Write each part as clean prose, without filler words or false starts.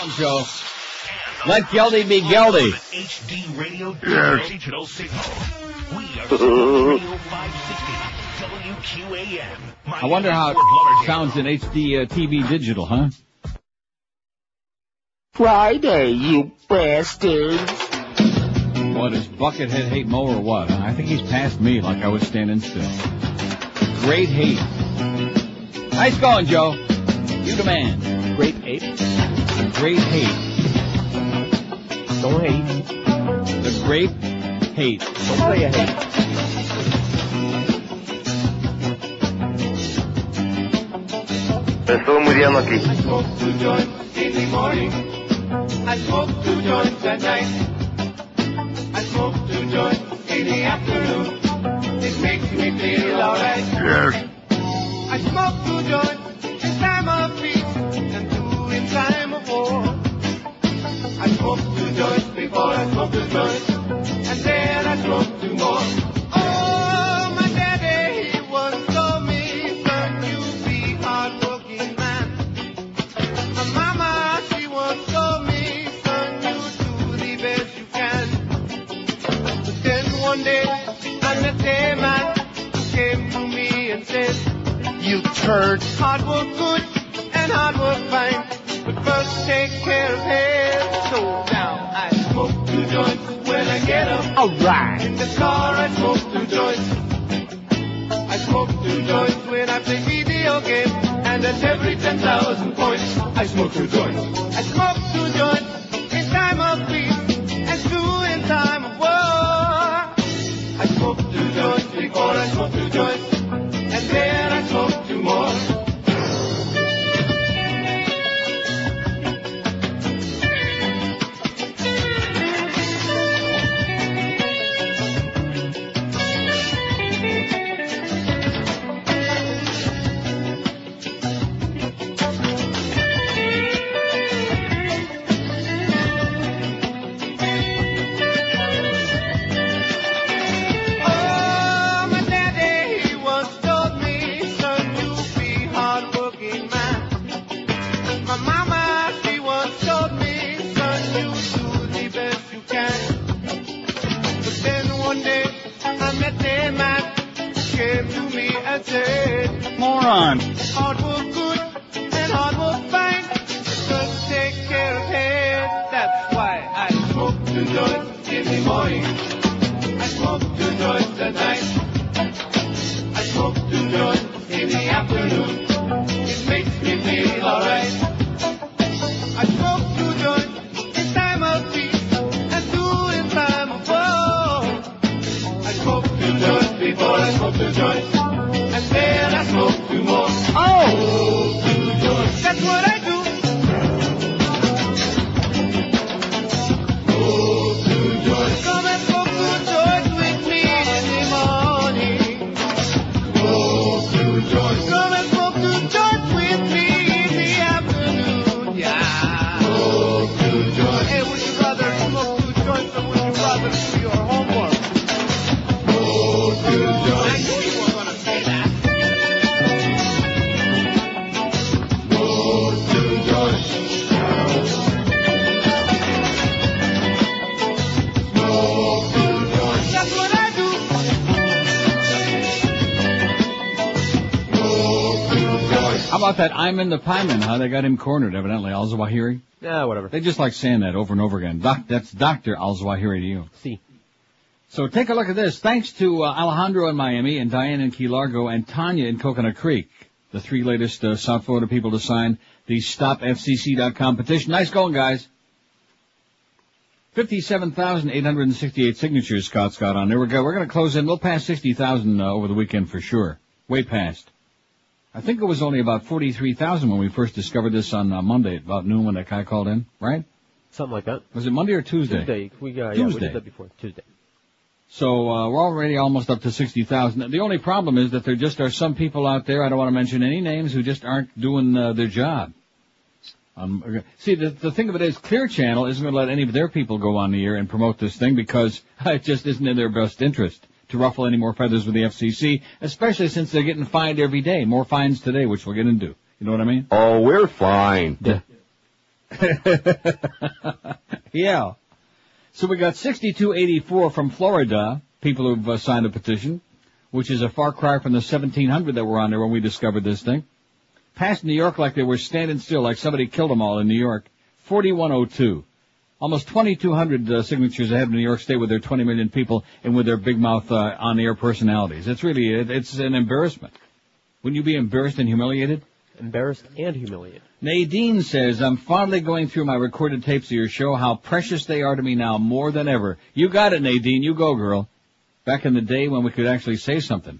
on, Joe. Let Geldy be Geldy. HD radio digital signal. We are Radio 560 WQAM. I wonder how it sounds in HD TV digital, huh? Friday, you bastards. What, is Buckethead hate Mo or what? I think he's past me like I was standing still. Great hate. Nice going, Joe. You the man. Great hate? Great hate. Don't hate. The grape hate. Don't play a hate. Estuvo muriendo aquí. I smoke 2 joints in the morning. I smoke 2 joints at night. I smoke 2 joints in the afternoon. It makes me feel alright. Yes. I smoke 2 joints in time of peace and 2 in time of war. I smoke 2 joints before I smoke 2 joints, and then I smoke 2 more. Oh, my daddy, he once told me, son, you be hardworking man. My mama, she once told me, son, you do the best you can. But then one day, I met a man who came to me and said, you turd, hard work good and hard work fine, but first take care of health. So now I smoke 2 joints when I get up. Alright. In the car I smoke 2 joints. I smoke 2 joints when I play video game, and at every 10,000 points I smoke 2 joints. I smoke 2 joints in time of peace and 2 in time of war. I smoke 2 joints before I smoke 2 joints, and then I smoke 2 more. Moron. Hard work good and hard work fine. Just take care of health. That's why I smoke 2 joints in the morning. I smoke 2 joints at night. I smoke 2 joints in the afternoon. It makes me feel alright. I smoke 2 joints in time of peace and 2 in time of war. I smoke 2 joints before I smoke 2 joints, and then I smoke 2 more. Oh! 2 joints. That's what I do. Oh, 2 joints. Come and smoke 2 joints with me in the morning. Oh, 2 joints. Come and smoke 2 joints with me in the afternoon. Yeah. Oh, 2 joints. Hey, would you rather smoke 2 joints or would you rather do your homework? Oh, 2 joints. I knew you were going to say that. How about that I'm in the Pieman, huh? They got him cornered, evidently, Al-Zawahiri. Yeah, whatever. They just like saying that over and over again. That's Dr. Al-Zawahiri to you. See. So take a look at this. Thanks to Alejandro in Miami and Diane in Key Largo and Tanya in Coconut Creek, the 3 latest South Florida people to sign the StopFCC.com petition. Nice going, guys. 57,868 signatures Scott's got on there. We're going to close in. We'll pass 60,000 over the weekend for sure. Way past. I think it was only about 43,000 when we first discovered this on Monday, about noon when that guy called in, right? Something like that. Was it Monday or Tuesday? Tuesday. Tuesday. We did that before. Tuesday. So we're already almost up to 60,000. The only problem is that there just are some people out there, I don't want to mention any names, who just aren't doing their job. See, the thing of it is, Clear Channel isn't going to let any of their people go on the air and promote this thing because it just isn't in their best interest to ruffle any more feathers with the FCC, especially since they're getting fined every day. More fines today, which we'll get into. You know what I mean? Oh, we're fine. Yeah. Yeah. So we got 6284 from Florida, people who've signed a petition, which is a far cry from the 1700 that were on there when we discovered this thing. Passed New York like they were standing still, like somebody killed them all in New York. 4102. Almost 2,200 signatures ahead of New York State with their 20 million people and with their big mouth on-air personalities. It's really, it's an embarrassment. Wouldn't you be embarrassed and humiliated? Embarrassed and humiliated. Nadine says, I'm fondly going through my recorded tapes of your show. How precious they are to me now, more than ever. You got it, Nadine. You go, girl. Back in the day when we could actually say something.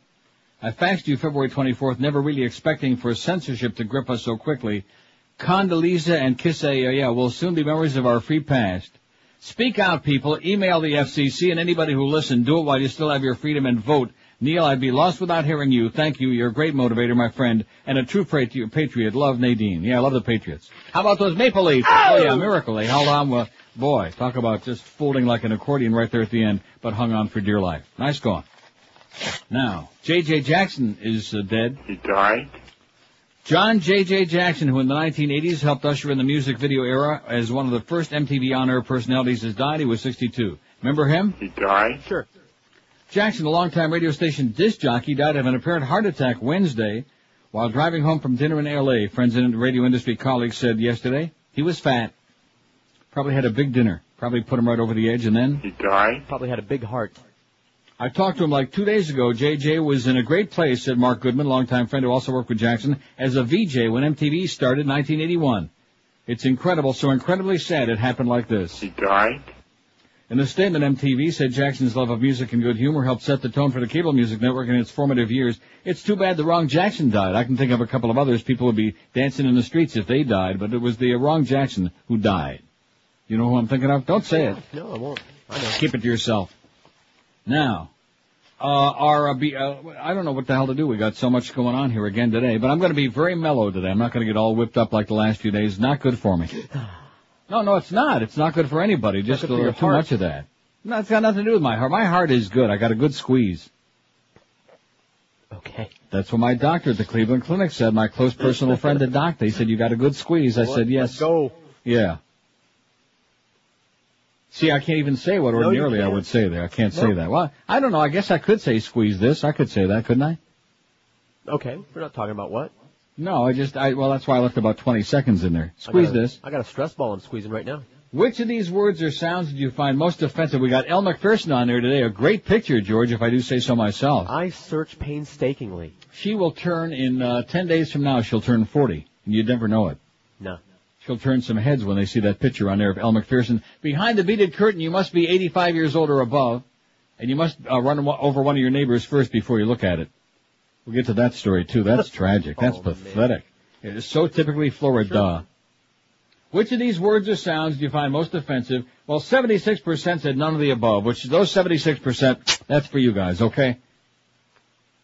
I faxed you February 24th, never really expecting for censorship to grip us so quickly. Condoleezza and Kissa, will soon be memories of our free past. Speak out, people. Email the FCC and anybody who listened. Do it while you still have your freedom and vote. Neil, I'd be lost without hearing you. Thank you. You're a great motivator, my friend, and a true patriot. Love, Nadine. Yeah, I love the Patriots. How about those Maple Leafs? Oh, yeah, miracle. They held on. Boy, talk about just folding like an accordion right there at the end, but hung on for dear life. Nice going. Now, J.J. Jackson is dead. He died? John J.J. Jackson, who in the 1980s helped usher in the music video era as one of the first MTV on-air personalities, has died. He was 62. Remember him? He died? Sure. Jackson, a longtime radio station disc jockey, died of an apparent heart attack Wednesday while driving home from dinner in L.A. Friends and radio industry colleagues said yesterday he was fat. Probably had a big dinner. Probably put him right over the edge, and then he died? Probably had a big heart. I talked to him like 2 days ago. JJ was in a great place, said Mark Goodman, longtime friend who also worked with Jackson, as a VJ when MTV started in 1981. It's incredible, so incredibly sad it happened like this. He died? In a statement, MTV said Jackson's love of music and good humor helped set the tone for the cable music network in its formative years. It's too bad the wrong Jackson died. I can think of a couple of others. People would be dancing in the streets if they died, but it was the wrong Jackson who died. You know who I'm thinking of? Don't say it. No, I won't. I know. Keep it to yourself. Now, I don't know what the hell to do. We got so much going on here again today, but I'm going to be very mellow today. I'm not going to get all whipped up like the last few days. Not good for me. No, it's not. It's not good for anybody. Just too much of that. No, it's got nothing to do with my heart. My heart is good. I got a good squeeze. Okay. That's what my doctor at the Cleveland Clinic said. My close personal friend, the doctor. He said, you got a good squeeze. I said, yes. Let's go. Yeah. See, I can't even say what ordinarily I would say there. I can't say that. Well, I don't know. I guess I could say squeeze this. I could say that, couldn't I? Okay. We're not talking about what? No, well, that's why I left about 20 seconds in there. Squeeze this. I got a stress ball I'm squeezing right now. Which of these words or sounds did you find most offensive? We got Elle McPherson on there today. A great picture, George, if I do say so myself. I search painstakingly. She will turn in 10 days from now. She'll turn 40, and you'd never know it. No. She'll turn some heads when they see that picture on there of Elle McPherson. Behind the beaded curtain, you must be 85 years old or above, and you must run over one of your neighbors first before you look at it. We'll get to that story, too. That's tragic. That's pathetic. Man. It is so typically Florida. Sure. Which of these words or sounds do you find most offensive? Well, 76% said none of the above, which those 76%, that's for you guys, okay?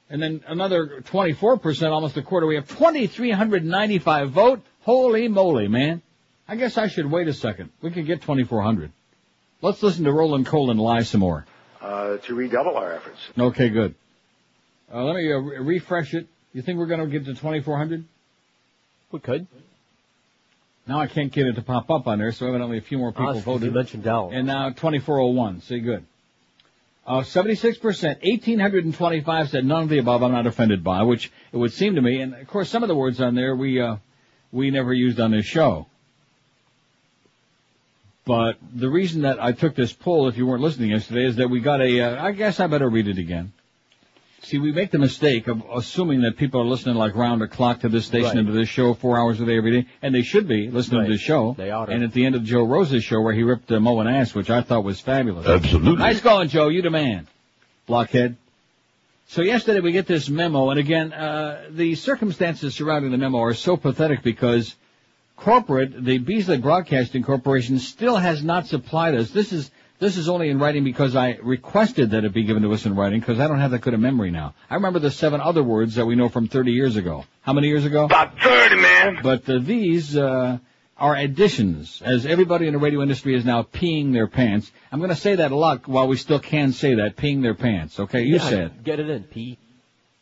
And then another 24%, almost a quarter. We have 2,395 vote. Holy moly, man. I guess I should wait a second. We could get 2,400. Let's listen to Roland Cole and lie some more. To redouble our efforts. Okay, good. Let me refresh it. You think we're going to get to 2,400? We could. Now I can't get it to pop up on there, so evidently a few more people voted. You mentioned Dell. And now 2,401. See, good. 76%, 1,825 said none of the above I'm not offended by, which it would seem to me. And, of course, some of the words on there we never used on this show. But the reason that I took this poll, if you weren't listening yesterday, is that we got I guess I better read it again. See, we make the mistake of assuming that people are listening like round the clock to this station and to this show 4 hours a day every day, and they should be listening to this show. They ought to. And at the end of Joe Rose's show where he ripped Mo an ass, which I thought was fabulous. Absolutely. Nice going, Joe. You the man. Blockhead. So yesterday we get this memo, and again, the circumstances surrounding the memo are so pathetic because the Beasley Broadcasting Corporation still has not supplied us. This is only in writing because I requested that it be given to us in writing because I don't have that good a memory now. I remember the 7 other words that we know from 30 years ago. How many years ago? About 30, man. But these are additions, as everybody in the radio industry is now peeing their pants. I'm going to say that a lot while we still can say that, peeing their pants. Okay, you said. Get it in, pee.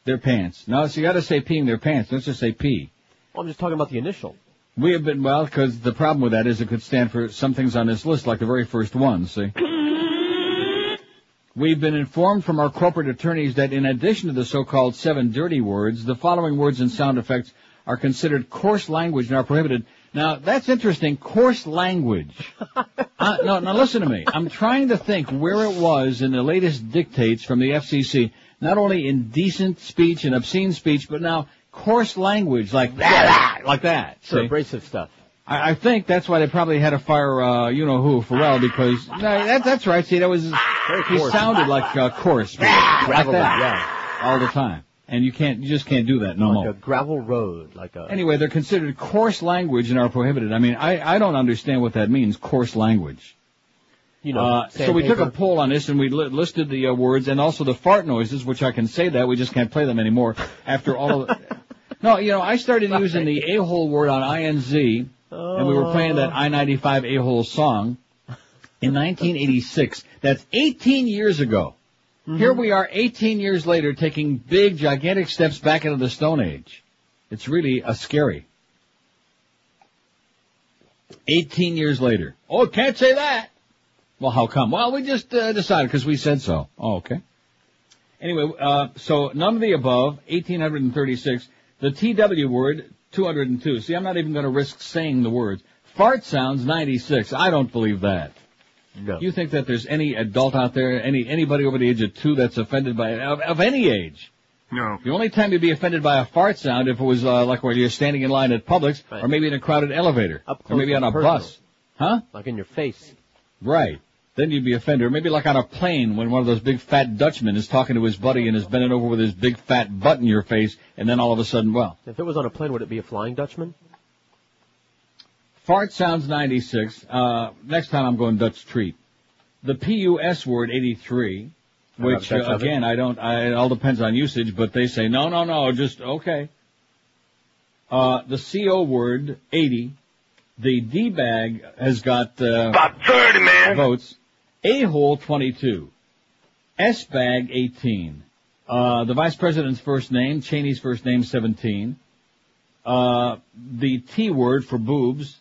Their pants. No, so you got to say peeing their pants. Don't just say pee. Well, I'm just talking about the initial. We have been, well, because the problem with that is it could stand for some things on this list, like the very first one, see? We've been informed from our corporate attorneys that in addition to the so-called 7 dirty words, the following words and sound effects are considered coarse language and are prohibited. Now, that's interesting, coarse language. No, now listen to me. I'm trying to think where it was in the latest dictates from the FCC, not only indecent speech and obscene speech, but now coarse language like that, like that. Sure, abrasive stuff. I think that's why they probably had to fire, you-know-who, Pharrell, because, no, that's right, see, that was, he sounded like, coarse, like that, yeah, all the time. And you just can't do that no more. Like a gravel road, Anyway, they're considered coarse language and are prohibited. I mean, I don't understand what that means, coarse language. You know, so we took a poll on this and we listed the words and also the fart noises, which I can say that, we just can't play them anymore after all of No, you know, I started using the a-hole word on INZ, and we were playing that I-95 a-hole song in 1986. That's 18 years ago. Mm-hmm. Here we are 18 years later taking big, gigantic steps back into the Stone Age. It's really scary. 18 years later. Oh, can't say that. Well, how come? Well, we just decided because we said so. Oh, okay. Anyway, so none of the above, 1,836. The TW word, 202. See, I'm not even going to risk saying the words. Fart sounds, 96. I don't believe that. No. You think that there's any adult out there, anybody over the age of 2 that's offended by of any age? No. The only time you'd be offended by a fart sound if it was like where you're standing in line at Publix, right, or maybe in a crowded elevator, or maybe on a bus. Huh? Like in your face. Right. Then you'd be offended. Or maybe like on a plane when one of those big fat Dutchmen is talking to his buddy and is bending over with his big fat butt in your face, and then all of a sudden, well. If it was on a plane, would it be a Flying Dutchman? Fart sounds 96. Next time I'm going Dutch treat. The PUS word 83, which again it all depends on usage, but they say no, just okay. The CO word 80. The D-bag has got about 30, man. Votes. A-hole 22. S-bag 18. The vice president's first name, Cheney's first name 17. The T word for boobs,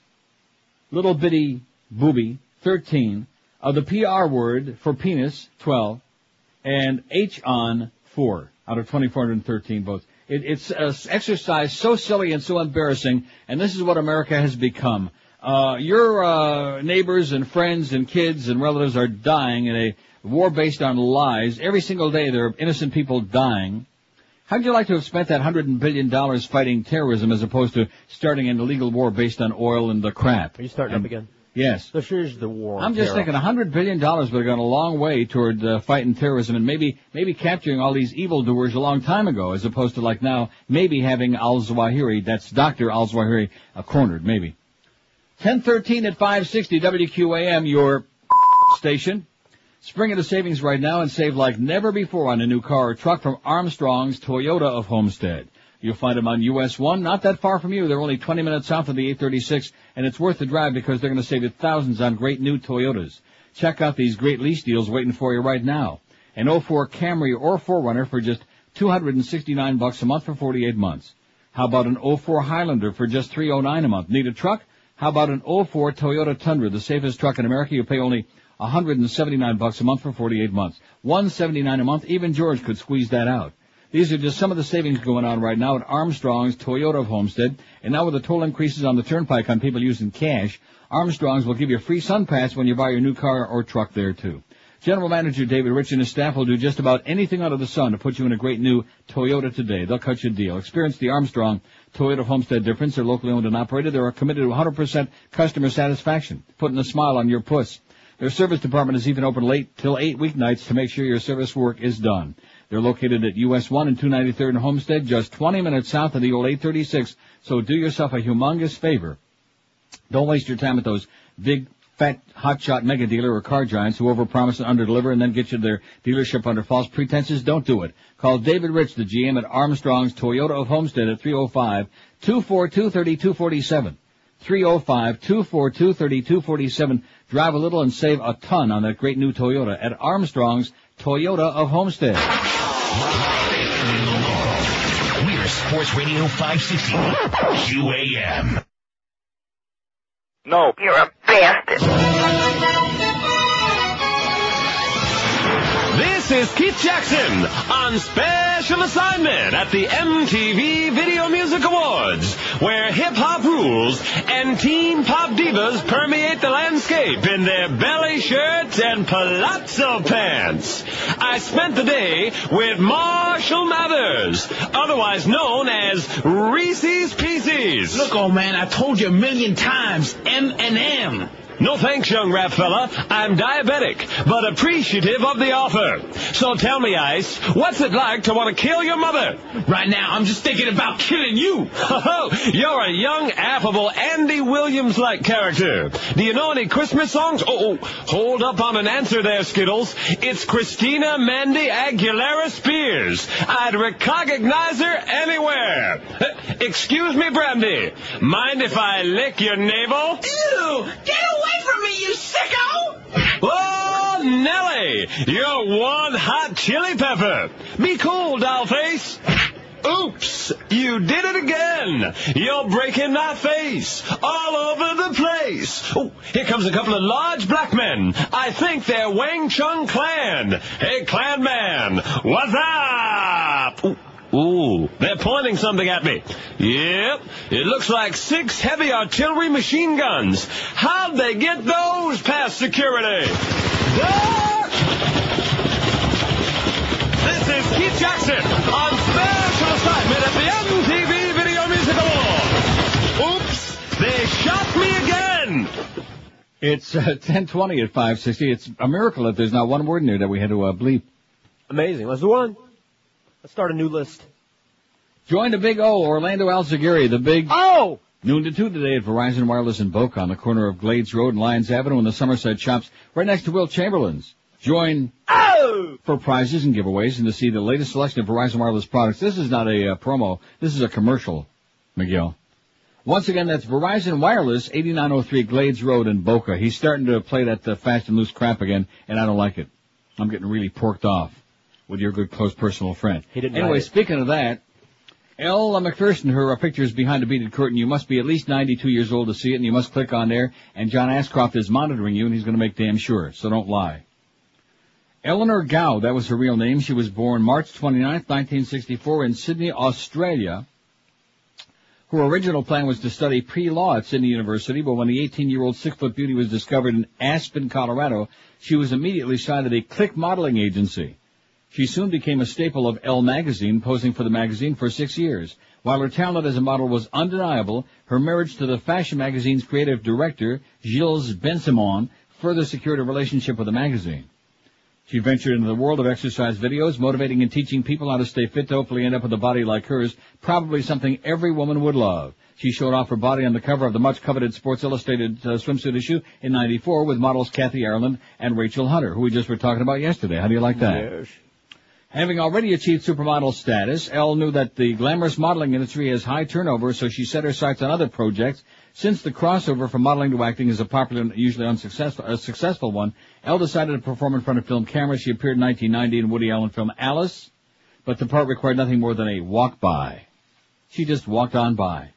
little bitty booby 13. The PR word for penis 12. And H-on 4 out of 2,413 votes. It's an exercise so silly and so embarrassing, and this is what America has become. Your neighbors and friends and kids and relatives are dying in a war based on lies. Every single day there are innocent people dying. How'd you like to have spent that $100 billion fighting terrorism as opposed to starting an illegal war based on oil and the crap? Are you starting up again? Yes. So here's the war. I'm just thinking $100 billion would have gone a long way toward fighting terrorism and maybe capturing all these evildoers a long time ago, as opposed to like now maybe having al-Zawahiri, that's Dr. al-Zawahiri, cornered, maybe. 1013 at 560 WQAM, your station. Spring into savings right now and save like never before on a new car or truck from Armstrong's Toyota of Homestead. You'll find them on US 1, not that far from you. They're only 20 minutes south of the 836, and it's worth the drive because they're going to save you thousands on great new Toyotas. Check out these great lease deals waiting for you right now. An 04 Camry or 4Runner for just $269 a month for 48 months. How about an 04 Highlander for just $309 a month? Need a truck? How about an 04 Toyota Tundra, the safest truck in America? You pay only $179 a month for 48 months. $179 a month. Even George could squeeze that out. These are just some of the savings going on right now at Armstrong's Toyota of Homestead. And now with the toll increases on the turnpike on people using cash, Armstrong's will give you a free sun pass when you buy your new car or truck there too. General Manager David Rich and his staff will do just about anything under the sun to put you in a great new Toyota today. They'll cut you a deal. Experience the Armstrong Toyota of Homestead difference. They're locally owned and operated. They're committed to 100% customer satisfaction, putting a smile on your puss. Their service department is even open late till 8 weeknights to make sure your service work is done. They're located at US 1 and 293rd in Homestead, just 20 minutes south of the old 836. So do yourself a humongous favor. Don't waste your time with those big, fat, hotshot mega dealer or car giants who overpromise and underdeliver and then get you to their dealership under false pretenses. Don't do it. Call David Rich, the GM at Armstrong's Toyota of Homestead at 305-242-3247. 305-242-3247. Drive a little and save a ton on that great new Toyota at Armstrong's Toyota of Homestead. We're Sports Radio 560 QAM. No. You're a bastard. This is Keith Jackson on special assignment at the MTV Video Music Awards, where hip-hop rules and teen pop divas permeate the landscape in their belly shirts and palazzo pants. I spent the day with Marshall Mathers, otherwise known as Reese's Pieces. Look, old man, I told you a million times, M&M. No thanks, young rap fella. I'm diabetic, but appreciative of the offer. So tell me, Ice, what's it like to want to kill your mother? Right now, I'm just thinking about killing you. Oh, you're a young, affable, Andy Williams-like character. Do you know any Christmas songs? Oh, hold up on an answer there, Skittles. It's Christina Mandy Aguilera Spears. I'd recognize her anywhere. Excuse me, Brandy. Mind if I lick your navel? Ew! Get away from me, you sicko! Oh, Nellie, you're one hot chili pepper. Be cool, dollface. Oops, you did it again. You're breaking my face all over the place. Oh, here comes a couple of large black men. I think they're Wang Chung Clan. Hey, Clan man, what's up? Ooh, they're pointing something at me. Yep, it looks like 6 heavy artillery machine guns. How'd they get those past security? This is Keith Jackson on special assignment at the MTV Video Music Awards. Oops, they shot me again. It's 10:20 at 5:60. It's a miracle that there's not one word in there that we had to bleep. Amazing. Let's do one. Let's start a new list. Join the Big O, Orlando Alzagiri, the Big O! Noon to 2 today at Verizon Wireless in Boca on the corner of Glades Road and Lyons Avenue in the Somerset Shops, right next to Will Chamberlain's. Join for prizes and giveaways and to see the latest selection of Verizon Wireless products. This is not a promo. This is a commercial, Miguel. Once again, that's Verizon Wireless, 8903 Glades Road in Boca. He's starting to play that fast and loose crap again, and I don't like it. I'm getting really porked off with your good, close personal friend. Anyway, speaking of that, Elle McPherson, her picture is behind a beaded curtain. You must be at least 92 years old to see it, and you must click on there. And John Ashcroft is monitoring you, and he's going to make damn sure, so don't lie. Eleanor Gow, that was her real name. She was born March 29th, 1964 in Sydney, Australia. Her original plan was to study pre-law at Sydney University, but when the 18-year-old 6-foot beauty was discovered in Aspen, Colorado, she was immediately signed at a Click modeling agency. She soon became a staple of Elle magazine, posing for the magazine for 6 years. While her talent as a model was undeniable, her marriage to the fashion magazine's creative director, Gilles Bensimon, further secured a relationship with the magazine. She ventured into the world of exercise videos, motivating and teaching people how to stay fit to hopefully end up with a body like hers, probably something every woman would love. She showed off her body on the cover of the much-coveted Sports Illustrated swimsuit issue in '94 with models Kathy Ireland and Rachel Hunter, who we just were talking about yesterday. How do you like that? Yes. Having already achieved supermodel status, Elle knew that the glamorous modeling industry has high turnover, so she set her sights on other projects. Since the crossover from modeling to acting is a popular and usually successful one, Elle decided to perform in front of film cameras. She appeared in 1990 in Woody Allen film Alice, but the part required nothing more than a walk-by. She just walked on by.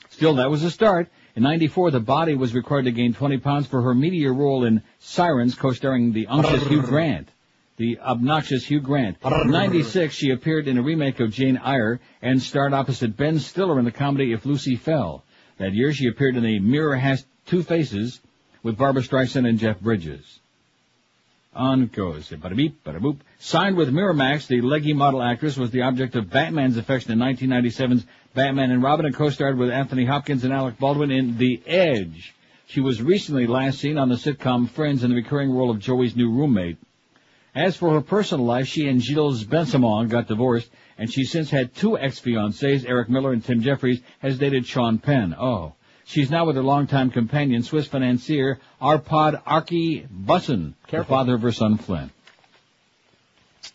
Still, that was a start. In '94, the body was required to gain 20 pounds for her meteor role in Sirens, co-starring the unctuous Hugh Grant. The obnoxious Hugh Grant. In '96, she appeared in a remake of Jane Eyre and starred opposite Ben Stiller in the comedy If Lucy Fell. That year, she appeared in A Mirror Has Two Faces with Barbra Streisand and Jeff Bridges. On it goes. Bada-beep, bada-boop. Signed with Miramax, the leggy model actress was the object of Batman's affection in 1997's Batman and Robin and co-starred with Anthony Hopkins and Alec Baldwin in The Edge. She was recently last seen on the sitcom Friends in the recurring role of Joey's new roommate. As for her personal life, she and Gilles Bensimon got divorced, and she's since had 2 ex-fiancés, Eric Miller and Tim Jeffries, has dated Sean Penn. Oh. She's now with her longtime companion, Swiss financier Arpad Arki Bussin, the father of her son Flynn.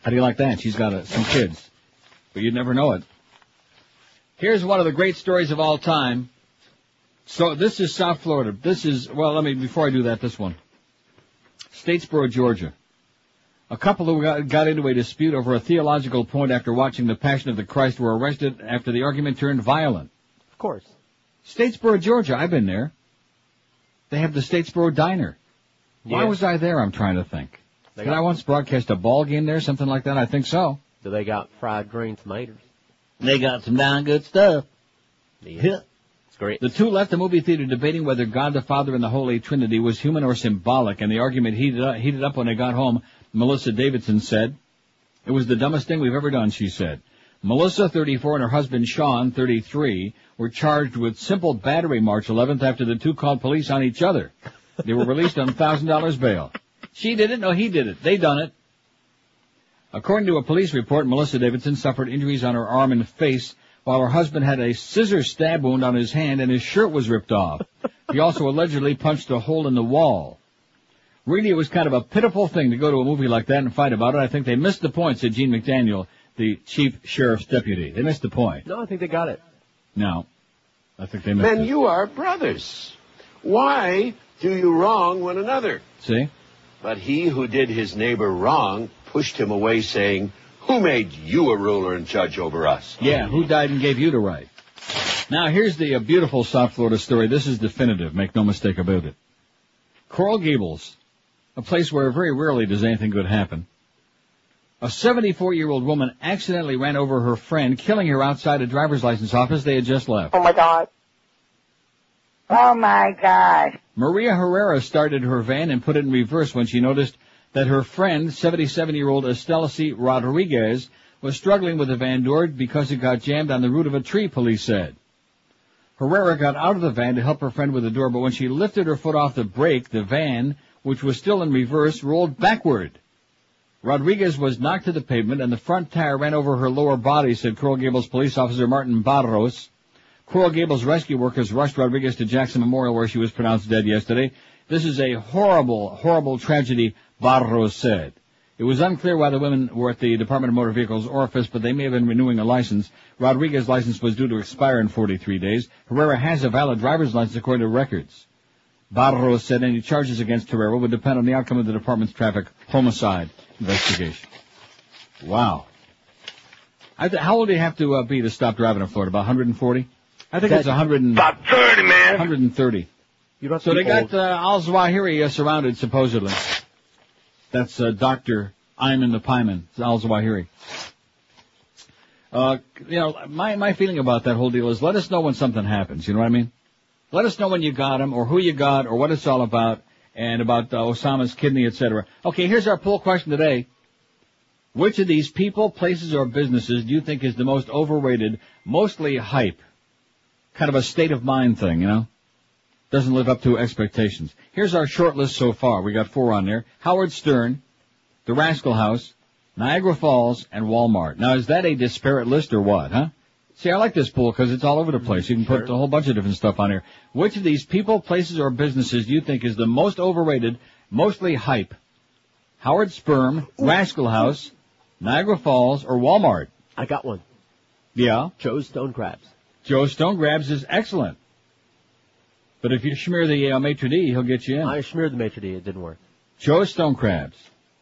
How do you like that? She's got some kids, but you'd never know it. Here's one of the great stories of all time. So this is South Florida. Before I do that, this one. Statesboro, Georgia. A couple who got into a dispute over a theological point after watching The Passion of the Christ were arrested after the argument turned violent. Of course. Statesboro, Georgia. I've been there. They have the Statesboro Diner. Why was I there, I'm trying to think. Did I once broadcast a ball game there, something like that? I think so. Do they got fried green tomatoes? They got some darn good stuff. Yeah. It's great. The two left the movie theater debating whether God the Father and the Holy Trinity was human or symbolic, and the argument heated up when they got home. Melissa Davidson said, "It was the dumbest thing we've ever done," she said. Melissa, 34, and her husband, Sean, 33, were charged with simple battery March 11th after the two called police on each other. They were released on $1,000 bail. She did it? No, he did it. They done it. According to a police report, Melissa Davidson suffered injuries on her arm and face, while her husband had a scissor stab wound on his hand and his shirt was ripped off. He also allegedly punched a hole in the wall. Really, it was kind of a pitiful thing to go to a movie like that and fight about it. I think they missed the point, said Gene McDaniel, the chief sheriff's deputy. They missed the point. No, I think they got it. No. I think they missed it. Then you are brothers. Why do you wrong one another? See? But he who did his neighbor wrong pushed him away, saying, "Who made you a ruler and judge over us?" Yeah, who died and gave you the right? Now, here's the beautiful South Florida story. This is definitive. Make no mistake about it. Coral Gables, a place where very rarely does anything good happen. A 74-year-old woman accidentally ran over her friend, killing her outside a driver's license office they had just left. Oh, my God. Oh, my God. Maria Herrera started her van and put it in reverse when she noticed that her friend, 77-year-old Estelcy Rodriguez, was struggling with the van door because it got jammed on the root of a tree, police said. Herrera got out of the van to help her friend with the door, but when she lifted her foot off the brake, the van, which was still in reverse, rolled backward. Rodriguez was knocked to the pavement, and the front tire ran over her lower body, said Coral Gables police officer Martin Barros. Coral Gables rescue workers rushed Rodriguez to Jackson Memorial, where she was pronounced dead yesterday. This is a horrible, horrible tragedy, Barros said. It was unclear why the women were at the Department of Motor Vehicles office, but they may have been renewing a license. Rodriguez's license was due to expire in 43 days. Herrera has a valid driver's license according to records. Barros said any charges against Herrera would depend on the outcome of the department's traffic homicide investigation. Wow. How old do you have to be to stop driving in Florida? About 140? I think it's 100 and... About 30, man. 130. So they got Al-Zawahiri surrounded, supposedly. That's Dr. Ayman the Pieman, Al-Zawahiri. My feeling about that whole deal is let us know when something happens, you know what I mean? Let us know when you got him, or who you got, or what it's all about, and about Osama's kidney, etc. Okay, here's our poll question today. Which of these people, places, or businesses do you think is the most overrated, mostly hype? Kind of a state of mind thing, you know? Doesn't live up to expectations. Here's our short list so far. We got 4 on there. Howard Stern, The Rascal House, Niagara Falls, and Walmart. Now, is that a disparate list or what, huh? See, I like this poll because it's all over the place. You can put a whole bunch of different stuff on here. Which of these people, places, or businesses do you think is the most overrated, mostly hype? Howard Sperm, Rascal House, Niagara Falls, or Walmart? I got one. Yeah? Joe's Stone Crabs. Joe's Stone Crabs is excellent. But if you smear the maitre d', he'll get you in. I smeared the maitre d'. It didn't work. Joe's Stone Crabs.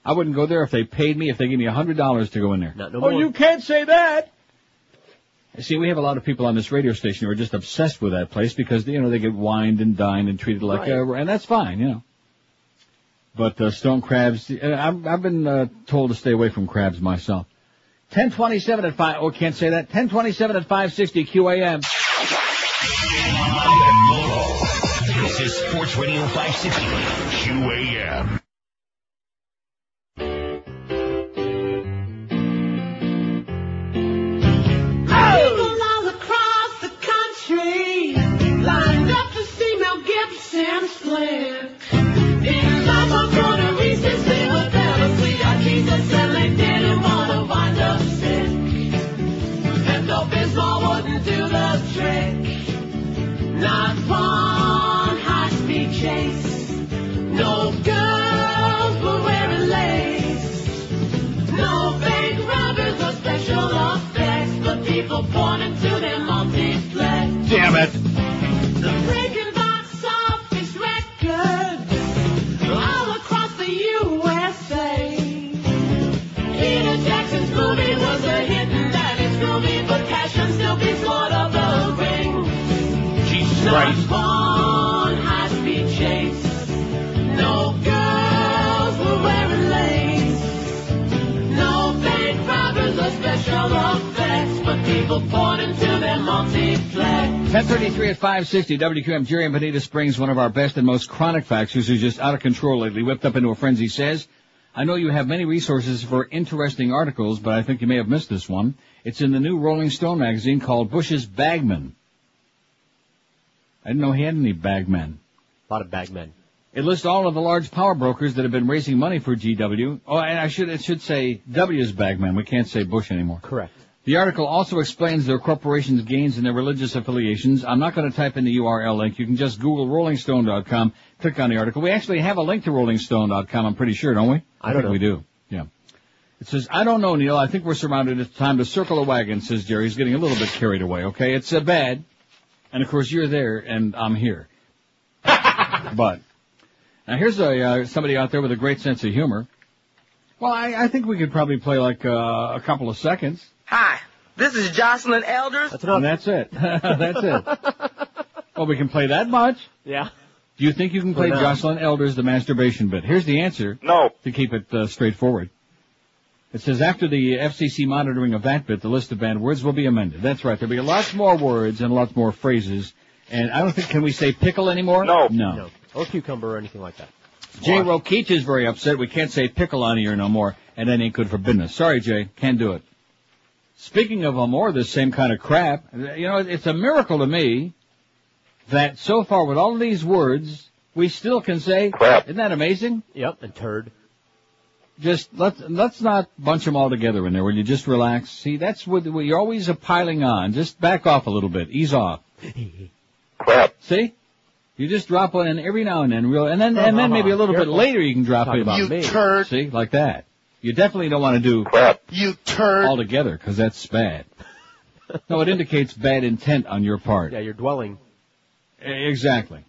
I wouldn't go there if they paid me, if they gave me $100 to go in there. Not no more. Oh, you can't say that! See, we have a lot of people on this radio station who are just obsessed with that place because, they get wined and dined and treated like, and that's fine, But Stone Crabs, I've been told to stay away from crabs myself. 1027 at 5, oh, can't say that. 1027 at 560 QAM. This is Sports Radio 560 QAM. People all across the country lined up to see Mel Gibson flick. In life I'm gonna recess, they were better see our Jesus and they didn't want to wind up sick. And though Bismarck wouldn't do the trick, not one high-speed chase, no girls were wearing lace, no bank robbers or special effects, but people pointed to their multiplex. Damn it! The breaking box office records all across the USA. Peter Jackson's movie was a hit and that is groovy, but Passion still beats Lord of the Rings. Jesus Christ. Not one high-speed chase. People pointing to their multi-flag. 10:33 at 560 WQM. Jerry in Bonita Springs, one of our best and most chronic faxers who's just out of control lately, whipped up into a frenzy, says, I know you have many resources for interesting articles, but I think you may have missed this one. It's in the new Rolling Stone magazine called Bush's Bagmen. I didn't know he had any bagmen. A lot of bagmen. It lists all of the large power brokers that have been raising money for GW. Oh, and it should say W's bagmen. We can't say Bush anymore. Correct. The article also explains their corporations' gains and their religious affiliations. I'm not going to type in the URL link. You can just Google RollingStone.com, click on the article. We actually have a link to RollingStone.com, I'm pretty sure, don't we? I don't know. We do, yeah. It says, I don't know, Neil. I think we're surrounded. It's time to circle a wagon, says Jerry. He's getting a little bit carried away, okay? It's bad. And, of course, you're there, and I'm here. But, now here's somebody out there with a great sense of humor. Well, I think we could probably play like a couple of seconds. Hi, this is Jocelyn Elders. And that's it. That's it. Well, we can play that much. Yeah. Do you think you can play Jocelyn Elders, the masturbation bit? Here's the answer. No. To keep it straightforward. It says, after the FCC monitoring of that bit, the list of banned words will be amended. That's right. There'll be lots more words and lots more phrases. And I don't think, can we say pickle anymore? No. No. Or cucumber or anything like that. Jay Rokeach is very upset. We can't say pickle on here no more, and that ain't good for business. Sorry, Jay. Can't do it. Speaking of more of this same kind of crap, you know, it's a miracle to me that so far with all of these words, we still can say crap. Isn't that amazing? Yep, and turd. Just let's not bunch them all together in there. Will you just relax? See, that's what you're always piling on. Just back off a little bit. Ease off. Crap. See? You just drop one in every now and then, and then maybe a little bit later you can drop in. About you me. turd. See, like that. You definitely don't want to do crap. You turd. all together, because that's bad. No, it indicates bad intent on your part. Yeah, you're dwelling. Exactly.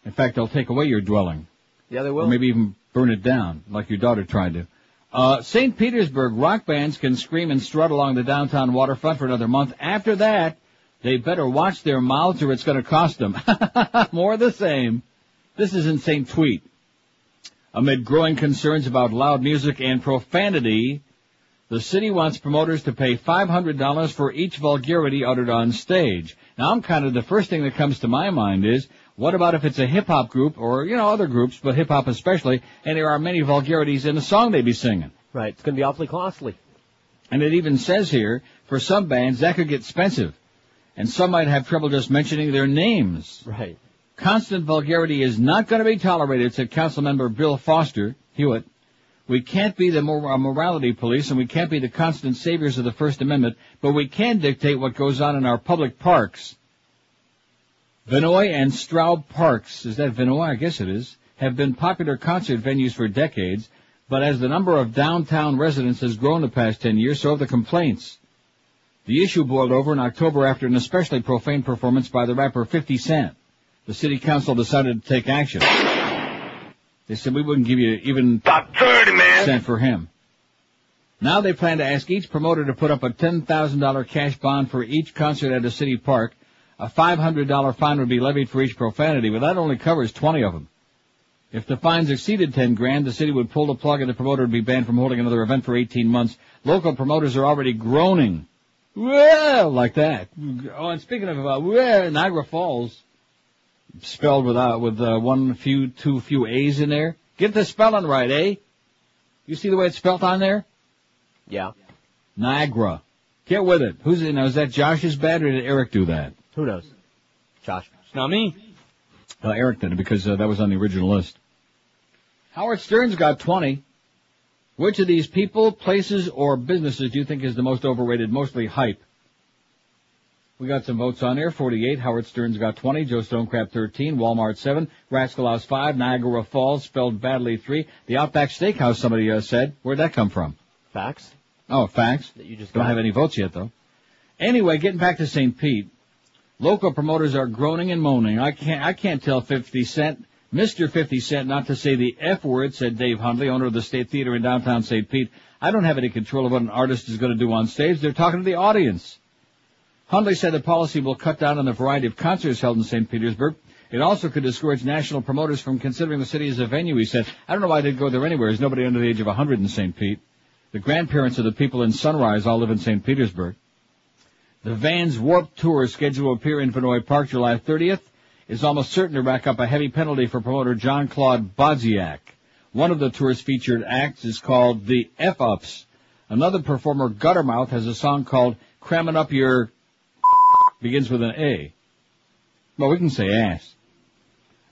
In fact, they'll take away your dwelling. Yeah, they will. Or maybe even burn it down, like your daughter tried to. St. Petersburg rock bands can scream and strut along the downtown waterfront for another month. After that, they better watch their mouths or it's going to cost them. More of the same. This is in St. Tweet. Amid growing concerns about loud music and profanity, the city wants promoters to pay $500 for each vulgarity uttered on stage. Now, the first thing that comes to my mind is, what about if it's a hip-hop group, or, you know, other groups, but hip-hop especially, and there are many vulgarities in the song they be singing? Right, it's going to be awfully costly. And it even says here, for some bands, that could get expensive. And some might have trouble just mentioning their names. Right. Constant vulgarity is not going to be tolerated, said Councilmember Bill Foster, Hewitt. We can't be the morality police, and we can't be the constant saviors of the First Amendment, but we can dictate what goes on in our public parks. Vinoy and Straub Parks, is that Vinoy? I guess it is, have been popular concert venues for decades, but as the number of downtown residents has grown the past 10 years, so have the complaints. The issue boiled over in October after an especially profane performance by the rapper 50 Cent. The city council decided to take action. They said we wouldn't give you even About 30, man. cent for him. Now they plan to ask each promoter to put up a $10,000 cash bond for each concert at a city park. A $500 fine would be levied for each profanity, but that only covers 20 of them. If the fines exceeded $10,000, the city would pull the plug and the promoter would be banned from holding another event for 18 months. Local promoters are already groaning. Well, like that. Oh, and speaking of Niagara Falls, spelled with too few A's in there. Get the spelling right, eh? You see the way it's spelled on there? Yeah. Niagara. Get with it. Is that Josh's bad or did Eric do that? Who knows? Josh. It's not me. Eric did it because that was on the original list. Howard Stern's got 20. Which of these people, places, or businesses do you think is the most overrated, mostly hype? We got some votes on there. 48. Howard Stern's got 20. Joe Stonecrap 13. Walmart 7. Rascal House 5. Niagara Falls, spelled badly 3. The Outback Steakhouse, somebody said. Where'd that come from? Facts. Oh, facts. That you just don't have any votes yet, though. Anyway, getting back to St. Pete. Local promoters are groaning and moaning. I can't tell 50 Cent. Mr. 50 Cent not to say the F word, said Dave Hundley, owner of the State Theater in downtown St. Pete. I don't have any control of what an artist is going to do on stage. They're talking to the audience. Hundley said the policy will cut down on the variety of concerts held in St. Petersburg. It also could discourage national promoters from considering the city as a venue, he said. I don't know why they'd go there anywhere. There's nobody under the age of 100 in St. Pete. The grandparents of the people in Sunrise all live in St. Petersburg. The Vans Warped Tour, scheduled to appear in Vinoy Park July 30th, is almost certain to rack up a heavy penalty for promoter Jean-Claude Bodziak. One of the tour's featured acts is called the F-Ups. Another performer, Guttermouth, has a song called Cramming Up Your... begins with an A. Well, we can say ass.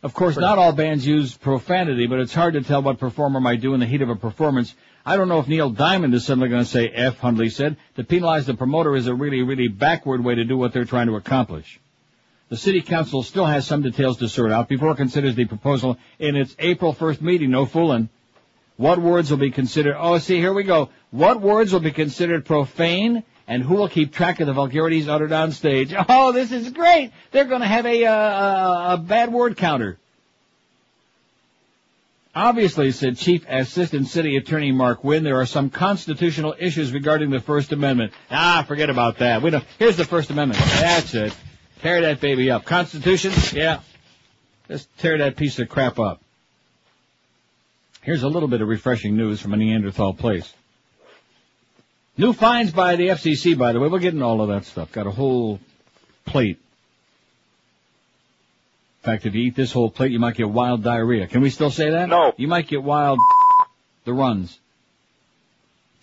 Of course, not all bands use profanity, but it's hard to tell what performer might do in the heat of a performance. I don't know if Neil Diamond is suddenly going to say F, Hundley said. To penalize the promoter is a really, really backward way to do what they're trying to accomplish. The City Council still has some details to sort out before it considers the proposal in its April 1st meeting. No fooling. What words will be considered... Oh, see, here we go. What words will be considered profane, and who will keep track of the vulgarities uttered on stage? Oh, this is great. They're going to have a bad word counter. Obviously, said Chief Assistant City Attorney Mark Wynn, there are some constitutional issues regarding the First Amendment. Forget about that. Here's the First Amendment. That's it. Tear that baby up. Constitution? Yeah. Just tear that piece of crap up. Here's a little bit of refreshing news from a Neanderthal place. New fines by the FCC, by the way. We'll get into all of that stuff. Got a whole plate. In fact, if you eat this whole plate, you might get wild diarrhea. Can we still say that? No. You might get wild the runs.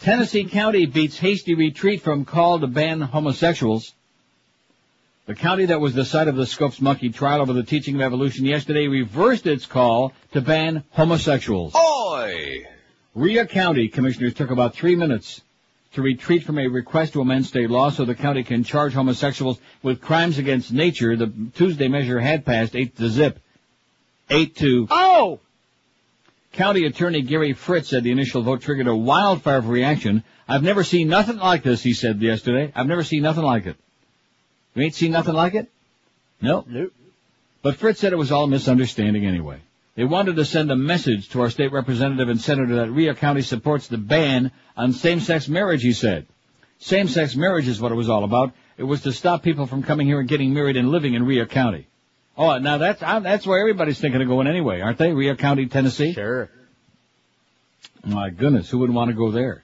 Tennessee County beats hasty retreat from call to ban homosexuals. The county that was the site of the Scopes Monkey trial over the teaching of evolution yesterday reversed its call to ban homosexuals. Oi! Rhea County commissioners took about 3 minutes to retreat from a request to amend state law so the county can charge homosexuals with crimes against nature. The Tuesday measure had passed 8-0. 8-2. Oh! County Attorney Gary Fritz said the initial vote triggered a wildfire of reaction. I've never seen nothing like this, he said yesterday. I've never seen nothing like it. You ain't seen nothing like it? No? Nope. But Fritz said it was all misunderstanding anyway. They wanted to send a message to our state representative and senator that Rhea County supports the ban on same-sex marriage, he said. Same-sex marriage is what it was all about. It was to stop people from coming here and getting married and living in Rhea County. Oh, now that's where everybody's thinking of going anyway, aren't they? Rhea County, Tennessee? Sure. My goodness, who wouldn't want to go there?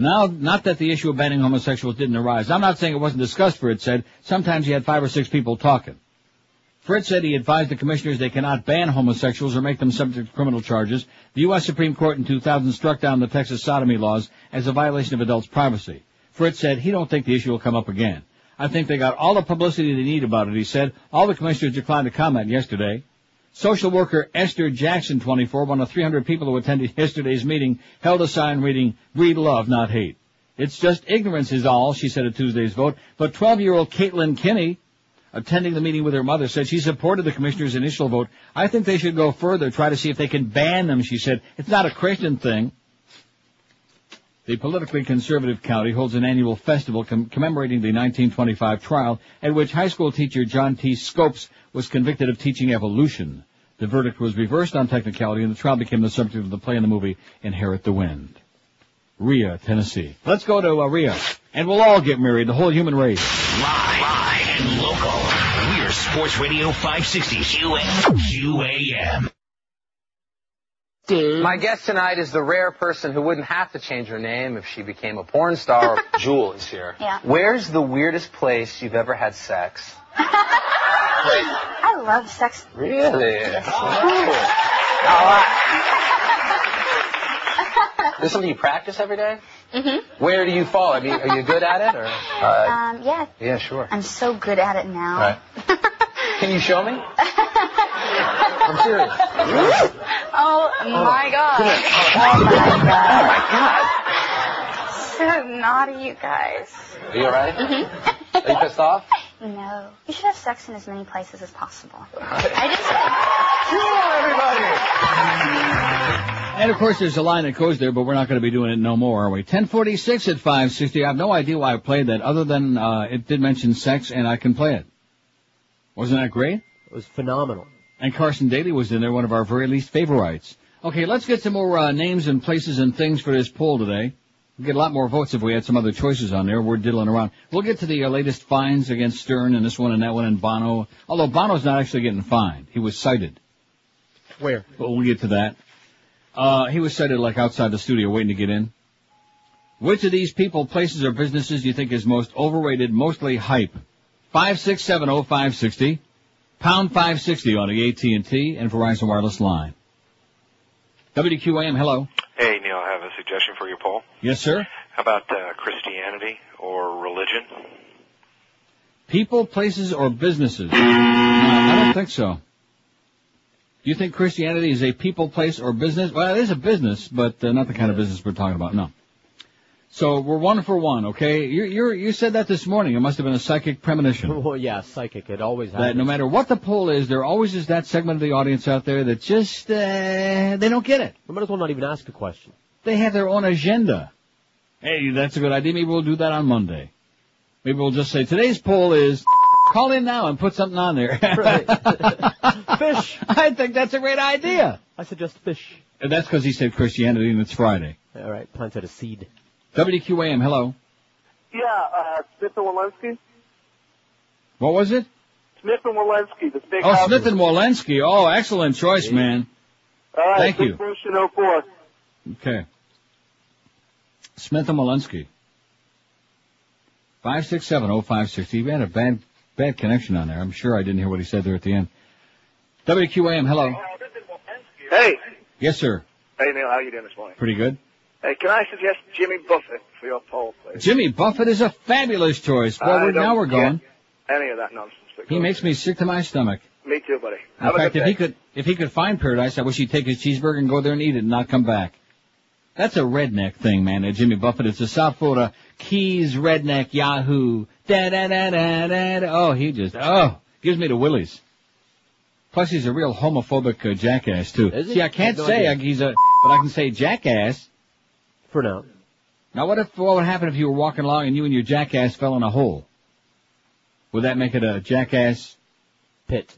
Now, not that the issue of banning homosexuals didn't arise. I'm not saying it wasn't discussed, Fritz said. Sometimes he had 5 or 6 people talking. Fritz said he advised the commissioners they cannot ban homosexuals or make them subject to criminal charges. The U.S. Supreme Court in 2000 struck down the Texas sodomy laws as a violation of adults' privacy. Fritz said he don't think the issue will come up again. I think they got all the publicity they need about it, he said. All the commissioners declined to comment yesterday. Social worker Esther Jackson, 24, one of 300 people who attended yesterday's meeting, held a sign reading, "Breed love, not hate." It's just ignorance is all, she said at Tuesday's vote. But 12-year-old Caitlin Kinney, attending the meeting with her mother, said she supported the commissioner's initial vote. I think they should go further, try to see if they can ban them, she said. It's not a Christian thing. The politically conservative county holds an annual festival commemorating the 1925 trial at which high school teacher John T. Scopes was convicted of teaching evolution. The verdict was reversed on technicality, and the trial became the subject of the play in the movie Inherit the Wind. Rhea, Tennessee. Let's go to Rhea, and we'll all get married, the whole human race. Live and local. We're Sports Radio 560 QAM. My guest tonight is the rare person who wouldn't have to change her name if she became a porn star. Jewel is here. Yeah. Where's the weirdest place you've ever had sex? I love sex. Really? Yes. This is something you practice every day? Mm-hmm. Where do you fall? I mean, are you good at it? Or? Yeah. Yeah, sure. I'm so good at it now. Right. Can you show me? I'm serious. Oh my God. Oh my God. So naughty, you guys. Are you alright? Mm-hmm. Are you pissed off? No. You should have sex in as many places as possible. And, of course, there's a line that goes there, but we're not going to be doing it no more, are we? 1046 at 560. I have no idea why I played that, other than it did mention sex, and I can play it. Wasn't that great? It was phenomenal. And Carson Daly was in there, one of our very least favorites. Okay, let's get some more names and places and things for this poll today. We'd get a lot more votes if we had some other choices on there. We're diddling around. We'll get to the latest fines against Stern and this one and that one and Bono. Although Bono's not actually getting fined. He was cited. Where? But we'll get to that. He was cited like outside the studio waiting to get in. Which of these people, places, or businesses do you think is most overrated, mostly hype? 5670560, pound 560 on the AT&T and Verizon Wireless line. WQAM, hello. Hey, Neil, I have a suggestion for your poll. Yes, sir? How about Christianity or religion? People, places, or businesses? No, I don't think so. Do you think Christianity is a people, place, or business? Well, it is a business, but not the kind of business we're talking about, no. So we're 1 for 1, okay? You said that this morning. It must have been a psychic premonition. Well, yeah, psychic. It always happens. That no matter what the poll is, there always is that segment of the audience out there that just, they don't get it. We might as well not even ask a question. They have their own agenda. Hey, that's a good idea. Maybe we'll do that on Monday. Maybe we'll just say, today's poll is, call in now and put something on there. Right. Fish. I think that's a great idea. I suggest fish. And that's because he said Christianity and it's Friday. All right, planted a seed. WQAM, hello. Yeah, Smith and Walensky. What was it? Smith and Walensky, the big Oh, house. Smith and Walensky. Oh, excellent choice, man. All right, Thank you. Bush in 04. Okay. Smith and Walensky. 5670560. We had a bad connection on there. I'm sure I didn't hear what he said there at the end. WQAM, hello. Hey. Yes, sir. Hey, Neil, how you doing this morning? Pretty good. Hey, can I suggest Jimmy Buffett for your poll, please? Jimmy Buffett is a fabulous choice. Well, now we're going. Any of that nonsense. He makes me sick to my stomach. Me too, buddy. In fact, if he could find paradise, I wish he'd take his cheeseburger and go there and eat it and not come back. That's a redneck thing, man, Jimmy Buffett. It's a South Florida Keys redneck Yahoo. Da-da-da-da-da. Oh, gives me the willies. Plus, he's a real homophobic jackass, too. Is he? See, I can't say but I can say jackass. For now. Now, what would happen if you were walking along and you and your jackass fell in a hole? Would that make it a jackass? Pit.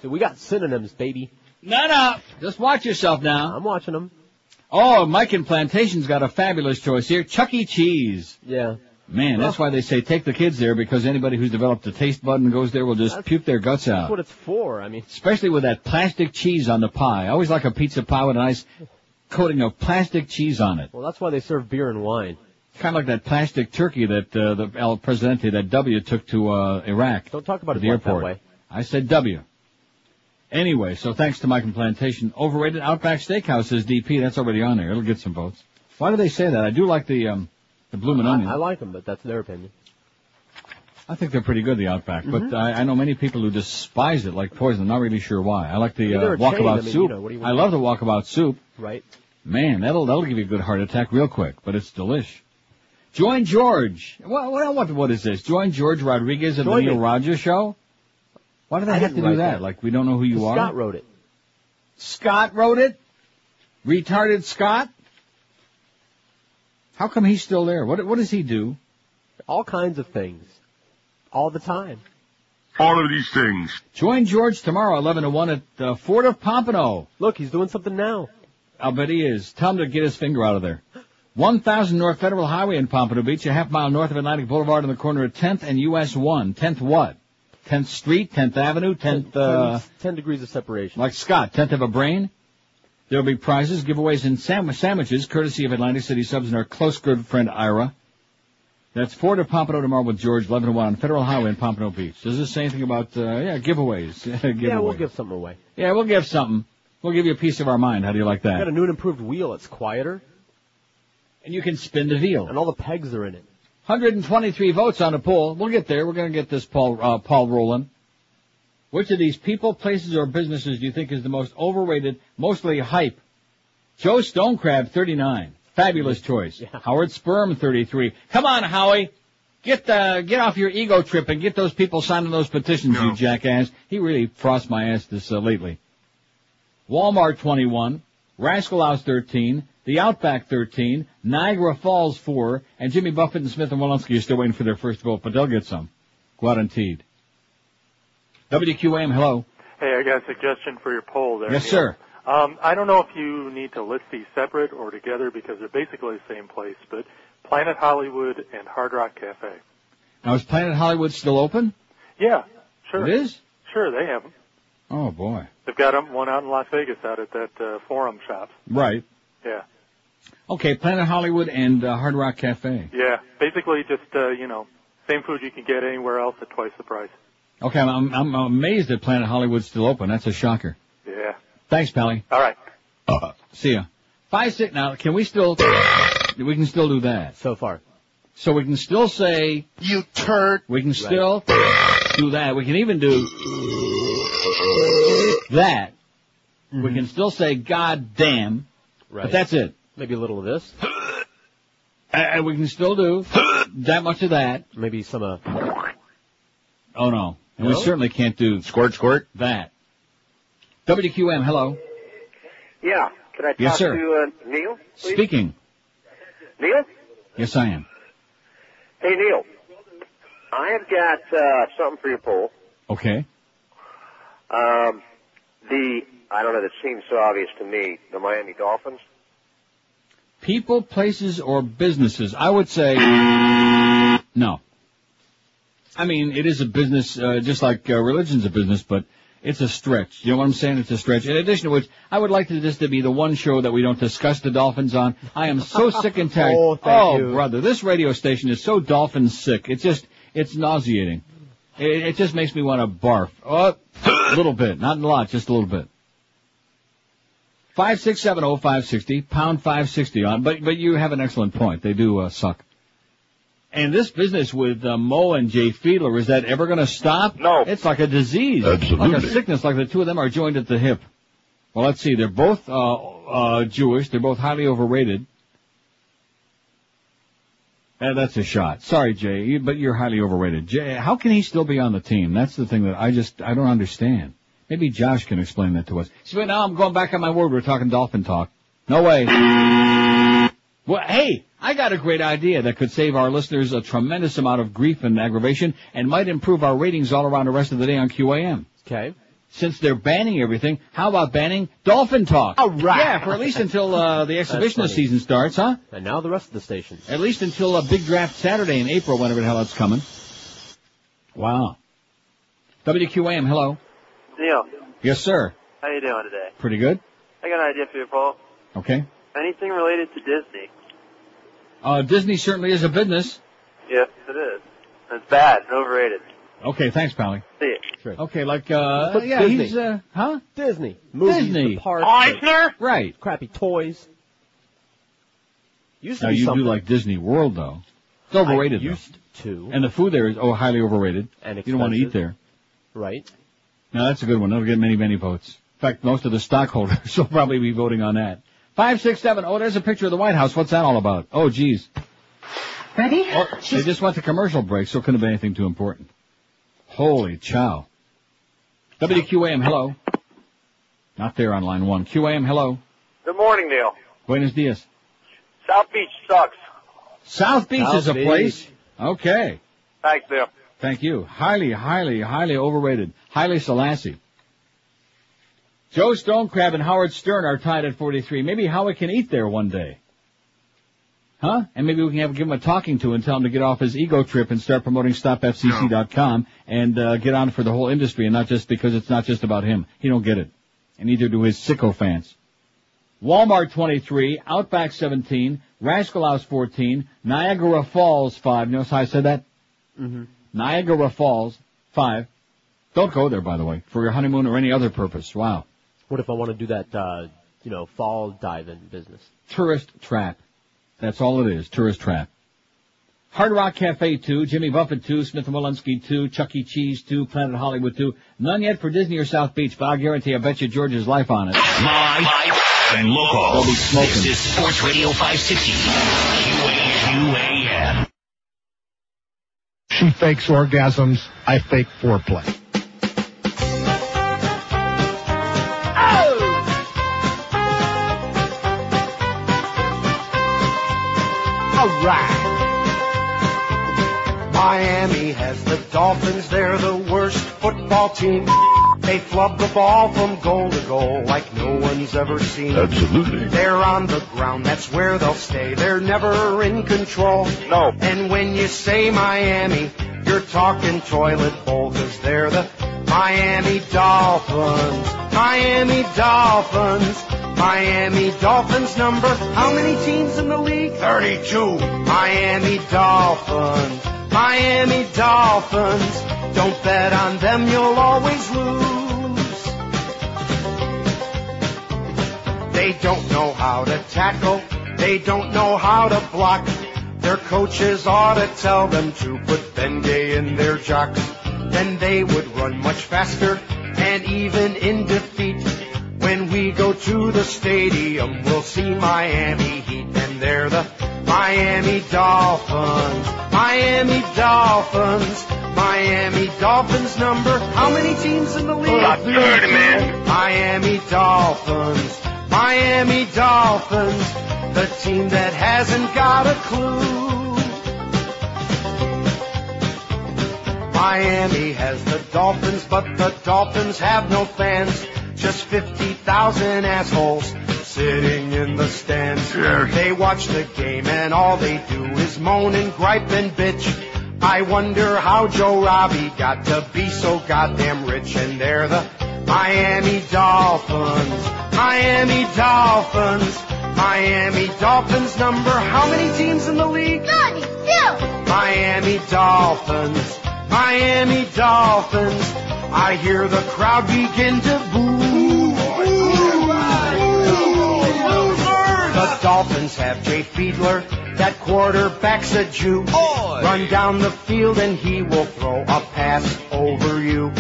So we got synonyms, baby. No. Just watch yourself now. I'm watching them. Oh, Mike in Plantation's got a fabulous choice here. Chuck E. Cheese. Yeah. Man, that's why they say take the kids there, because anybody who's developed a taste bud and goes there will just puke their guts out. That's what it's for, I mean. Especially with that plastic cheese on the pie. I always like a pizza pie with a nice coating of plastic cheese on it. Well, that's why they serve beer and wine. Kind of like that plastic turkey that the El Presidente, that W, took to Iraq. Don't talk about at it the like airport. that way. I said W. Anyway, so thanks to Mike in Plantation. Overrated Outback Steakhouse says DP. That's already on there. It'll get some votes. Why do they say that? I do like the Bloomin' Onion. I like them, but that's their opinion. I think they're pretty good, the Outback, but I know many people who despise it like poison. I'm not really sure why. I like the walkabout soup. I love the walkabout soup. Right. Man, that'll give you a good heart attack real quick, but it's delish. Join George. What is this? Join George Rodriguez of the Neil Rogers Show? Why do they have to do that? Like, we don't know who you are? Scott wrote it. Scott wrote it? Retarded Scott? How come he's still there? What does he do? All kinds of things. All the time. All of these things. Join George tomorrow, 11 to 1 at the Fort of Pompano. Look, he's doing something now. I'll bet he is. Tell him to get his finger out of there. 1000 North Federal Highway in Pompano Beach, a half mile north of Atlantic Boulevard on the corner of 10th and US 1. 10th what? 10th Street, 10th Avenue, 10th... 10 degrees of separation. Like Scott, 10th of a brain. There'll be prizes, giveaways, and sandwiches, courtesy of Atlantic City Subs and our close good friend Ira. That's Fort of Pompano tomorrow with George, 11 to 1 on Federal Highway in Pompano Beach. Does this say anything about, giveaways? Giveaways. Yeah, we'll give something away. Yeah, we'll give something. We'll give you a piece of our mind. How do you like that? We got a new and improved wheel. It's quieter. And you can spin the wheel. And all the pegs are in it. 123 votes on the poll. We'll get there. We're going to get this poll rolling. Which of these people, places, or businesses do you think is the most overrated, mostly hype? Joe Stonecrab, 39. Fabulous choice. Yeah. Howard Sperm, 33. Come on, Howie. Get off your ego trip and get those people signing those petitions, you jackass. He really frost my ass this lately. Walmart, 21. Rascal House, 13. The Outback, 13. Niagara Falls, 4. And Jimmy Buffett and Smith and Walensky are still waiting for their first vote, but they'll get some. Guaranteed. WQAM, hello. Hey, I got a suggestion for your poll there. Yes, sir. I don't know if you need to list these separate or together because they're basically the same place, but Planet Hollywood and Hard Rock Cafe. Now, is Planet Hollywood still open? Yeah, sure. It is? Sure, they have them. Oh, boy. They've got one out in Las Vegas out at that Forum shop. Right. Yeah. Okay, Planet Hollywood and Hard Rock Cafe. Yeah, basically just, same food you can get anywhere else at twice the price. Okay, I'm amazed that Planet Hollywood's still open. That's a shocker. Yeah. Thanks, Pally. All right. See ya. 5-6. Now, can we still? We can still do that. So far. So we can still say You turd. we can still do that. We can even do that. Mm-hmm. We can still say God damn. Right. But that's it. Maybe a little of this. And we can still do that much of that. Maybe some Oh no. And No? we certainly can't do Squirt. that. WQM, hello. Yeah. Can I talk Yes, sir. to Neil, please? Speaking. Neil? Yes, I am. Hey, Neil. I have got something for your poll. Okay. I don't know, that seems so obvious to me, the Miami Dolphins. People, places, or businesses. I would say no. I mean, it is a business, just like religion's a business, but it's a stretch. You know what I'm saying? It's a stretch. In addition to which, I would like this to be the one show that we don't discuss the Dolphins on. I am so sick and tired. Thank you. Brother, this radio station is so Dolphin sick. It's nauseating. It just makes me want to barf. Oh, a little bit. Not a lot, just a little bit. 5670560, pound 560 on. But you have an excellent point. They do suck. And this business with Mo and Jay Fiedler, is that ever going to stop? No. It's like a disease. Absolutely. Like a sickness, like the two of them are joined at the hip. Well, let's see. They're both Jewish. They're both highly overrated. That's a shot. Sorry, Jay, but you're highly overrated. Jay, how can he still be on the team? That's the thing that I don't understand. Maybe Josh can explain that to us. See, but now I'm going back on my word. We're talking Dolphin talk. No way. Well, hey, I got a great idea that could save our listeners a tremendous amount of grief and aggravation and might improve our ratings all around the rest of the day on QAM. Okay. Since they're banning everything, how about banning Dolphin talk? All right. Yeah, for at least until the exhibitionist season starts, huh? And now the rest of the stations. At least until a big draft Saturday in April, whenever the hell that's coming. Wow. WQAM, hello. Neil. Yes, sir. How you doing today? Pretty good. I got an idea for you, Paul. Okay. Anything related to Disney? Disney certainly is a business. Yes, it is. It's bad and overrated. Okay, thanks, Pally. See you. Sure. Okay, like, But yeah, Disney. he's, huh? Disney. Movies, Disney. the parks, Eisner? Right. crappy toys. Used to Now, be you something. do like Disney World, though. It's overrated, I used to. And the food there is, highly overrated. And you don't want to eat expensive. there. Right. No, that's a good one. That'll get many, many votes. In fact, most of the stockholders will probably be voting on that. 567. Oh, there's a picture of the White House. What's that all about? Oh, geez. Ready? Oh, they just went to commercial break, so it couldn't have been anything too important. Holy chow. WQAM, hello. Not there on line one. QAM, hello. Good morning, Neil. Buenos dias. South Beach sucks. South Beach South is a Beach. place. Okay. Thanks, Neil. Thank you. Highly, highly, highly overrated. Highly Selassie. Joe Stonecrab and Howard Stern are tied at 43. Maybe Howard can eat there one day. Huh? And maybe we can give him a talking to and tell him to get off his ego trip and start promoting StopFCC.com and get on for the whole industry and not just because it's not just about him. He don't get it. And neither do his sycophants. Walmart 23, Outback 17, Rascal House 14, Niagara Falls 5. You notice how I said that? Mm-hmm. Niagara Falls 5. Don't go there, by the way, for your honeymoon or any other purpose. Wow. What if I want to do that, fall diving business? Tourist trap. That's all it is. Tourist trap. Hard Rock Cafe 2, Jimmy Buffett 2, Smith & Walensky 2, Chuck E. Cheese 2, Planet Hollywood 2. None yet for Disney or South Beach, but I'll guarantee I bet you George's life on it. Live and local. They'll be smoking. This is Sports Radio 560. QAM. She fakes orgasms. I fake foreplay. All right. Miami has the Dolphins. They're the worst football team. They flub the ball from goal to goal like no one's ever seen. Absolutely. They're on the ground. That's where they'll stay. They're never in control. No. And when you say Miami, you're talking toilet bowl, 'cause they're the Miami Dolphins, Miami Dolphins, Miami Dolphins number. How many teams in the league? 32. Miami Dolphins, Miami Dolphins. Don't bet on them, you'll always lose. They don't know how to tackle, they don't know how to block. Their coaches ought to tell them to put Bengay in their jocks. Then they would run much faster, and even in defeat, when we go to the stadium, we'll see Miami Heat, and they're the Miami Dolphins, Miami Dolphins, Miami Dolphins number. How many teams in the league? About 30, man. Miami Dolphins, Miami Dolphins, the team that hasn't got a clue. Miami has the Dolphins, but the Dolphins have no fans. Just 50,000 assholes sitting in the stands. Sure. They watch the game and all they do is moan and gripe and bitch. I wonder how Joe Robbie got to be so goddamn rich. And they're the Miami Dolphins, Miami Dolphins, Miami Dolphins number. How many teams in the league? 32. Miami Dolphins, Miami Dolphins. I hear the crowd begin to boo. The Dolphins have Jay Fiedler, that quarterback's a Jew. Run down the field and he will throw a pass over you.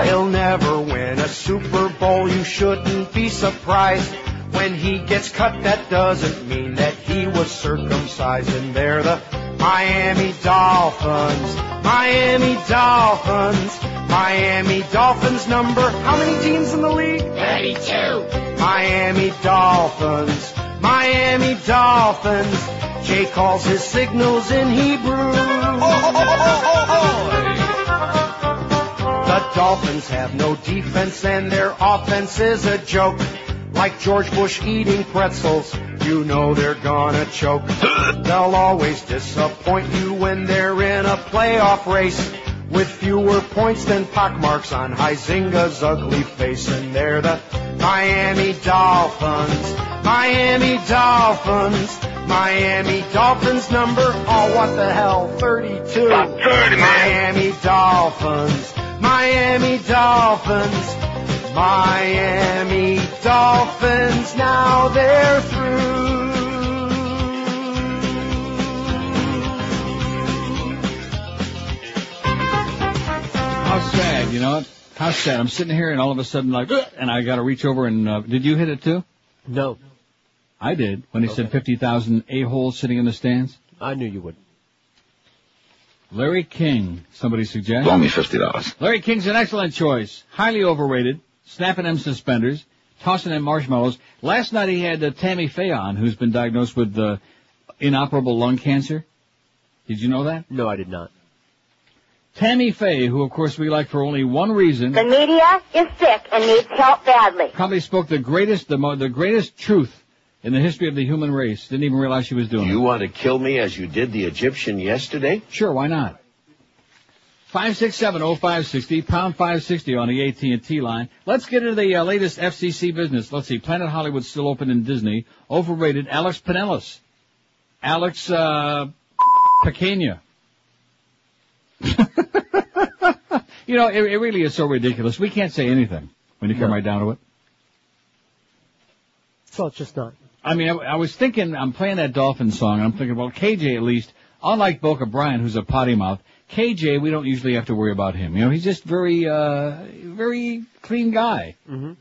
He'll never win a Super Bowl, you shouldn't be surprised. When he gets cut, that doesn't mean that he was circumcised. And they're the Miami Dolphins, Miami Dolphins, Miami Dolphins number. How many teams in the league? 32. Miami Dolphins, Miami Dolphins. Jay calls his signals in Hebrew. The Dolphins have no defense and their offense is a joke. Like George Bush eating pretzels, you know they're gonna choke. They'll always disappoint you when they're in a playoff race, with fewer points than pockmarks on Huizinga's ugly face. And they're the Miami Dolphins, Miami Dolphins, Miami Dolphins number. Oh, what the hell, 32. About 30, man. Miami Dolphins, Miami Dolphins, Miami Dolphins, now they're through. How sad, you know? How sad. I'm sitting here and all of a sudden like, and I got to reach over and, did you hit it too? No. I did, when he said 50,000 a-holes sitting in the stands. I knew you would. Larry King, somebody suggests. Loan me $50. Larry King's an excellent choice. Highly overrated. Snapping them suspenders. Tossing them marshmallows. Last night he had Tammy Faye on, who's been diagnosed with inoperable lung cancer. Did you know that? No, I did not. Tammy Faye, who of course we like for only one reason. The media is sick and needs help badly. Probably spoke the greatest truth in the history of the human race. Didn't even realize she was doing it. You want to kill me as you did the Egyptian yesterday? Sure, why not? 567-0560, pound 560 on the AT&T line. Let's get into the latest FCC business. Let's see, Planet Hollywood's still open in Disney. Overrated, Alex Pinellas. Alex, Pequena. You know, it really is so ridiculous. We can't say anything when you come right down to it. So it's just not. I mean, I was thinking, I'm playing that Dolphin song, and I'm thinking, well, KJ at least, unlike Boca Brian, who's a potty mouth, KJ, we don't usually have to worry about him. You know, he's just very clean guy. Mm-hmm.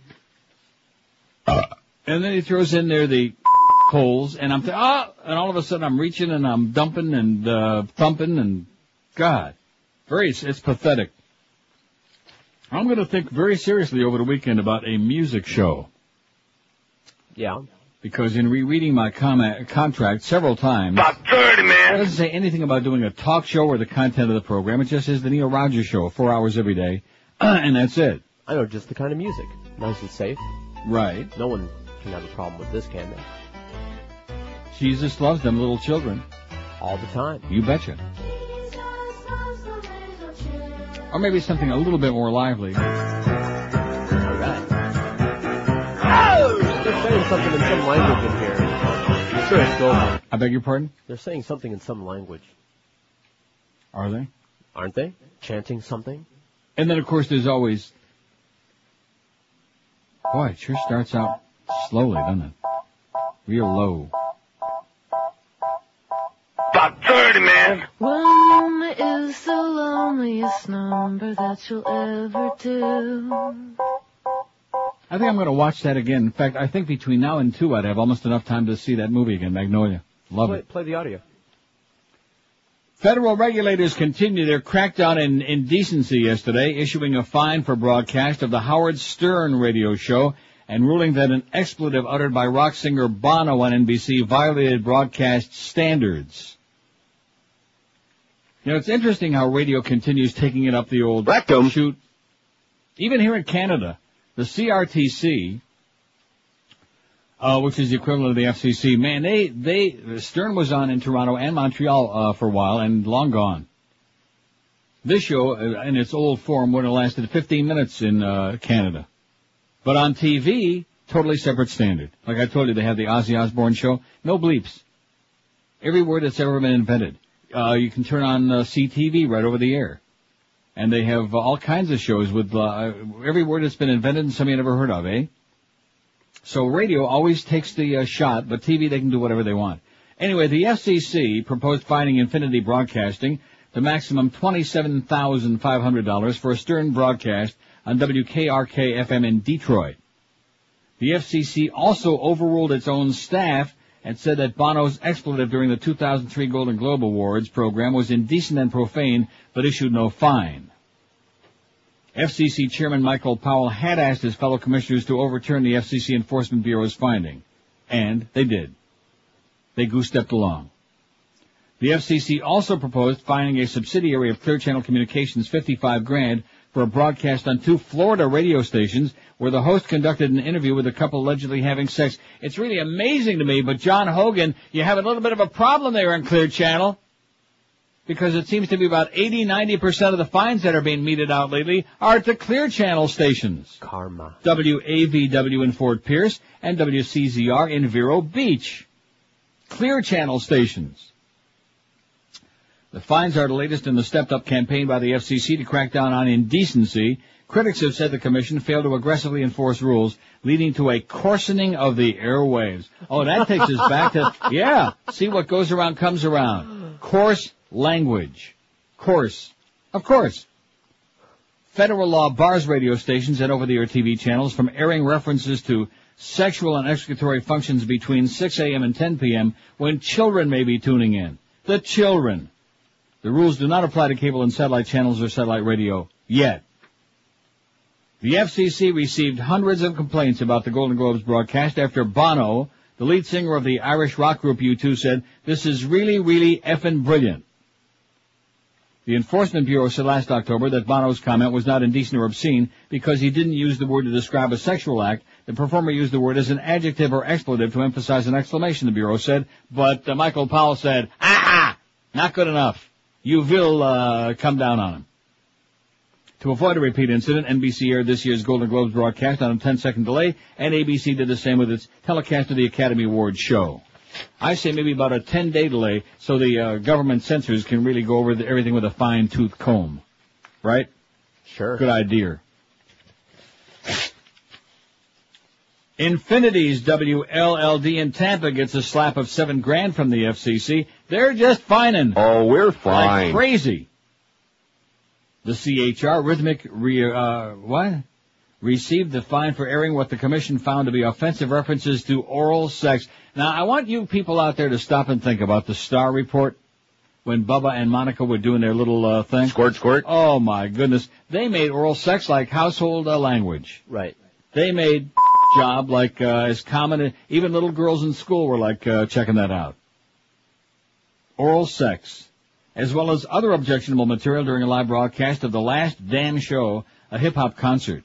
And then he throws in there the holes, and and all of a sudden I'm reaching and I'm dumping and thumping, and God, it's pathetic. I'm going to think very seriously over the weekend about a music show. Yeah. Because in rereading my contract several times, About 30, man. It doesn't say anything about doing a talk show or the content of the program. It just says the Neil Rogers Show, 4 hours every day, and that's it. I know, just the kind of music. Nice and safe. Right. No one can have a problem with this, can they? Jesus loves them little children. All the time. You betcha. Or maybe something a little bit more lively. All right. They're saying something in some language in here. I'm sure it's over. I beg your pardon? They're saying something in some language. Are they? Aren't they? Chanting something? And then, of course, there's always... Boy, it sure starts out slowly, doesn't it? Real low. About 30, man. One is the loneliest number that you'll ever do. I think I'm going to watch that again. In fact, I think between now and 2 I'd have almost enough time to see that movie again, Magnolia. Love it. Play the audio. Federal regulators continue their crackdown in indecency yesterday, issuing a fine for broadcast of the Howard Stern radio show and ruling that an expletive uttered by rock singer Bono on NBC violated broadcast standards. You know, it's interesting how radio continues taking it up the old rectum shoot. Even here in Canada, the CRTC, which is the equivalent of the FCC, man, Stern was on in Toronto and Montreal for a while and long gone. This show, in its old form, would have lasted 15 minutes in Canada. But on TV, totally separate standard. Like I told you, they have the Ozzy Osbourne show. No bleeps. Every word that's ever been invented. You can turn on CTV right over the air. And they have all kinds of shows with every word that's been invented and some you never heard of, eh? So radio always takes the shot, but TV they can do whatever they want. Anyway, the FCC proposed fining Infinity Broadcasting the maximum $27,500 for a Stern broadcast on WKRK-FM in Detroit. The FCC also overruled its own staff and said that Bono's expletive during the 2003 Golden Globe Awards program was indecent and profane, but issued no fine. FCC Chairman Michael Powell had asked his fellow commissioners to overturn the FCC Enforcement Bureau's finding, and they did. They goose-stepped along. The FCC also proposed fining a subsidiary of Clear Channel Communications $55,000 for a broadcast on 2 Florida radio stations where the host conducted an interview with a couple allegedly having sex. It's really amazing to me, but John Hogan, you have a little bit of a problem there on Clear Channel because it seems to be about 80-90% of the fines that are being meted out lately are to Clear Channel stations. Karma. WAVW in Fort Pierce and WCZR in Vero Beach. Clear Channel stations. The fines are the latest in the stepped-up campaign by the FCC to crack down on indecency. Critics have said the Commission failed to aggressively enforce rules, leading to a coarsening of the airwaves. Oh, that takes us back to, yeah, see what goes around comes around. Coarse language. Coarse. Of course. Federal law bars radio stations and over-the-air TV channels from airing references to sexual and excretory functions between 6 a.m. and 10 p.m. when children may be tuning in. The children. The rules do not apply to cable and satellite channels or satellite radio yet. The FCC received hundreds of complaints about the Golden Globes broadcast after Bono, the lead singer of the Irish rock group U2, said, "This is really, really effing brilliant." The Enforcement Bureau said last October that Bono's comment was not indecent or obscene because he didn't use the word to describe a sexual act. The performer used the word as an adjective or expletive to emphasize an exclamation, the Bureau said. But Michael Powell said, not good enough. You will come down on him. To avoid a repeat incident, NBC aired this year's Golden Globes broadcast on a 10-second delay, and ABC did the same with its telecast of the Academy Awards show. I say maybe about a 10-day delay so the government censors can really go over everything with a fine-tooth comb. Right? Sure. Good idea. Infinity's WLLD in Tampa gets a slap of $7,000 from the FCC. They're just fining. Oh, we're fine. Like crazy. The CHR rhythmic received the fine for airing what the commission found to be offensive references to oral sex. Now, I want you people out there to stop and think about the Star Report when Bubba and Monica were doing their little thing. Squirt, squirt. Oh, my goodness. They made oral sex like household language. Right. They made job like as common. Even little girls in school were like checking that out. Oral sex, as well as other objectionable material during a live broadcast of The Last Dan Show, a hip-hop concert.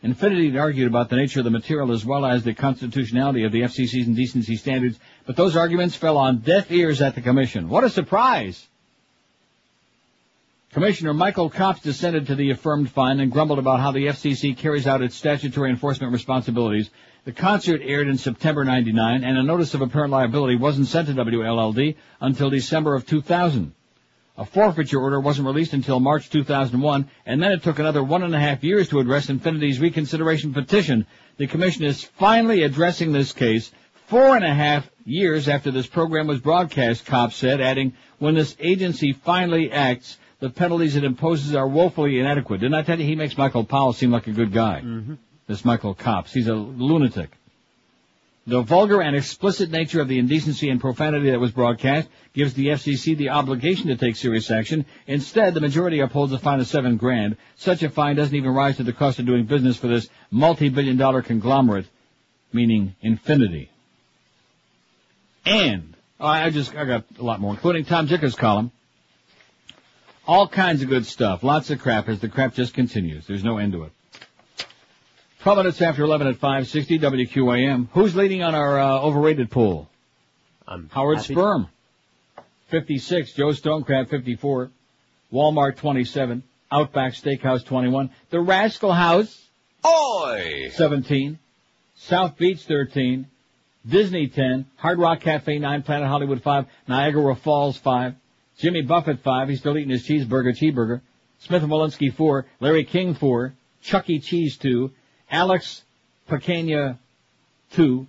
Infinity had argued about the nature of the material as well as the constitutionality of the FCC's indecency standards, but those arguments fell on deaf ears at the commission. What a surprise! Commissioner Michael Copps descended to the affirmed fine and grumbled about how the FCC carries out its statutory enforcement responsibilities. The concert aired in September 99, and a notice of apparent liability wasn't sent to WLLD until December of 2000. A forfeiture order wasn't released until March 2001, and then it took another 1.5 years to address Infinity's reconsideration petition. The Commission is finally addressing this case 4.5 years after this program was broadcast, Copps said, adding, when this agency finally acts, the penalties it imposes are woefully inadequate. Didn't I tell you he makes Michael Powell seem like a good guy? Mm-hmm. This Michael Copps. He's a lunatic. The vulgar and explicit nature of the indecency and profanity that was broadcast gives the FCC the obligation to take serious action. Instead, the majority upholds a fine of $7,000. Such a fine doesn't even rise to the cost of doing business for this multi-billion-dollar conglomerate, meaning Infinity. And I got a lot more, including Tom Jicker's column. All kinds of good stuff. Lots of crap as the crap just continues. There's no end to it. 12 minutes after 11 at 560 WQAM. Who's leading on our overrated poll? Howard Sperm, 56. Joe Stonecraft, 54. Walmart, 27. Outback Steakhouse, 21. The Rascal House, 17. South Beach, 13. Disney, 10. Hard Rock Cafe, 9. Planet Hollywood, 5. Niagara Falls, 5. Jimmy Buffett, 5. He's still eating his cheeseburger. Smith & Walensky, 4. Larry King, 4. Chuck E. Cheese, 2. Alex Pacania, 2.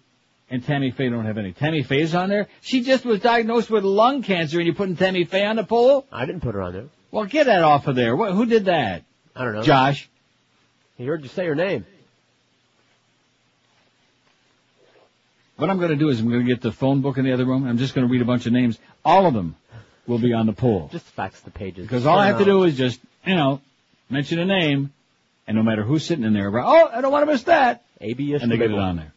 And Tammy Faye don't have any. Tammy Faye's on there? She just was diagnosed with lung cancer and you're putting Tammy Faye on the poll? I didn't put her on there. Well, get that off of there. Who did that? I don't know. Josh. He heard you say her name. What I'm going to do is I'm going to get the phone book in the other room. I'm just going to read a bunch of names. All of them will be on the poll. Just fax the pages. Because all I have to do is just, mention a name, and no matter who's sitting in there, I don't want to miss that. A-B-ish and they get it on there.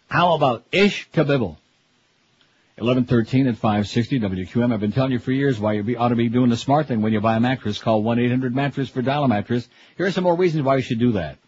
How about Ish Kabibble? 11:13 at 560 WQM. I've been telling you for years why you ought to be doing the smart thing when you buy a mattress. Call 1-800-MATTRESS for Dial a Mattress. Here are some more reasons why you should do that.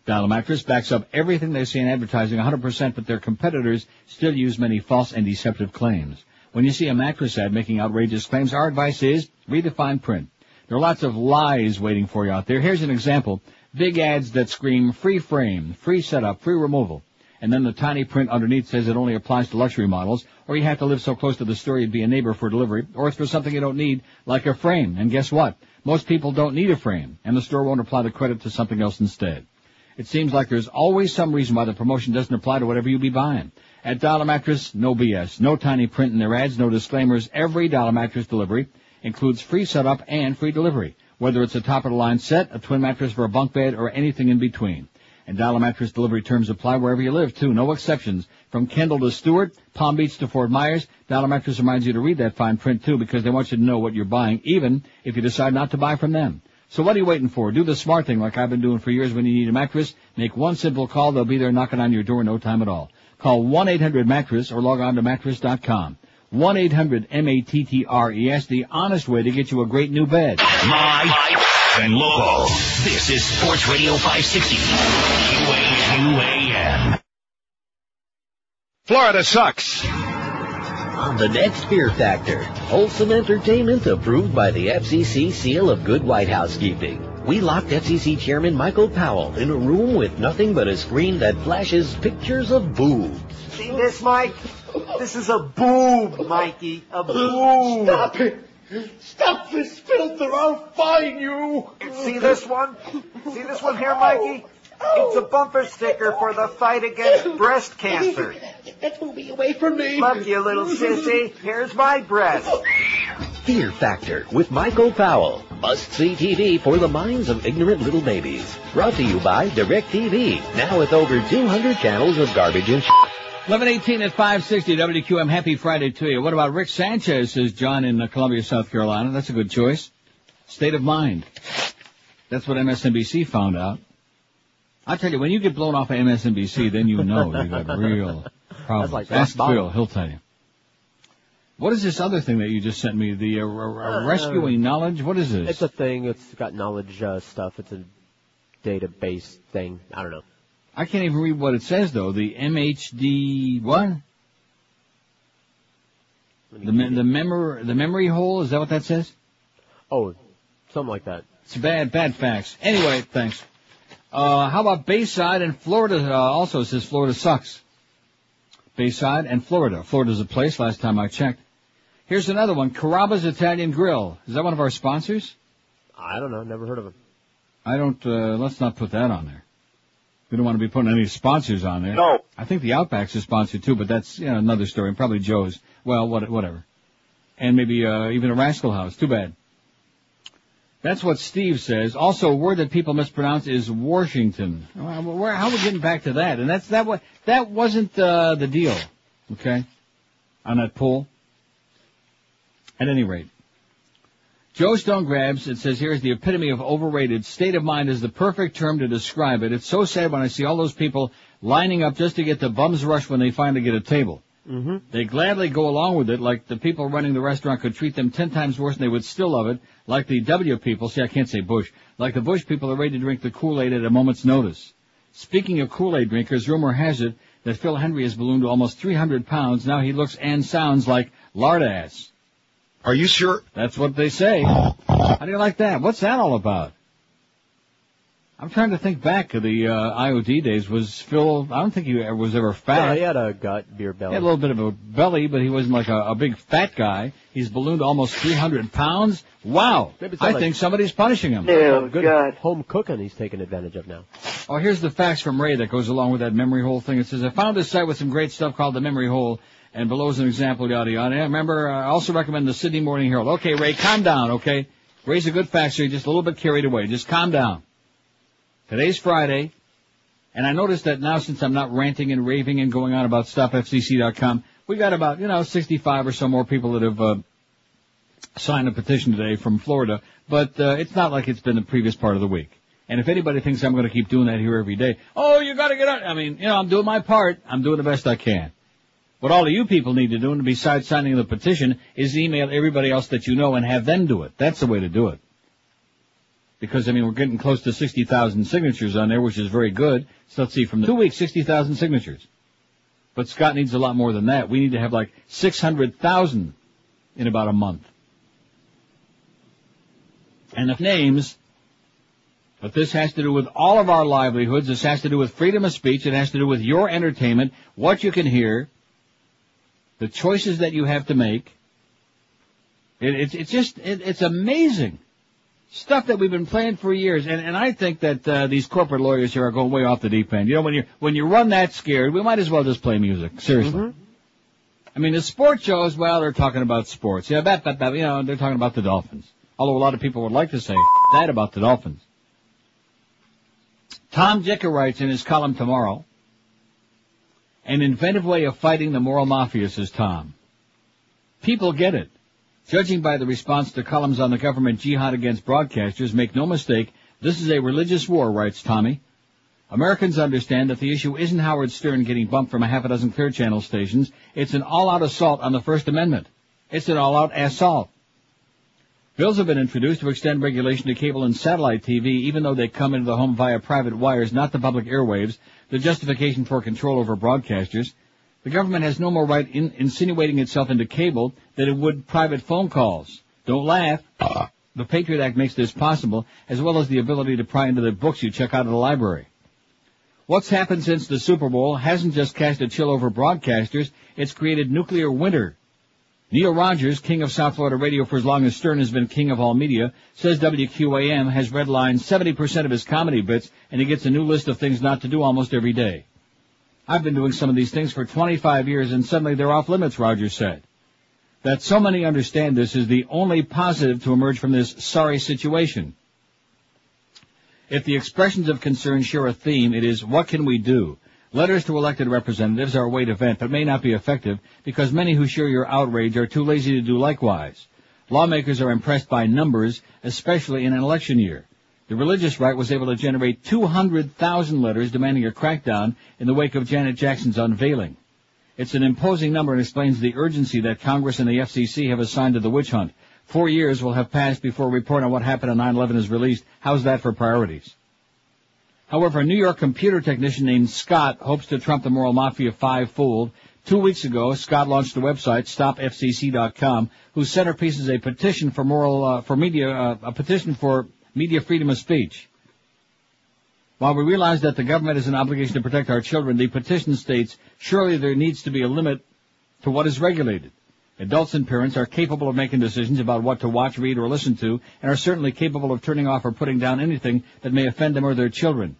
Dial a Mattress backs up everything they say in advertising 100%, but their competitors still use many false and deceptive claims. When you see a mattress ad making outrageous claims, our advice is read the fine print. There are lots of lies waiting for you out there. Here's an example. Big ads that scream free frame, free setup, free removal. And then the tiny print underneath says it only applies to luxury models, or you have to live so close to the store you'd be a neighbor for delivery, or it's for something you don't need, like a frame. And guess what? Most people don't need a frame, and the store won't apply the credit to something else instead. It seems like there's always some reason why the promotion doesn't apply to whatever you be buying. At Dial a Mattress, no BS, no tiny print in their ads, no disclaimers. Every Dial a Mattress delivery includes free setup and free delivery, whether it's a top-of-the-line set, a twin mattress for a bunk bed, or anything in between. And Dial a Mattress delivery terms apply wherever you live, too. No exceptions. From Kendall to Stewart, Palm Beach to Fort Myers, Dial a Mattress reminds you to read that fine print, too, because they want you to know what you're buying, even if you decide not to buy from them. So what are you waiting for? Do the smart thing like I've been doing for years when you need a mattress. Make one simple call. They'll be there knocking on your door in no time at all. Call 1-800-MATTRESS or log on to mattress.com. 1-800-MATTRES, the honest way to get you a great new bed. Live and local. This is Sports Radio 560. QAM. Florida sucks. On the next Fear Factor, wholesome entertainment approved by the FCC seal of good White Housekeeping. We locked FCC Chairman Michael Powell in a room with nothing but a screen that flashes pictures of boobs. See this, Mike? This is a boob, Mikey. A boob. Stop it! Stop this filth or I'll fine you! See this one? See this one here, Mikey? It's a bumper sticker for the fight against breast cancer. Get me away from me! Look, you little sissy. Here's my breast. Fear Factor with Michael Powell. Must-see TV for the minds of ignorant little babies. Brought to you by DirecTV. Now with over 200 channels of garbage and 11:18 at 560 WQM. Happy Friday to you. What about Rick Sanchez, says John in Columbia, South Carolina. That's a good choice. State of mind. That's what MSNBC found out. I tell you, when you get blown off of MSNBC, then you know you got real problems. Like Ask Phil, he'll tell you. What is this other thing that you just sent me? The rescuing knowledge? What is this? It's a thing. It's got knowledge stuff. It's a database thing. I don't know. I can't even read what it says, though. The MHD what? The memory hole, is that what that says? Oh, something like that. It's bad facts. Anyway, thanks. How about Bayside and Florida? Also says Florida sucks. Bayside and Florida. Florida's a place last time I checked. Here's another one. Carrabba's Italian Grill. Is that one of our sponsors? I don't know. Never heard of him. I don't, let's not put that on there. We don't want to be putting any sponsors on there. No. I think the Outback's a sponsor too, but that's, another story. And probably Joe's. Well, whatever. And maybe, even a Rascal House. Too bad. That's what Steve says. Also, a word that people mispronounce is Washington. How are we getting back to that? And that wasn't, the deal. Okay? On that poll. At any rate. Joe Stone grabs, it says here is the epitome of overrated. State of mind is the perfect term to describe it. It's so sad when I see all those people lining up just to get the bum's rush when they finally get a table. Mm-hmm. They gladly go along with it, like the people running the restaurant could treat them 10 times worse and they would still love it, like the W people, see I can't say Bush, like the Bush people are ready to drink the Kool-Aid at a moment's notice. Speaking of Kool-Aid drinkers, rumor has it that Phil Hendry has ballooned to almost 300 pounds. Now he looks and sounds like lard ass. Are you sure? That's what they say. How do you like that? What's that all about? I'm trying to think back to the IOD days. Was Phil, I don't think he was ever fat. Yeah, he had a gut beer belly. He had a little bit of a belly, but he wasn't like a big fat guy. He's ballooned to almost 300 pounds. Wow. I think somebody's punishing him. Oh, good home cooking he's taking advantage of now. Oh, here's the facts from Ray that goes along with that memory hole thing. It says, I found this site with some great stuff called the Memory Hole. And below is an example, yada, yada. Remember, I also recommend the Sydney Morning Herald. Okay, Ray, calm down, okay? Ray's a good fact, so you're just a little bit carried away. Just calm down. Today's Friday, and I noticed that now since I'm not ranting and raving and going on about StopFCC.com, we got about, 65 or so more people that have signed a petition today from Florida, but it's not like it's been the previous part of the week. And if anybody thinks I'm going to keep doing that here every day, oh, you got to get on. I mean, I'm doing my part. I'm doing the best I can. What all of you people need to do, and besides signing the petition, is email everybody else that you know and have them do it. That's the way to do it. Because, we're getting close to 60,000 signatures on there, which is very good. So let's see, from the 2 weeks, 60,000 signatures. But Scott needs a lot more than that. We need to have like 600,000 in about a month. And the names, but this has to do with all of our livelihoods. This has to do with freedom of speech. It has to do with your entertainment, what you can hear, the choices that you have to make. It's amazing. Stuff that we've been playing for years. And I think that, these corporate lawyers here are going way off the deep end. When you run that scared, we might as well just play music. Seriously. Mm-hmm. The sports shows, well, they're talking about sports. Yeah, they're talking about the Dolphins. Although a lot of people would like to say that about the Dolphins. Tom Dicker writes in his column tomorrow, an inventive way of fighting the moral mafia, says Tom. People get it. Judging by the response to columns on the government jihad against broadcasters, make no mistake, this is a religious war, writes Tommy. Americans understand that the issue isn't Howard Stern getting bumped from a half a dozen Clear Channel stations. It's an all-out assault on the First Amendment. It's an all-out assault. Bills have been introduced to extend regulation to cable and satellite TV, even though they come into the home via private wires, not the public airwaves, the justification for control over broadcasters. The government has no more right in insinuating itself into cable than it would private phone calls. Don't laugh. The Patriot Act makes this possible, as well as the ability to pry into the books you check out of the library. What's happened since the Super Bowl hasn't just cast a chill over broadcasters, it's created nuclear winter. Neil Rogers, king of South Florida radio for as long as Stern has been king of all media, says WQAM has redlined 70% of his comedy bits, and he gets a new list of things not to do almost every day. I've been doing some of these things for 25 years, and suddenly they're off limits, Rogers said. That so many understand this is the only positive to emerge from this sorry situation. If the expressions of concern share a theme, it is, what can we do? Letters to elected representatives are a way to vent, but may not be effective because many who share your outrage are too lazy to do likewise. Lawmakers are impressed by numbers, especially in an election year. The religious right was able to generate 200,000 letters demanding a crackdown in the wake of Janet Jackson's unveiling. It's an imposing number and explains the urgency that Congress and the FCC have assigned to the witch hunt. 4 years will have passed before a report on what happened on 9/11 is released. How's that for priorities? However, a New York computer technician named Scott hopes to trump the moral mafia fivefold. 2 weeks ago, Scott launched the website stopfcc.com, whose centerpiece is a petition for media freedom of speech. While we realize that the government has an obligation to protect our children, the petition states, surely there needs to be a limit to what is regulated. Adults and parents are capable of making decisions about what to watch, read, or listen to, and are certainly capable of turning off or putting down anything that may offend them or their children.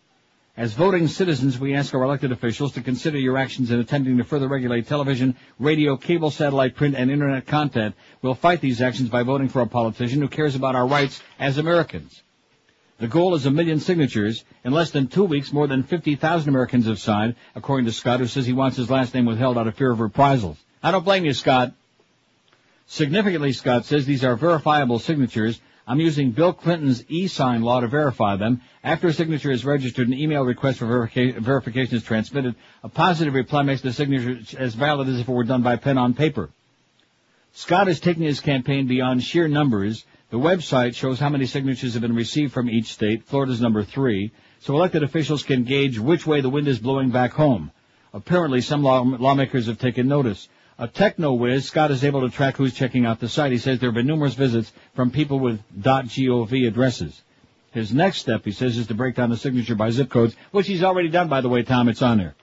As voting citizens, we ask our elected officials to consider your actions in attempting to further regulate television, radio, cable, satellite, print, and internet content. We'll fight these actions by voting for a politician who cares about our rights as Americans. The goal is 1 million signatures. In less than 2 weeks, more than 50,000 Americans have signed, according to Scott, who says he wants his last name withheld out of fear of reprisals. I don't blame you, Scott. Significantly, Scott says, these are verifiable signatures. I'm using Bill Clinton's e-sign law to verify them. After a signature is registered, an email request for verification is transmitted. A positive reply makes the signature as valid as if it were done by pen on paper. Scott is taking his campaign beyond sheer numbers. The website shows how many signatures have been received from each state. Florida's number 3. So elected officials can gauge which way the wind is blowing back home. Apparently, some lawmakers have taken notice. A techno-whiz, Scott is able to track who's checking out the site. He says there have been numerous visits from people with .gov addresses. His next step, he says, is to break down the signature by zip codes, which he's already done, by the way, Tom. It's on there.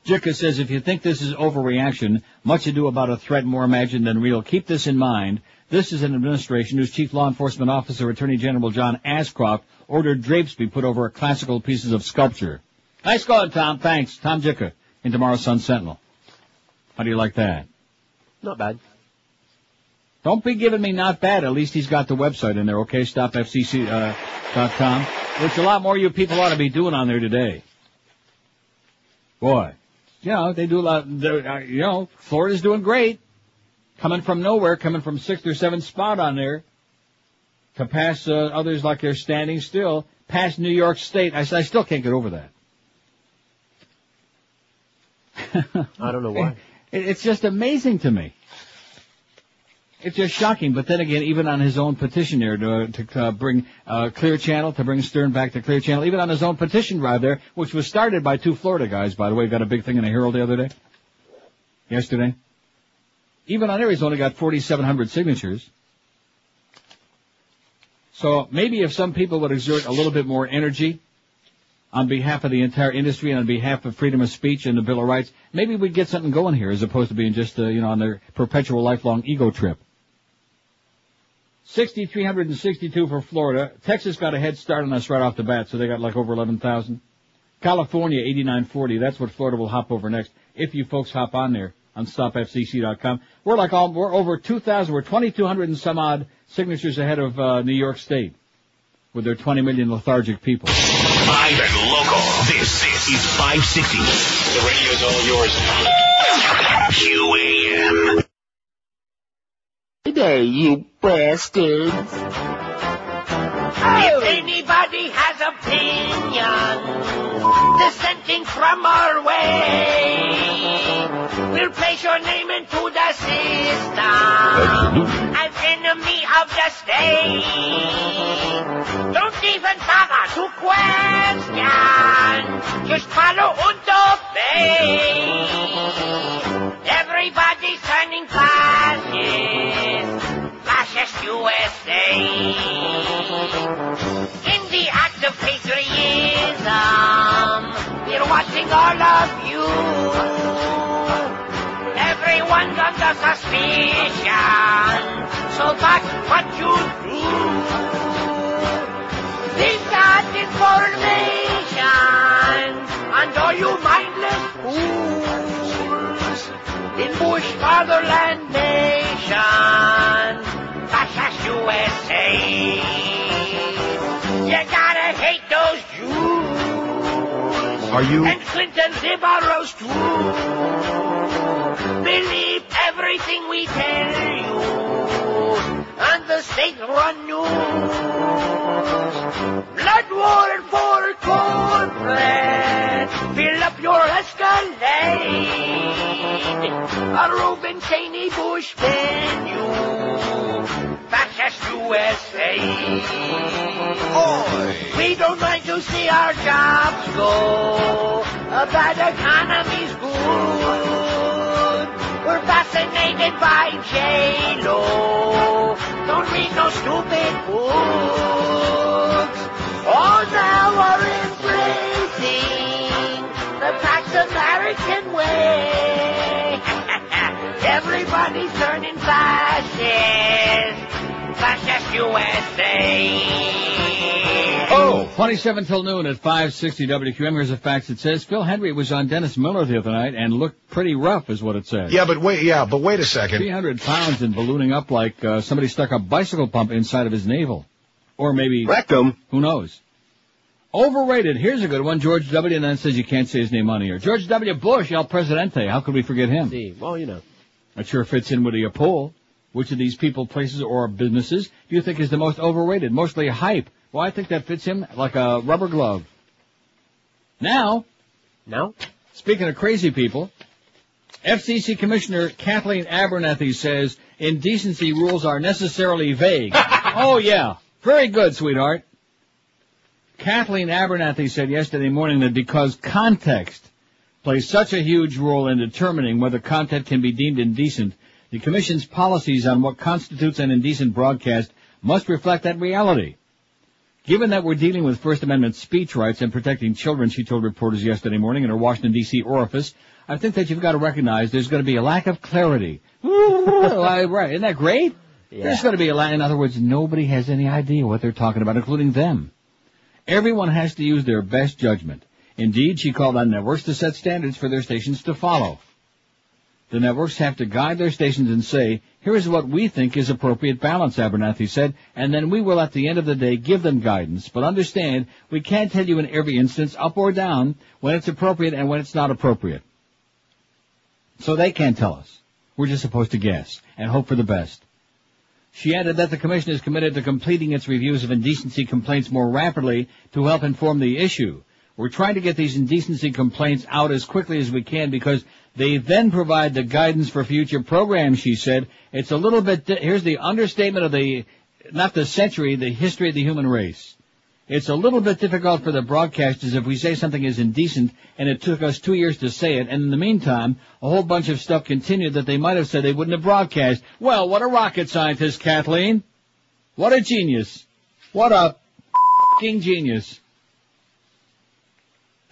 Jicka says, if you think this is overreaction, much ado about a threat more imagined than real, keep this in mind. This is an administration whose chief law enforcement officer, Attorney General John Ashcroft, ordered drapes be put over classical pieces of sculpture. Nice going, Tom. Thanks. Tom Jicka in tomorrow's Sun Sentinel. How do you like that? Not bad. Don't be giving me not bad. At least he's got the website in there, okay? StopFCC.com. Which a lot more you people ought to be doing on there today. Boy. You know, they do a lot. Florida's doing great. Coming from nowhere, coming from 6th or 7th spot on there. To pass others like they're standing still. Past New York State. I still can't get over that. I don't know why. It's just amazing to me. It's just shocking. But then again, even on his own petition there to bring Clear Channel, to bring Stern back to Clear Channel, even on his own petition drive there, which was started by 2 Florida guys, by the way, got a big thing in the Herald the other day. Yesterday. Even on there, he's only got 4,700 signatures. So maybe if some people would exert a little bit more energy on behalf of the entire industry and on behalf of freedom of speech and the Bill of Rights, maybe we'd get something going here as opposed to being just, on their perpetual lifelong ego trip. 6,362 for Florida. Texas got a head start on us right off the bat, so they got like over 11,000. California, 8,940. That's what Florida will hop over next. If you folks hop on there on StopFCC.com. We're over 2,000. We're 2,200 and some odd signatures ahead of New York State with their 20 million lethargic people. Live and local. This is 560. The radio's all yours. QAM. Today, you bastards. If anybody has opinion dissenting from our way, we'll place your name into the system as enemy of the state. Don't even bother to question. Just follow and obey. Everybody's turning fascist. Fascist USA. In the act of patriotism, we're watching all of you. Everyone's under suspicion, so that's what you do. They've got information on all you mindless fools in Bush Fatherland Nation, Fascist USA. You gotta hate those Jews. Are you? And Clinton's liberals too. Believe everything we tell you on the state-run news. Blood war for corporate. Fill up your Escalade. A Reuben Cheney Bush menu. Fascist USA. Oi! We don't like to see our jobs go. A bad economy's good. We're fascinated by J-Lo. Don't read no stupid books. All now are embracing the Pax American way. Everybody's turning fascist. Fascist USA. Oh, 27 till noon at 560 WQM. Here's a fax that says Phil Henry was on Dennis Miller the other night and looked pretty rough, is what it says. Yeah, but wait a second. 300 pounds and ballooning up like somebody stuck a bicycle pump inside of his navel. Or maybe... rectum. Who knows? Overrated. Here's a good one. George W. and then says you can't say his name on here. George W. Bush, El Presidente. How could we forget him? See, well, you know. That sure fits in with the poll. Which of these people, places, or businesses do you think is the most overrated? Mostly hype. Well, I think that fits him like a rubber glove. Now, speaking of crazy people, FCC Commissioner Kathleen Abernathy says indecency rules are necessarily vague. Oh, yeah. Very good, sweetheart. Kathleen Abernathy said yesterday morning that because context plays such a huge role in determining whether content can be deemed indecent, the Commission's policies on what constitutes an indecent broadcast must reflect that reality. Given that we're dealing with First Amendment speech rights and protecting children, she told reporters yesterday morning in her Washington, D.C. orifice, I think that you've got to recognize there's going to be a lack of clarity. Right, isn't that great? Yeah. There's going to be a lack. In other words, nobody has any idea what they're talking about, including them. Everyone has to use their best judgment. Indeed, she called on networks to set standards for their stations to follow. The networks have to guide their stations and say, here is what we think is appropriate balance, Abernathy said, and then we will at the end of the day give them guidance. But understand, we can't tell you in every instance, up or down, when it's appropriate and when it's not appropriate. So they can't tell us. We're just supposed to guess and hope for the best. She added that the Commission is committed to completing its reviews of indecency complaints more rapidly to help inform the issue. We're trying to get these indecency complaints out as quickly as we can because they then provide the guidance for future programs, she said. It's a little bit, here's the understatement of not the century, the history of the human race. It's a little bit difficult for the broadcasters if we say something is indecent and it took us 2 years to say it, and in the meantime, a whole bunch of stuff continued that they might have said they wouldn't have broadcast. Well, what a rocket scientist, Kathleen. What a genius. What a f***ing genius.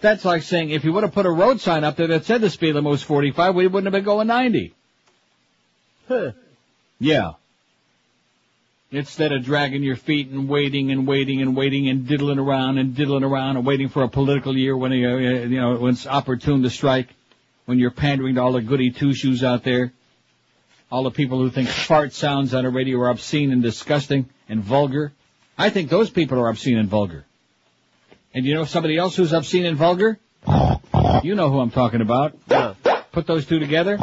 That's like saying if you would have put a road sign up there that said the speed limit was 45, we wouldn't have been going 90. Huh. Yeah. Instead of dragging your feet and waiting and waiting and waiting and diddling around and waiting for a political year when when it's opportune to strike, when you're pandering to all the goody two-shoes out there, all the people who think fart sounds on a radio are obscene and disgusting and vulgar. I think those people are obscene and vulgar. And you know somebody else who's obscene and vulgar? You know who I'm talking about. Put those two together.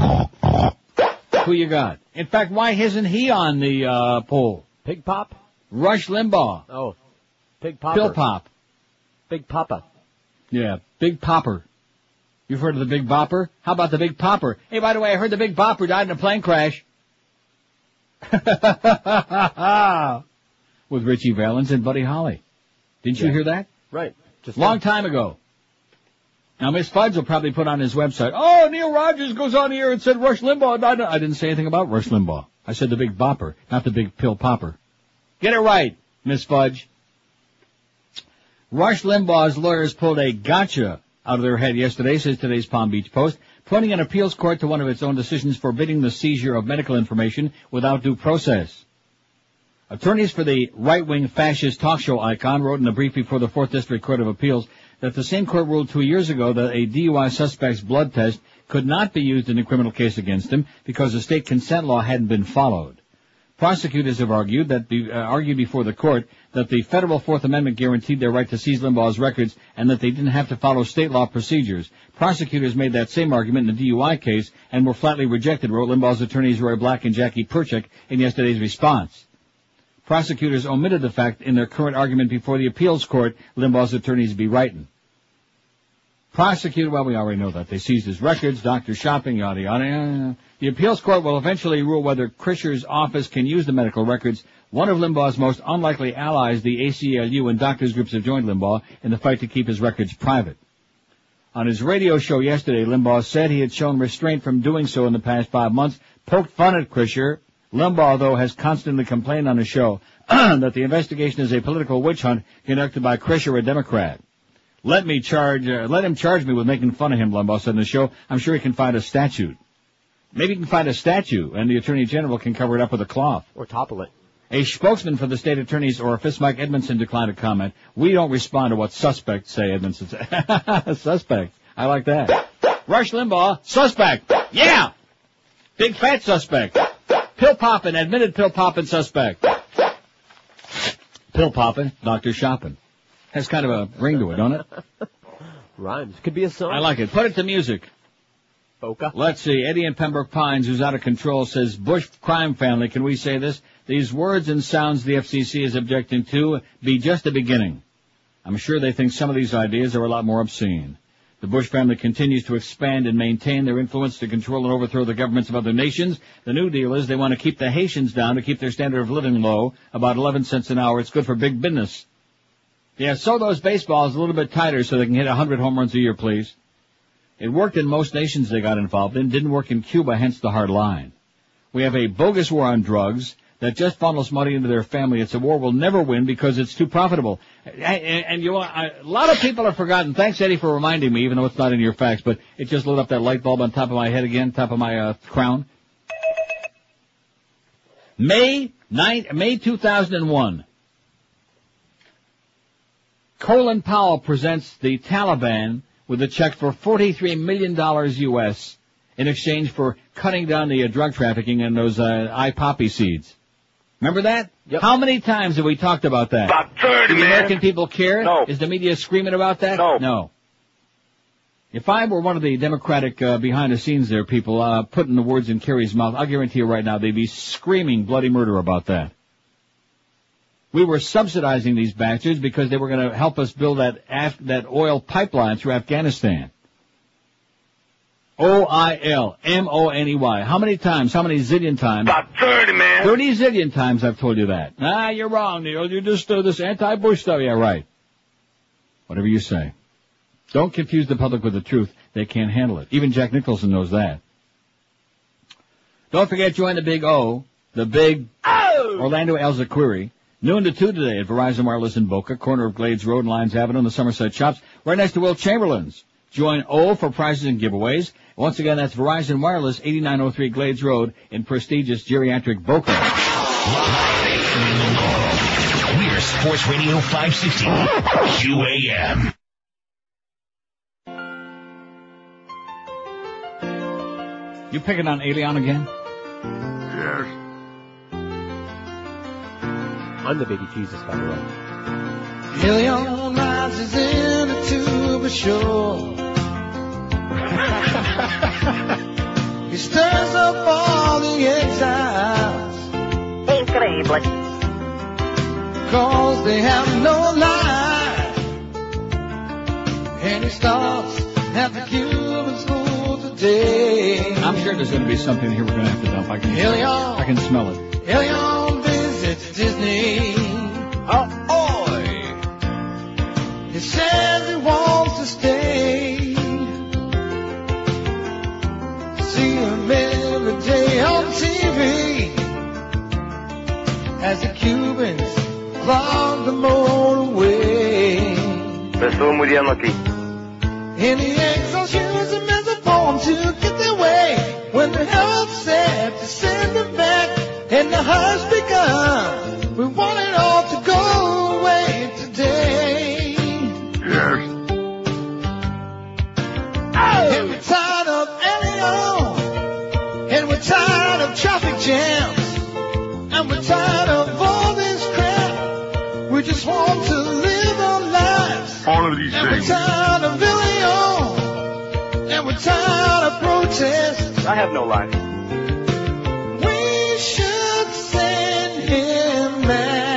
Who you got? In fact, why isn't he on the poll? Pig Pop? Rush Limbaugh. Oh, Pig Popper. Bill Pop. Big Papa. Yeah, Big Popper. You've heard of the Big Bopper? How about the Big Popper? Hey, by the way, I heard the Big Bopper died in a plane crash. With Richie Valens and Buddy Holly. Didn't you hear that? Right. Just long time ago. Now, Miss Fudge will probably put on his website, oh, Neil Rogers goes on here and said Rush Limbaugh died. I didn't say anything about Rush Limbaugh. I said the Big Bopper, not the Big Pill Popper. Get it right, Miss Fudge. Rush Limbaugh's lawyers pulled a gotcha out of their head yesterday, says today's Palm Beach Post, pointing an appeals court to one of its own decisions forbidding the seizure of medical information without due process. Attorneys for the right-wing fascist talk show icon wrote in a brief before the 4th District Court of Appeals that the same court ruled 2 years ago that a DUI suspect's blood test could not be used in a criminal case against him because the state consent law hadn't been followed. Prosecutors have argued before the court that the federal Fourth Amendment guaranteed their right to seize Limbaugh's records and that they didn't have to follow state law procedures. Prosecutors made that same argument in the DUI case and were flatly rejected, wrote Limbaugh's attorneys Roy Black and Jackie Perchik in yesterday's response. Prosecutors omitted the fact in their current argument before the appeals court Limbaugh's attorneys be writing. Well, we already know that. They seized his records, doctor shopping, yada, yada, yada. The appeals court will eventually rule whether Krischer's office can use the medical records One of Limbaugh's most unlikely allies, the ACLU and doctors groups have joined Limbaugh in the fight to keep his records private. On his radio show yesterday, Limbaugh said he had shown restraint from doing so in the past 5 months, poked fun at Krischer. Limbaugh, though, has constantly complained on his show that the investigation is a political witch hunt conducted by Krischer, a Democrat. Let him charge me with making fun of him, Limbaugh said in the show. I'm sure he can find a statute. Maybe he can find a statue, and the Attorney General can cover it up with a cloth. Or topple it. A spokesman for the state attorney's office, Mike Edmondson, declined to comment. We don't respond to what suspects say, Edmondson said. Suspect. I like that. Rush Limbaugh, suspect. Yeah! Big fat suspect. Pill poppin', admitted pill poppin' suspect. Pill poppin', doctor shopping. Has kind of a ring to it, don't it? Rhymes. Could be a song. I like it. Put it to music. Boca. Let's see. Eddie in Pembroke Pines, who's out of control, says, Bush crime family, can we say this? These words and sounds the FCC is objecting to be just the beginning. I'm sure they think some of these ideas are a lot more obscene. The Bush family continues to expand and maintain their influence to control and overthrow the governments of other nations. The new deal is they want to keep the Haitians down to keep their standard of living low, about 11 cents an hour. It's good for big business. Yeah, sew those baseballs a little bit tighter so they can hit 100 home runs a year, please. It worked in most nations they got involved in. Didn't work in Cuba, hence the hard line. We have a bogus war on drugs that just funnels money into their family. It's a war we'll never win because it's too profitable. And you know, a lot of people have forgotten. Thanks, Eddie, for reminding me, even though it's not in your facts, but it just lit up that light bulb on top of my head again, top of my crown. May 2001. Colin Powell presents the Taliban with a check for $43 million U.S. in exchange for cutting down the drug trafficking and those poppy seeds. Remember that? Yep. How many times have we talked about that? About 30, Do the man. American people care? No. Is the media screaming about that? No. If I were one of the Democratic behind-the-scenes there people putting the words in Kerry's mouth, I'll guarantee you right now they'd be screaming bloody murder about that. We were subsidizing these bastards because they were going to help us build that oil pipeline through Afghanistan. OIL-MONEY. How many times? How many zillion times? About 30, man. 30 zillion times I've told you that. You're wrong, Neil. You just this anti-Bush stuff. Yeah, right. Whatever you say. Don't confuse the public with the truth. They can't handle it. Even Jack Nicholson knows that. Don't forget, join the Big O, the Big Orlando Alzaquiri. Noon to 2 today at Verizon Wireless in Boca, corner of Glades Road and Lyons Avenue in the Somerset Shops, right next to Will Chamberlain's. Join O for prizes and giveaways. Once again, that's Verizon Wireless, 8903 Glades Road in prestigious geriatric Boca. We're Sports Radio 560 QAM. You picking on Alien again? Yes. I'm the baby Jesus, by the way. Alien rises in a tube ashore. He stirs up all the exiles. Increíble. Cause they have no life. And he stops at the Cuban school today. I'm sure there's going to be something here we're going to have to dump. I can smell it. Alien visits Disney. He says he wants to stay. See him every day on TV as the Cubans clog the mold away. Me estuve muriendo aquí. And the exiles use him as a form to get their way. When the health said to send them back and the hush begun, we want it all to go away today. Yes. And we're tired of Alien, and we're tired of traffic jams, and we're tired of all this crap. We just want to live our lives. All of these And things. we're tired of Alien, and we're tired of protests. I have no life. We should send him back.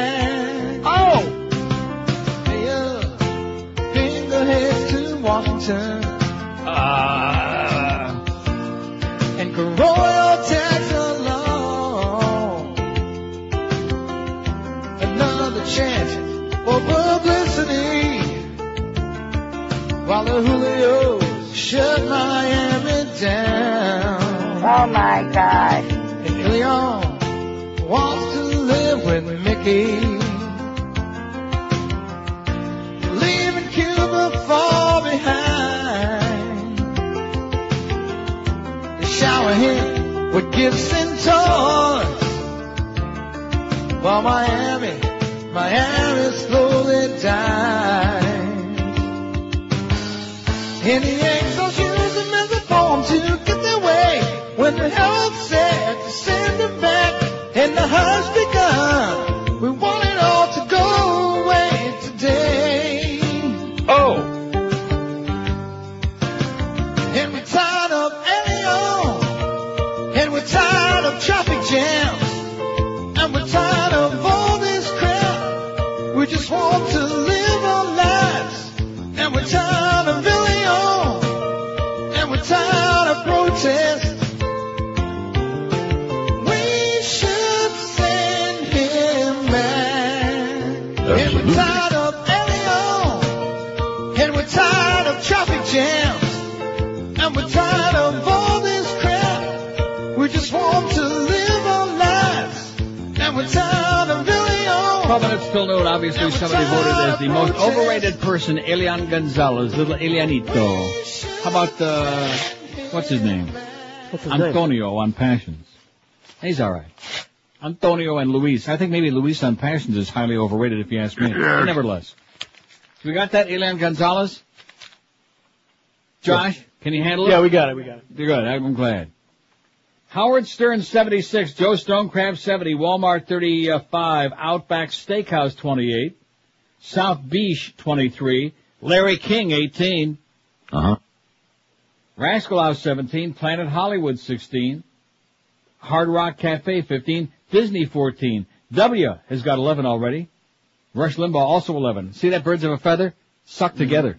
Finger heads to Washington. And roll your tax along. while the Julios shut Miami down. Oh my gosh. And Leon wants to live with Mickey. Leaving Cuba far behind. They shower him with gifts and toys. While Miami slowly dies. And the Angels use them as a form to get their way. When the health said to send them back, and the hush begun, we want it all to go away today. Oh! And we're tired of Elion, and we're tired of traffic jams, and we're tired of all this crap. We just want to live our lives, and we're tired of Elion, and we're tired of protest. We should send him back. And we're tired of Elion, and we're tired of traffic jams, and we're tired of all this crap. We just want to live our lives, and we're tired of Elion. 12 minutes till noon. Obviously, somebody voted as the most overrated person, Elian Gonzalez, little Elianito. How about, what's his name? Antonio on Passions. He's all right. Antonio and Luis. I think maybe Luis on Passions is highly overrated if you ask me. But nevertheless. We got that, Elian Gonzalez? Josh, can you handle it? Yeah, we got it. You're good. I'm glad. Howard Stern, 76. Joe Stonecraft, 70. Walmart, 35. Outback Steakhouse, 28. South Beach, 23. Larry King, 18. Rascal House, 17. Planet Hollywood, 16. Hard Rock Cafe, 15. Disney, 14. W has got 11 already. Rush Limbaugh, also 11. See that Birds of a Feather? Sucked together.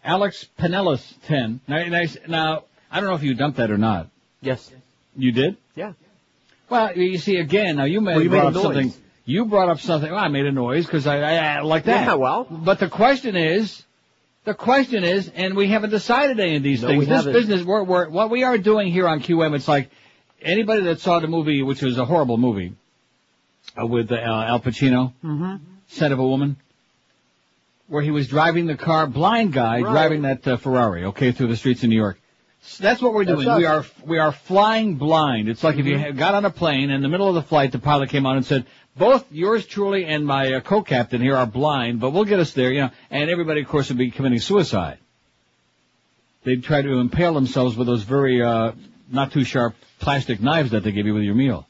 Alex Pinellas, 10. Now, I don't know if you dumped that or not. Yes. You did? Yeah. Well, you see, again, now you brought up something. You brought up something. Well, I made a noise because I like that. Yeah, well. But the question is, and we haven't decided any of these things. We this haven't. business, what we are doing here on QM, it's like anybody that saw the movie, which was a horrible movie, with Al Pacino, Scent of a Woman, where he was driving the car, blind guy, driving that Ferrari, through the streets of New York. So that's what we're doing. We are flying blind. It's like if you got on a plane in the middle of the flight, the pilot came on and said, both yours truly and my co-captain here are blind, but we'll get us there, and everybody, of course, would be committing suicide. They'd try to impale themselves with those very, not too sharp plastic knives that they give you with your meal.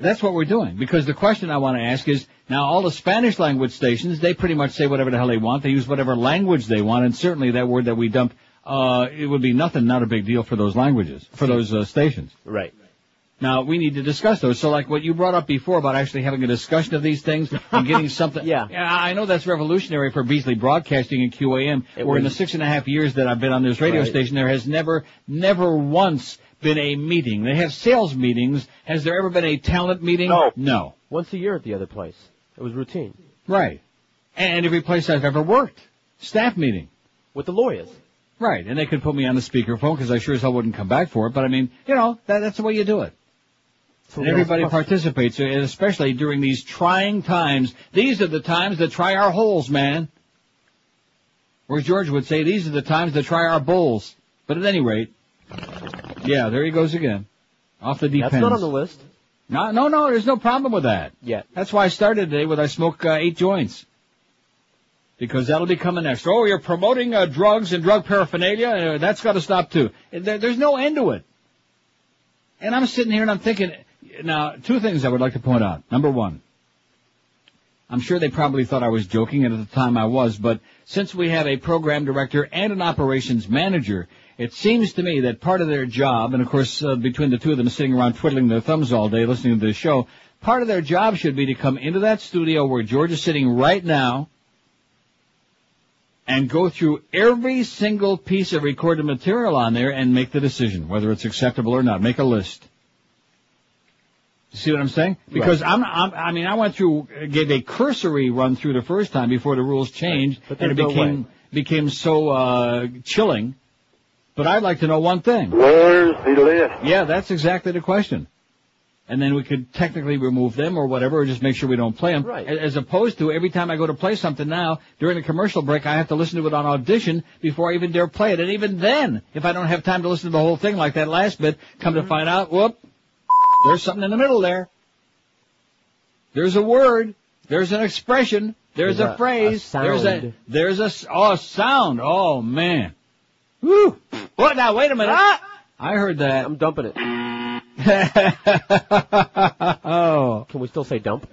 That's what we're doing, because the question I want to ask is, now all the Spanish language stations, they pretty much say whatever the hell they want. They use whatever language they want, and certainly that word that we dump, it would be not a big deal for those languages, for those stations. Right. Now, we need to discuss those. So like what you brought up before about actually having a discussion of these things and getting something. Yeah, I know that's revolutionary for Beasley Broadcasting and QAM, where in the 6.5 years that I've been on this radio station, there has never once been a meeting. They have sales meetings. Has there ever been a talent meeting? No. Once a year at the other place. It was routine. Right. And every place I've ever worked. Staff meeting. With the lawyers. Right. And they could put me on the speakerphone because I sure as hell wouldn't come back for it. But I mean, that's the way you do it. And everybody participates, and especially during these trying times. These are the times that try our holes, man. Or as George would say, these are the times that try our bowls. But at any rate, yeah, there he goes again. Off the deep end. That's not on the list. No, there's no problem with that. Yeah. That's why I started today with I smoke 8 joints. Because that'll be coming next. Oh, you're promoting drugs and drug paraphernalia? That's got to stop too. There's no end to it. And I'm sitting here and I'm thinking, now, 2 things I would like to point out. Number 1, I'm sure they probably thought I was joking, and at the time I was, but since we have a program director and an operations manager, it seems to me that part of their job, and of course between the two of them sitting around twiddling their thumbs all day listening to this show, part of their job should be to come into that studio where George is sitting right now and go through every single piece of recorded material on there and make the decision, whether it's acceptable or not. Make a list. You see what I'm saying? Because I went through, gave a cursory run through the first time before the rules changed, and it became became so chilling. But I'd like to know one thing. Where's the list? Yeah, that's exactly the question. And then we could technically remove them or whatever, or just make sure we don't play them. Right. As opposed to every time I go to play something now, during the commercial break, I have to listen to it on audition before I even dare play it. And even then, if I don't have time to listen to the whole thing like that last bit, come to find out, whoop, there's something in the middle there. There's a word. There's an expression. There's a phrase. Sound. There's a sound. Oh, man. Woo. What now? Wait a minute. I heard that. I'm dumping it. Oh. Can we still say dump?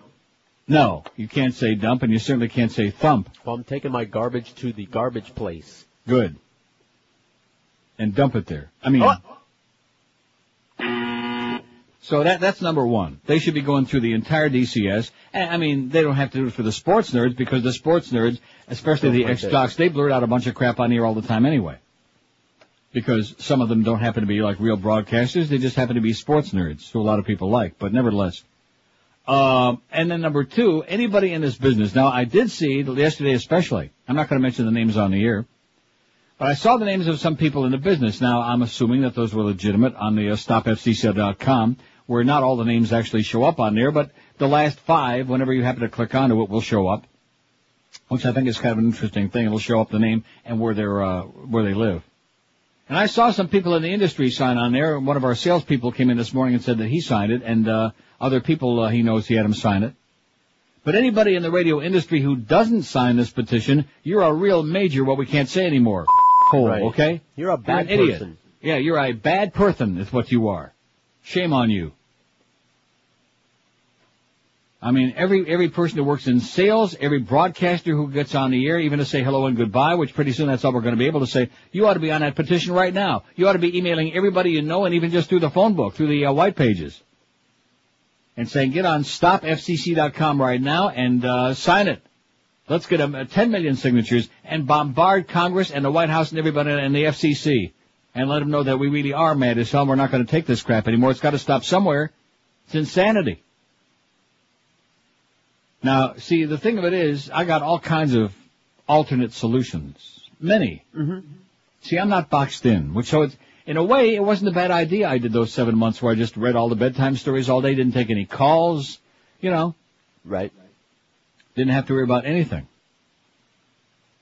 No, you can't say dump, and you certainly can't say thump. Well, I'm taking my garbage to the garbage place. Good. And dump it there. I mean... So that's number one. They should be going through the entire DCS. I mean, they don't have to do it for the sports nerds, because the sports nerds, especially the ex-jocks, they blurt out a bunch of crap on here all the time anyway. Because some of them don't happen to be like real broadcasters, they just happen to be sports nerds, who a lot of people like, but nevertheless. And then number two, anybody in this business. Now, I did see, yesterday especially, I'm not going to mention the names on the air, but I saw the names of some people in the business. Now, I'm assuming that those were legitimate on the stopfcc.com, where not all the names actually show up on there, but the last 5, whenever you happen to click onto it, will show up, which I think is kind of an interesting thing. It'll show up the name and where they live. And I saw some people in the industry sign on there. One of our salespeople came in this morning and said that he signed it, and other people he knows he had them sign it. But anybody in the radio industry who doesn't sign this petition, you're a real major, what we can't say anymore, hole, Right. okay? You're a bad an idiot. person. Yeah, you're a bad person is what you are. Shame on you. I mean, every person who works in sales, every broadcaster who gets on the air, even to say hello and goodbye, which pretty soon that's all we're going to be able to say, you ought to be on that petition right now. You ought to be emailing everybody you know, and even just through the phone book, through the white pages, and saying, get on stopfcc.com right now and sign it. Let's get 10 million signatures and bombard Congress and the White House and everybody and the FCC, and let them know that we really are mad as hell and we're not going to take this crap anymore. It's got to stop somewhere. It's insanity. Now, see, the thing of it is, I got all kinds of alternate solutions. Many. Mm-hmm. See, I'm not boxed in, which so it's, in a way, it wasn't a bad idea. I did those 7 months where I just read all the bedtime stories all day, didn't take any calls, you know. Right. Didn't have to worry about anything.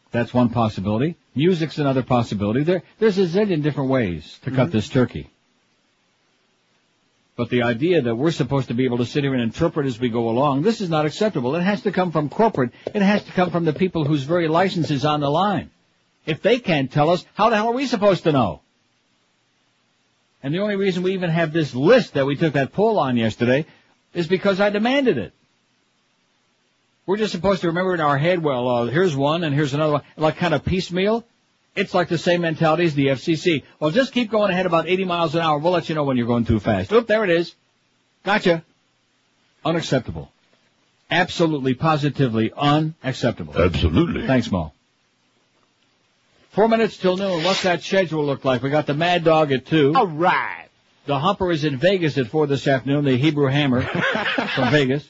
That's one possibility. Music's another possibility. There's a zillion different ways to cut this turkey. But the idea that we're supposed to be able to sit here and interpret as we go along, this is not acceptable. It has to come from corporate. It has to come from the people whose very license is on the line. If they can't tell us, how the hell are we supposed to know? And the only reason we even have this list that we took that poll on yesterday is because I demanded it. We're just supposed to remember in our head, well, here's one and here's another one, like kind of piecemeal. It's like the same mentality as the FCC. Well, just keep going ahead about 80 miles an hour. We'll let you know when you're going too fast. Oop, there it is. Gotcha. Unacceptable. Absolutely, positively unacceptable. Absolutely. Thanks, Mo. 4 minutes till noon. What's that schedule look like? We got the Mad Dog at 2. All right. The Humper is in Vegas at 4 this afternoon, the Hebrew Hammer from Vegas.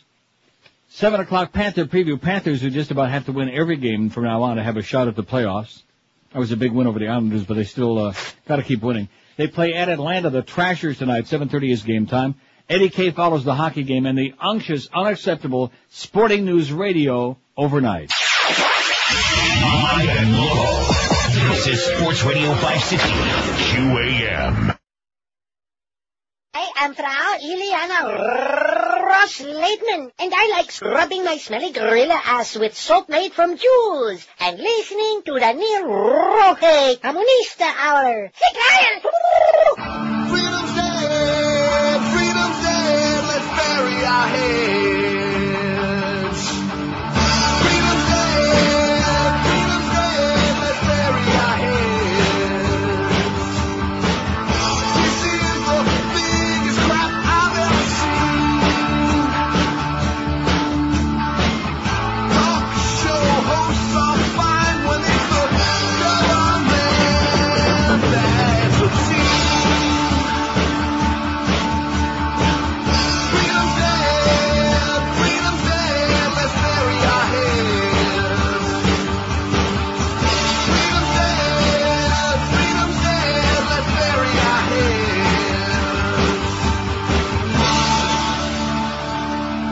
7 o'clock Panther preview. Panthers who just about have to win every game from now on to have a shot at the playoffs. That was a big win over the Islanders, but they still got to keep winning. They play at Atlanta, the Trashers tonight. 7:30 is game time. Eddie K follows the hockey game and the unctuous, unacceptable Sporting News Radio overnight. Live and local. This is Sports Radio 560 QAM. I am Frau Ileana Ross-Leitman, and I like scrubbing my smelly gorilla ass with soap made from Jews and listening to the Neil Roque Comunista Hour. Freedom's dead, let's bury our heads. Freedom's dead, let's bury our heads. This is the biggest crap I've ever seen. Talk show hosts are fine when it's the government that's obscene. Freedom's dead,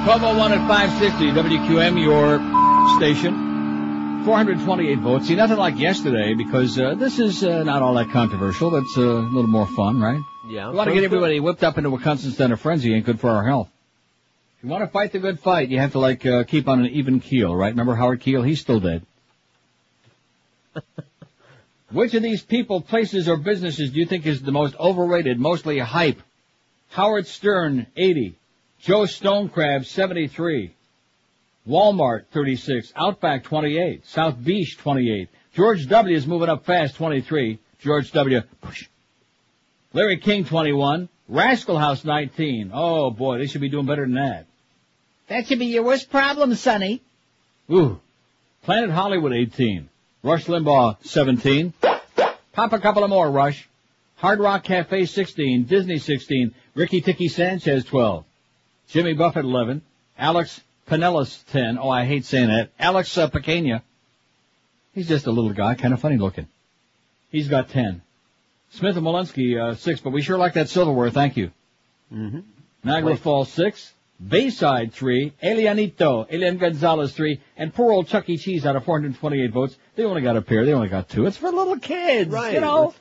1201 at 560, WQM, your station. 428 votes. See, nothing like yesterday, because this is not all that controversial. It's a little more fun, right? Yeah. We want to get everybody whipped up into a constant state of frenzy. Ain't good for our health. If you want to fight the good fight, you have to, keep on an even keel, right? Remember Howard Keel? He's still dead. Which of these people, places, or businesses do you think is the most overrated, mostly hype? Howard Stern, 80. Joe Stonecrab, 73. Walmart, 36. Outback, 28. South Beach, 28. George W. is moving up fast, 23. George W. Push. Larry King, 21. Rascal House, 19. Oh, boy, they should be doing better than that. That should be your worst problem, Sonny. Ooh. Planet Hollywood, 18. Rush Limbaugh, 17. Pop a couple of more, Rush. Hard Rock Cafe, 16. Disney, 16. Ricky Ticky Sanchez, 12. Jimmy Buffett, 11. Alex Pinellas, 10. Oh, I hate saying that. Alex Pequena. He's just a little guy, kind of funny looking. He's got 10. Smith and Walensky, 6, but we sure like that silverware, thank you. Mm-hmm. Niagara Falls, 6. Bayside, 3. Elian Gonzalez, 3. And poor old Chuck E. Cheese out of 428 votes. They only got a pair. They only got 2. It's for little kids, right. You know.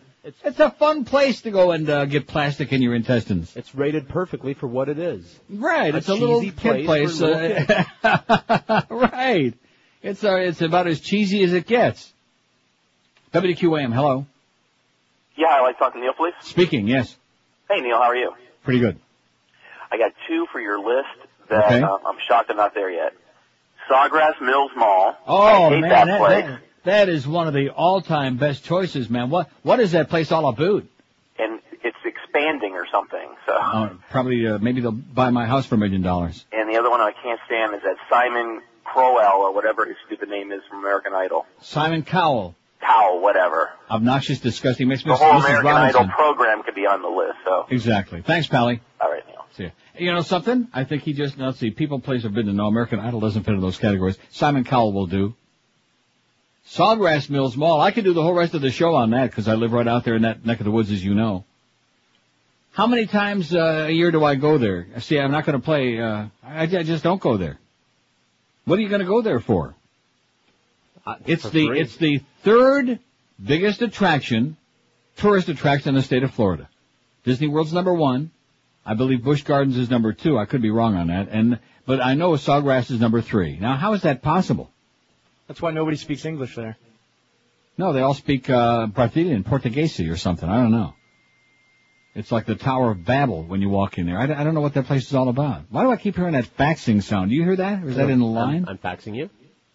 It's a fun place to go and get plastic in your intestines. It's rated perfectly for what it is. Right. It's a little kid place. Right. It's about as cheesy as it gets. WQAM, hello. Yeah, I'd like to talk to Neil, please. Speaking, yes. Hey, Neil, how are you? Pretty good. I got 2 for your list that Okay. I'm shocked I'm not there yet. Sawgrass Mills Mall. Oh, I hate man, that place. that is one of the all-time best choices, man. What is that place all about? And it's expanding or something. So. Probably, maybe they'll buy my house for $1 million. And the other one I can't stand is that Simon Crowell or whatever his stupid name is from American Idol. Simon Cowell. Cowell, whatever. Obnoxious, disgusting. Makes The Mrs. whole Mrs. American Robinson. Idol program could be on the list. So. Exactly. Thanks, Pally. All right, Neil. See ya. You know something? I think he just, let's see, people, place, or business. No, American Idol doesn't fit in those categories. Simon Cowell will do. Sawgrass Mills Mall. I could do the whole rest of the show on that because I live right out there in that neck of the woods, as you know. How many times a year do I go there? See, I'm not going to play. I just don't go there. What are you going to go there for? It's the third biggest tourist attraction in the state of Florida. Disney World's number 1. I believe Busch Gardens is number 2. I could be wrong on that. But I know Sawgrass is number 3. Now, how is that possible? That's why nobody speaks English there. No, they all speak Brazilian, Portuguese or something. I don't know. It's like the Tower of Babel when you walk in there. I don't know what that place is all about. Why do I keep hearing that faxing sound? Do you hear that? Or is that in the line? I'm faxing you.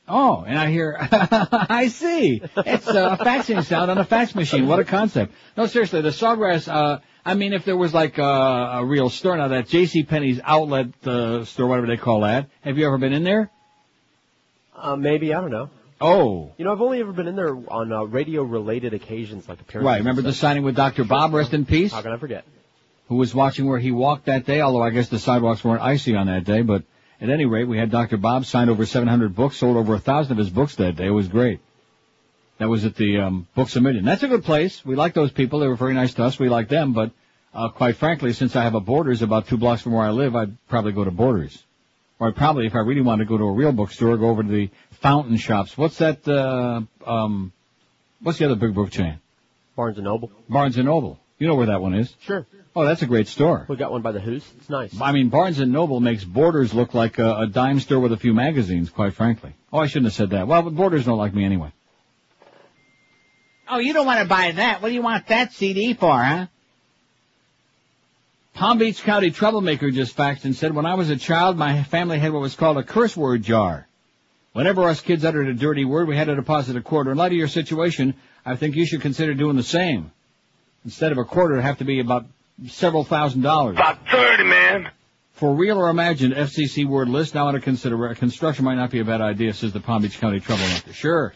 Oh, and I hear, I see. It's a faxing sound on a fax machine. What a concept. No, seriously, the Sawgrass, if there was like a real store, now that JCPenney's outlet store, whatever they call that, have you ever been in there? Maybe, I don't know. Oh. You know, I've only ever been in there on radio-related occasions, like appearances. Right, remember the signing with Dr. Bob, rest in peace? How can I forget? Who was watching where he walked that day, although I guess the sidewalks weren't icy on that day, but at any rate, we had Dr. Bob signed over 700 books, sold over 1,000 of his books that day. It was great. That was at the Books A Million. That's a good place. We like those people. They were very nice to us. We like them, but quite frankly, since I have a Borders about 2 blocks from where I live, I'd probably go to Borders. Or I'd probably, if I really wanted to go to a real bookstore, go over to the Fountain Shops. What's that, what's the other big book chain? Barnes & Noble. Barnes & Noble. You know where that one is? Sure. Oh, that's a great store. We got one by the Hoos. It's nice. I mean, Barnes & Noble makes Borders look like a dime store with a few magazines, quite frankly. Oh, I shouldn't have said that. Well, but Borders don't like me anyway. Oh, you don't want to buy that. What do you want that CD for, huh? Palm Beach County Troublemaker just faxed and said, when I was a child, my family had what was called a curse word jar. Whenever us kids uttered a dirty word, we had to deposit a quarter. In light of your situation, I think you should consider doing the same. Instead of a quarter, it'd have to be about several $1,000s. About 30, man. For real or imagined, FCC word list now under consider. Construction might not be a bad idea, says the Palm Beach County Troublemaker. Sure.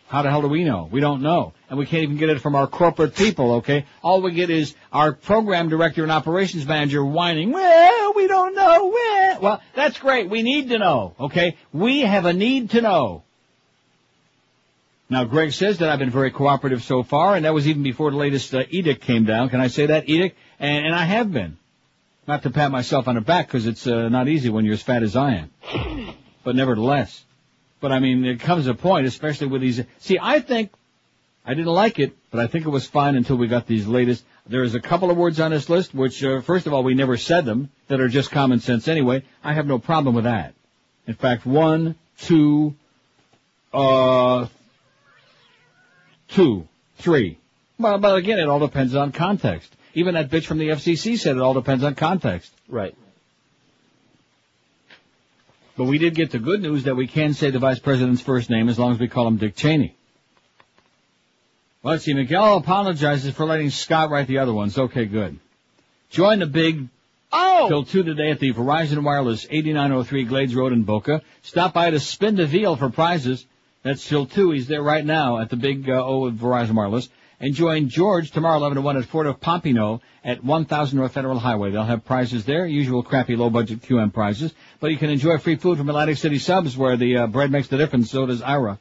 How the hell do we know? We don't know. And we can't even get it from our corporate people, okay? All we get is our program director and operations manager whining, well, we don't know, well, that's great. We need to know, okay? We have a need to know. Now, Greg says that I've been very cooperative so far, and that was even before the latest edict came down. Can I say that, edict? And I have been. Not to pat myself on the back, because it's not easy when you're as fat as I am. But nevertheless. But I mean, there comes a point, especially with these. See, I think I didn't like it, but I think it was fine until we got these latest. There is a couple of words on this list, which, first of all, we never said them, that are just common sense anyway. I have no problem with that. In fact, 1, 2, 2, 3. Well, but again, it all depends on context. Even that bitch from the FCC said it all depends on context. Right. But we did get the good news that we can say the vice president's first name as long as we call him Dick Cheney. Well, let's see. Miguel apologizes for letting Scott write the other ones. Okay, good. Join the big till 2 today at the Verizon Wireless 8903 Glades Road in Boca. Stop by to spin the veal for prizes. That's till 2. He's there right now at the big O of Verizon Wireless. And join George tomorrow 11 to 1 at Fort of Pompano at 1000 North Federal Highway. They'll have prizes there, usual crappy low-budget QM prizes. But you can enjoy free food from Atlantic City Subs where the bread makes the difference, so does Ira.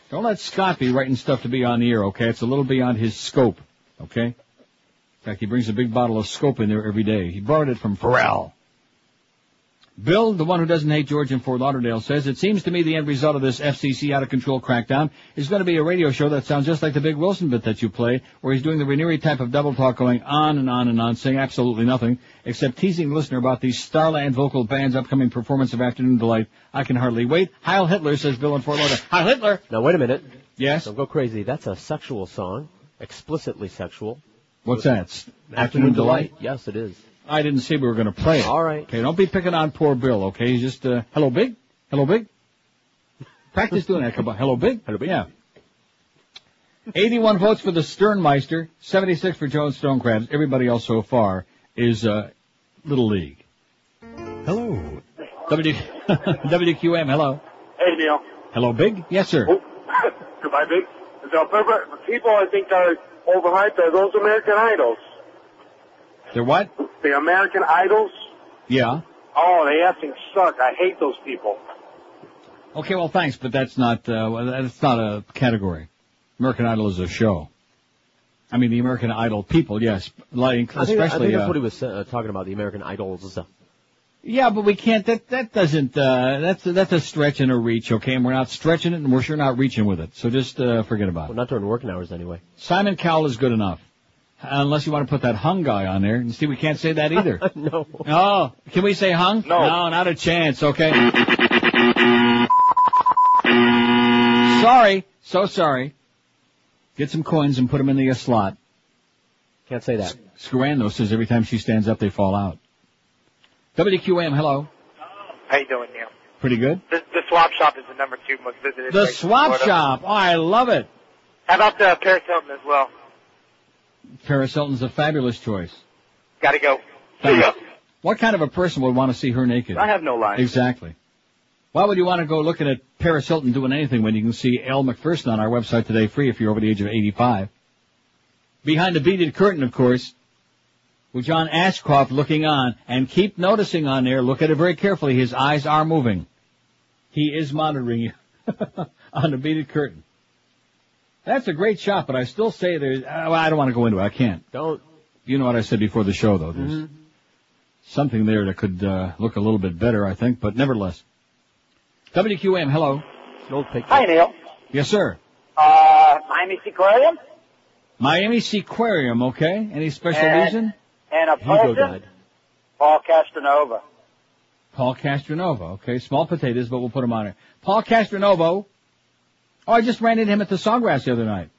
Don't let Scott be writing stuff to be on the air, okay? It's a little beyond his scope, okay? In fact, he brings a big bottle of scope in there every day. He borrowed it from Pharrell. Bill, the one who doesn't hate George in Fort Lauderdale, says, it seems to me the end result of this FCC out-of-control crackdown is going to be a radio show that sounds just like the Big Wilson bit that you play, where he's doing the Ranieri type of double talk going on and on and on, saying absolutely nothing, except teasing the listener about the Starland Vocal Band's upcoming performance of Afternoon Delight. I can hardly wait. Heil Hitler, says Bill in Fort Lauderdale. Heil Hitler! Now, wait a minute. Yes? Don't go crazy. That's a sexual song. Explicitly sexual. What's that? Afternoon Delight? Yes, it is. I didn't say we were going to play it. All right. Okay, don't be picking on poor Bill, okay? He's just, hello, Big? Hello, Big? Practice doing that. Come on. Hello, Big? Hello, Big? Yeah. 81 votes for the Sternmeister, 76 for Joe and Stone Crabs. Everybody else so far is, Little League. Hello. WQM, hello. Hey, Neil. Hello, Big? Yes, sir. Goodbye, Big. So, people I think are overhyped are those American Idols. They're what? The American Idols? Yeah. Oh, they effing suck. I hate those people. Okay, well, thanks, but that's not a category. American Idol is a show. I mean, the American Idol people, yes. Like, especially, I think that's what he was talking about, the American Idols. Yeah, but we can't, that doesn't, that's a stretch and a reach, okay? And we're not stretching it and we're sure not reaching with it. So just, forget about it. Well, not during working hours anyway. Simon Cowell is good enough. Unless you want to put that hung guy on there. And see, we can't say that either. No. Oh, can we say hung? No, not a chance, okay? Sorry. So sorry. Get some coins and put them in the slot. Can't say that. Scarando says every time she stands up, they fall out. WQM, hello. How you doing, Neil? Pretty good. The swap shop is the number 2 most visited. The place in swap Florida. shop. Oh, I love it. How about Paris Hilton as well? Paris Hilton's a fabulous choice. Gotta go. Thanks. What kind of a person would want to see her naked? I have no life. Exactly. Why would you want to go looking at Paris Hilton doing anything when you can see Elle McPherson on our website today free if you're over the age of 85? Behind the beaded curtain, of course, with John Ashcroft looking on. And keep noticing on there, look at it very carefully, his eyes are moving. He is monitoring you on the beaded curtain. That's a great shot, but I still say there's, I don't want to go into it. I can't. Don't. You know what I said before the show, though. There's something there that could look a little bit better, I think, but nevertheless. WQM, hello. Hi, Neil. Yes, sir. Miami Seaquarium? Miami Seaquarium, okay. Any special reason? And a person? Paul Castronova. Paul Castronova, okay. Small potatoes, but we'll put him on there. Paul Castronova. Oh, I just ran into him at the Sawgrass the other night.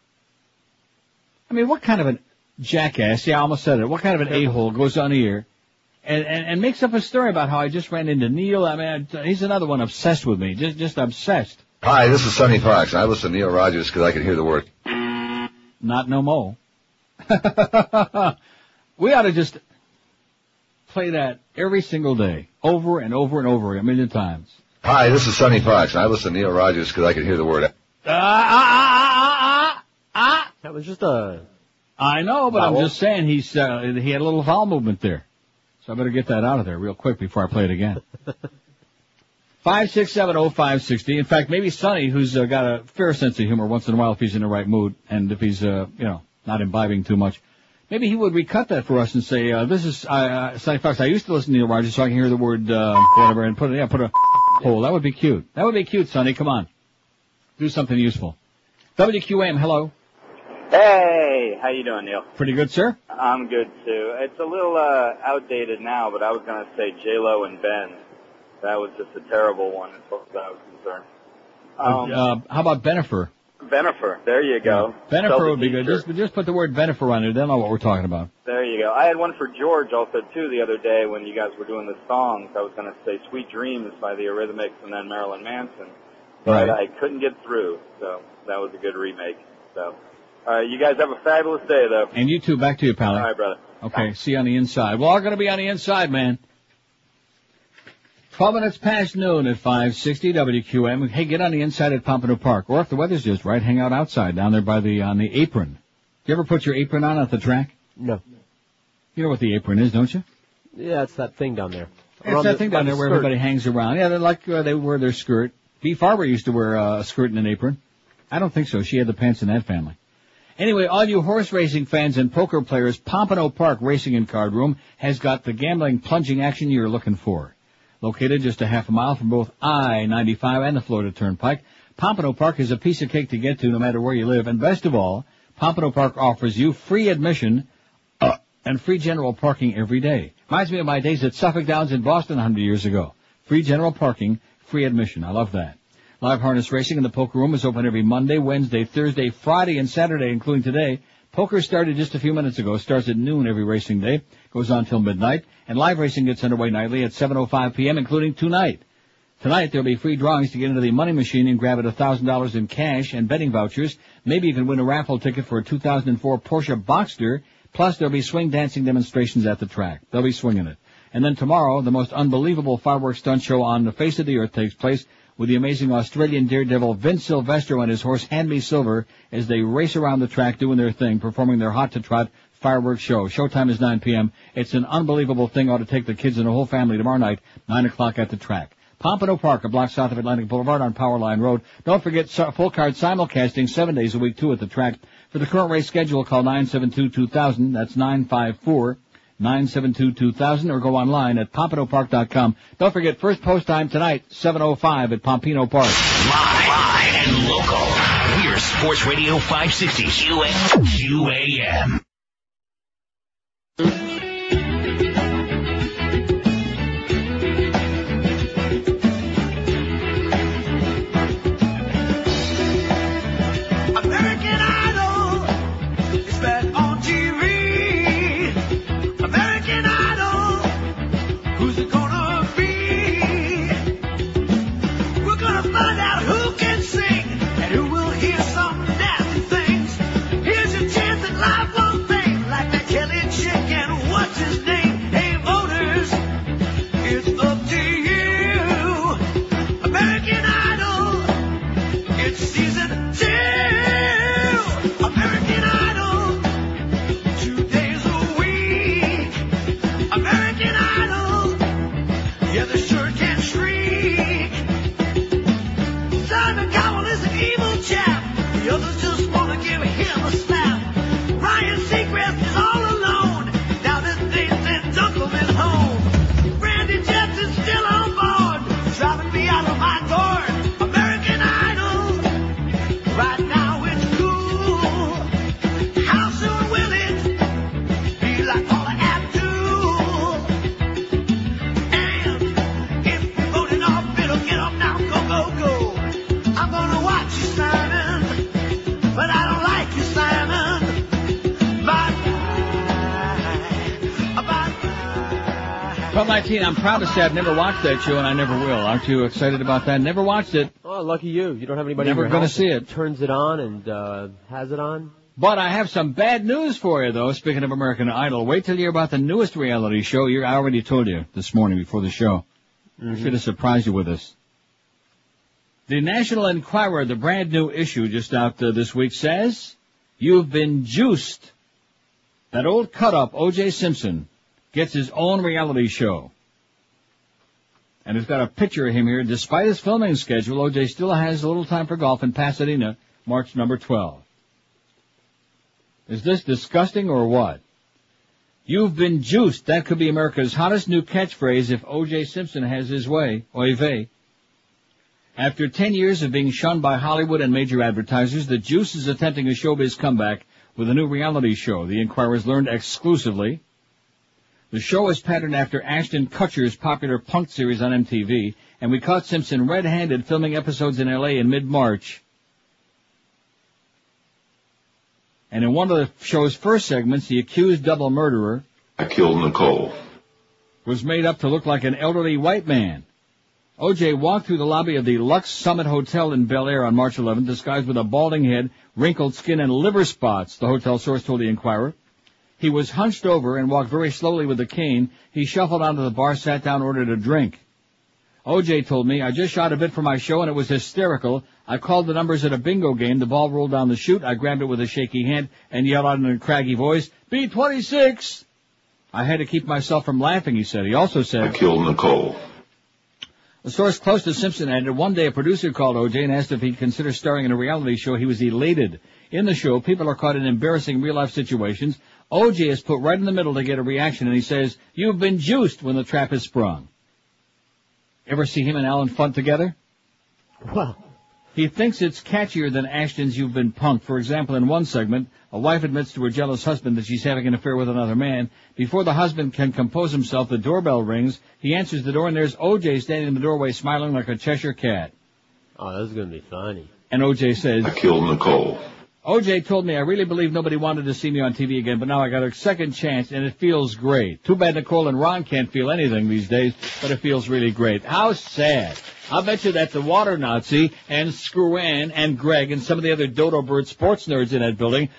I mean, what kind of a jackass, yeah, I almost said it, what kind of an a-hole goes on here and makes up a story about how I just ran into Neil? I mean, he's another one obsessed with me, just obsessed. Hi, this is Sonny Fox. I listen to Neil Rogers because I can hear the word. Not no mo. We ought to just play that every single day, over and over and over a million times. Hi, this is Sonny Fox. I listen to Neil Rogers because I can hear the word. That was just a... I know, but vowel. I'm just saying he had a little vowel movement there. So I better get that out of there real quick before I play it again. 5670560. In fact, maybe Sonny, who's got a fair sense of humor once in a while if he's in the right mood and if he's, not imbibing too much. Maybe he would recut that for us and say, this is, Sonny Fox, I used to listen to Neil Rogers so I can hear the word, whatever, and put a hole. That would be cute. That would be cute, Sonny. Come on. Do something useful. WQAM, hello. Hey, how you doing, Neil? Pretty good, sir. I'm good, too. It's a little outdated now, but I was going to say J-Lo and Ben. That was just a terrible one as far as I was concerned. How about Benifer? Benifer, there you go. Benifer would be good. Just put the word Benifer on there. They'll know what we're talking about. There you go. I had one for George also, too, the other day when you guys were doing the songs. I was going to say Sweet Dreams by the Eurythmics and then Marilyn Manson. But I couldn't get through, so that was a good remake. So, all right, you guys have a fabulous day, though. And you too. Back to you, Pally. All right, brother. Okay, see you on the inside. We're all going to be on the inside, man. 12 minutes past noon at 560 WQM. Hey, get on the inside at Pompano Park. Or if the weather's just right, hang out outside down there on the apron. You ever put your apron on at the track? No. You know what the apron is, don't you? Yeah, it's that thing down there. It's that thing down there where everybody hangs around. Yeah, they're like, they wear their skirt. Beef Farber used to wear a skirt and an apron. I don't think so. She had the pants in that family. Anyway, all you horse racing fans and poker players, Pompano Park Racing and Card Room has got the gambling plunging action you're looking for. Located just a half a mile from both I-95 and the Florida Turnpike, Pompano Park is a piece of cake to get to no matter where you live. And best of all, Pompano Park offers you free admission and free general parking every day. Reminds me of my days at Suffolk Downs in Boston 100 years ago. Free general parking, free admission. I love that. Live harness racing in the poker room is open every Monday, Wednesday, Thursday, Friday, and Saturday, including today. Poker started just a few minutes ago. Starts at noon every racing day. Goes on till midnight. And live racing gets underway nightly at 7:05 p.m., including tonight. Tonight, there'll be free drawings to get into the money machine and grab at $1,000 in cash and betting vouchers. Maybe you can win a raffle ticket for a 2004 Porsche Boxster. Plus, there'll be swing dancing demonstrations at the track. They'll be swinging it. And then tomorrow, the most unbelievable fireworks stunt show on the face of the earth takes place with the amazing Australian daredevil Vince Silvestro and his horse Hand Me Silver as they race around the track doing their thing, performing their hot-to-trot fireworks show. Showtime is 9 p.m. It's an unbelievable thing. Ought to take the kids and the whole family tomorrow night, 9 o'clock at the track. Pompano Park, a block south of Atlantic Boulevard on Powerline Road. Don't forget full card simulcasting 7 days a week, too, at the track. For the current race schedule, call 972-2000. That's 954-972-2000, or go online at pompanopark.com. Don't forget, first post time tonight, 7:05 at Pompano Park. Live and local. We're Sports Radio 560 QAM. American Idol is back on TV. American Idol, who's it gonna be? We're gonna find out who can sing and who will hear some nasty things. Here's your chance at life one thing, like that Kelly chick and what's his name. Hey voters, it's up to you. American Idol, it's season 2. American Idol, 2 days a week. American Idol, yeah, they sure can shriek. Simon Cowell is an evil chap. The others just want to give him a slap. Ryan Seacrest is all alone. Now that they sent Dunkelman home. Randy Jetson's still on board, driving me out of my gourd. American Idol, right now it's cool. How soon will it be like Paula Abdul? And if you're voting off, it'll get up now, go, go, go. I'm gonna watch you, Simon, but I don't like you, Simon. Bye-bye. Bye-bye. 12:19, I'm proud to say I've never watched that show, and I never will. Aren't you excited about that? Never watched it. Oh, lucky you. You don't have anybody Never in your gonna house see that it. turns it on and has it on. But I have some bad news for you, though, speaking of American Idol. Wait till you hear about the newest reality show. I already told you this morning before the show. I should have surprised you with this. The National Enquirer, the brand new issue just out this week, says, you've been juiced. That old cut-up, O.J. Simpson, gets his own reality show. And it's got a picture of him here. Despite his filming schedule, O.J. still has a little time for golf in Pasadena, March number 12. Is this disgusting or what? You've been juiced. That could be America's hottest new catchphrase if O.J. Simpson has his way. Oy vey. After 10 years of being shunned by Hollywood and major advertisers, the Juice is attempting a showbiz comeback with a new reality show, the Inquirer's learned exclusively. The show is patterned after Ashton Kutcher's popular Punk series on MTV, and we caught Simpson red-handed filming episodes in L.A. in mid-March. And in one of the show's first segments, the accused double murderer, I killed Nicole, was made up to look like an elderly white man. O.J. walked through the lobby of the Lux Summit Hotel in Bel Air on March 11th, disguised with a balding head, wrinkled skin, and liver spots, the hotel source told the Inquirer. He was hunched over and walked very slowly with a cane. He shuffled onto the bar, sat down, ordered a drink. O.J. told me, I just shot a bit for my show and it was hysterical. I called the numbers at a bingo game. The ball rolled down the chute. I grabbed it with a shaky hand and yelled out in a craggy voice, B26! I had to keep myself from laughing, he said. He also said, I killed Nicole. A source close to Simpson added, one day a producer called O.J. and asked if he'd consider starring in a reality show. He was elated. In the show, people are caught in embarrassing real-life situations. O.J. is put right in the middle to get a reaction, and he says, you've been juiced when the trap is sprung. Ever see him and Alan Funt together? Well, he thinks it's catchier than Ashton's You've Been Punked. For example, in one segment, a wife admits to her jealous husband that she's having an affair with another man. Before the husband can compose himself, the doorbell rings. He answers the door, and there's O.J. standing in the doorway smiling like a Cheshire cat. Oh, this is going to be funny. And O.J. says, I killed Nicole. O.J. told me I really believe nobody wanted to see me on TV again, but now I got a second chance, and it feels great. Too bad Nicole and Ron can't feel anything these days, but it feels really great. How sad. I'll bet you that the Water Nazi and Screwan and Greg and some of the other Dodo Bird sports nerds in that building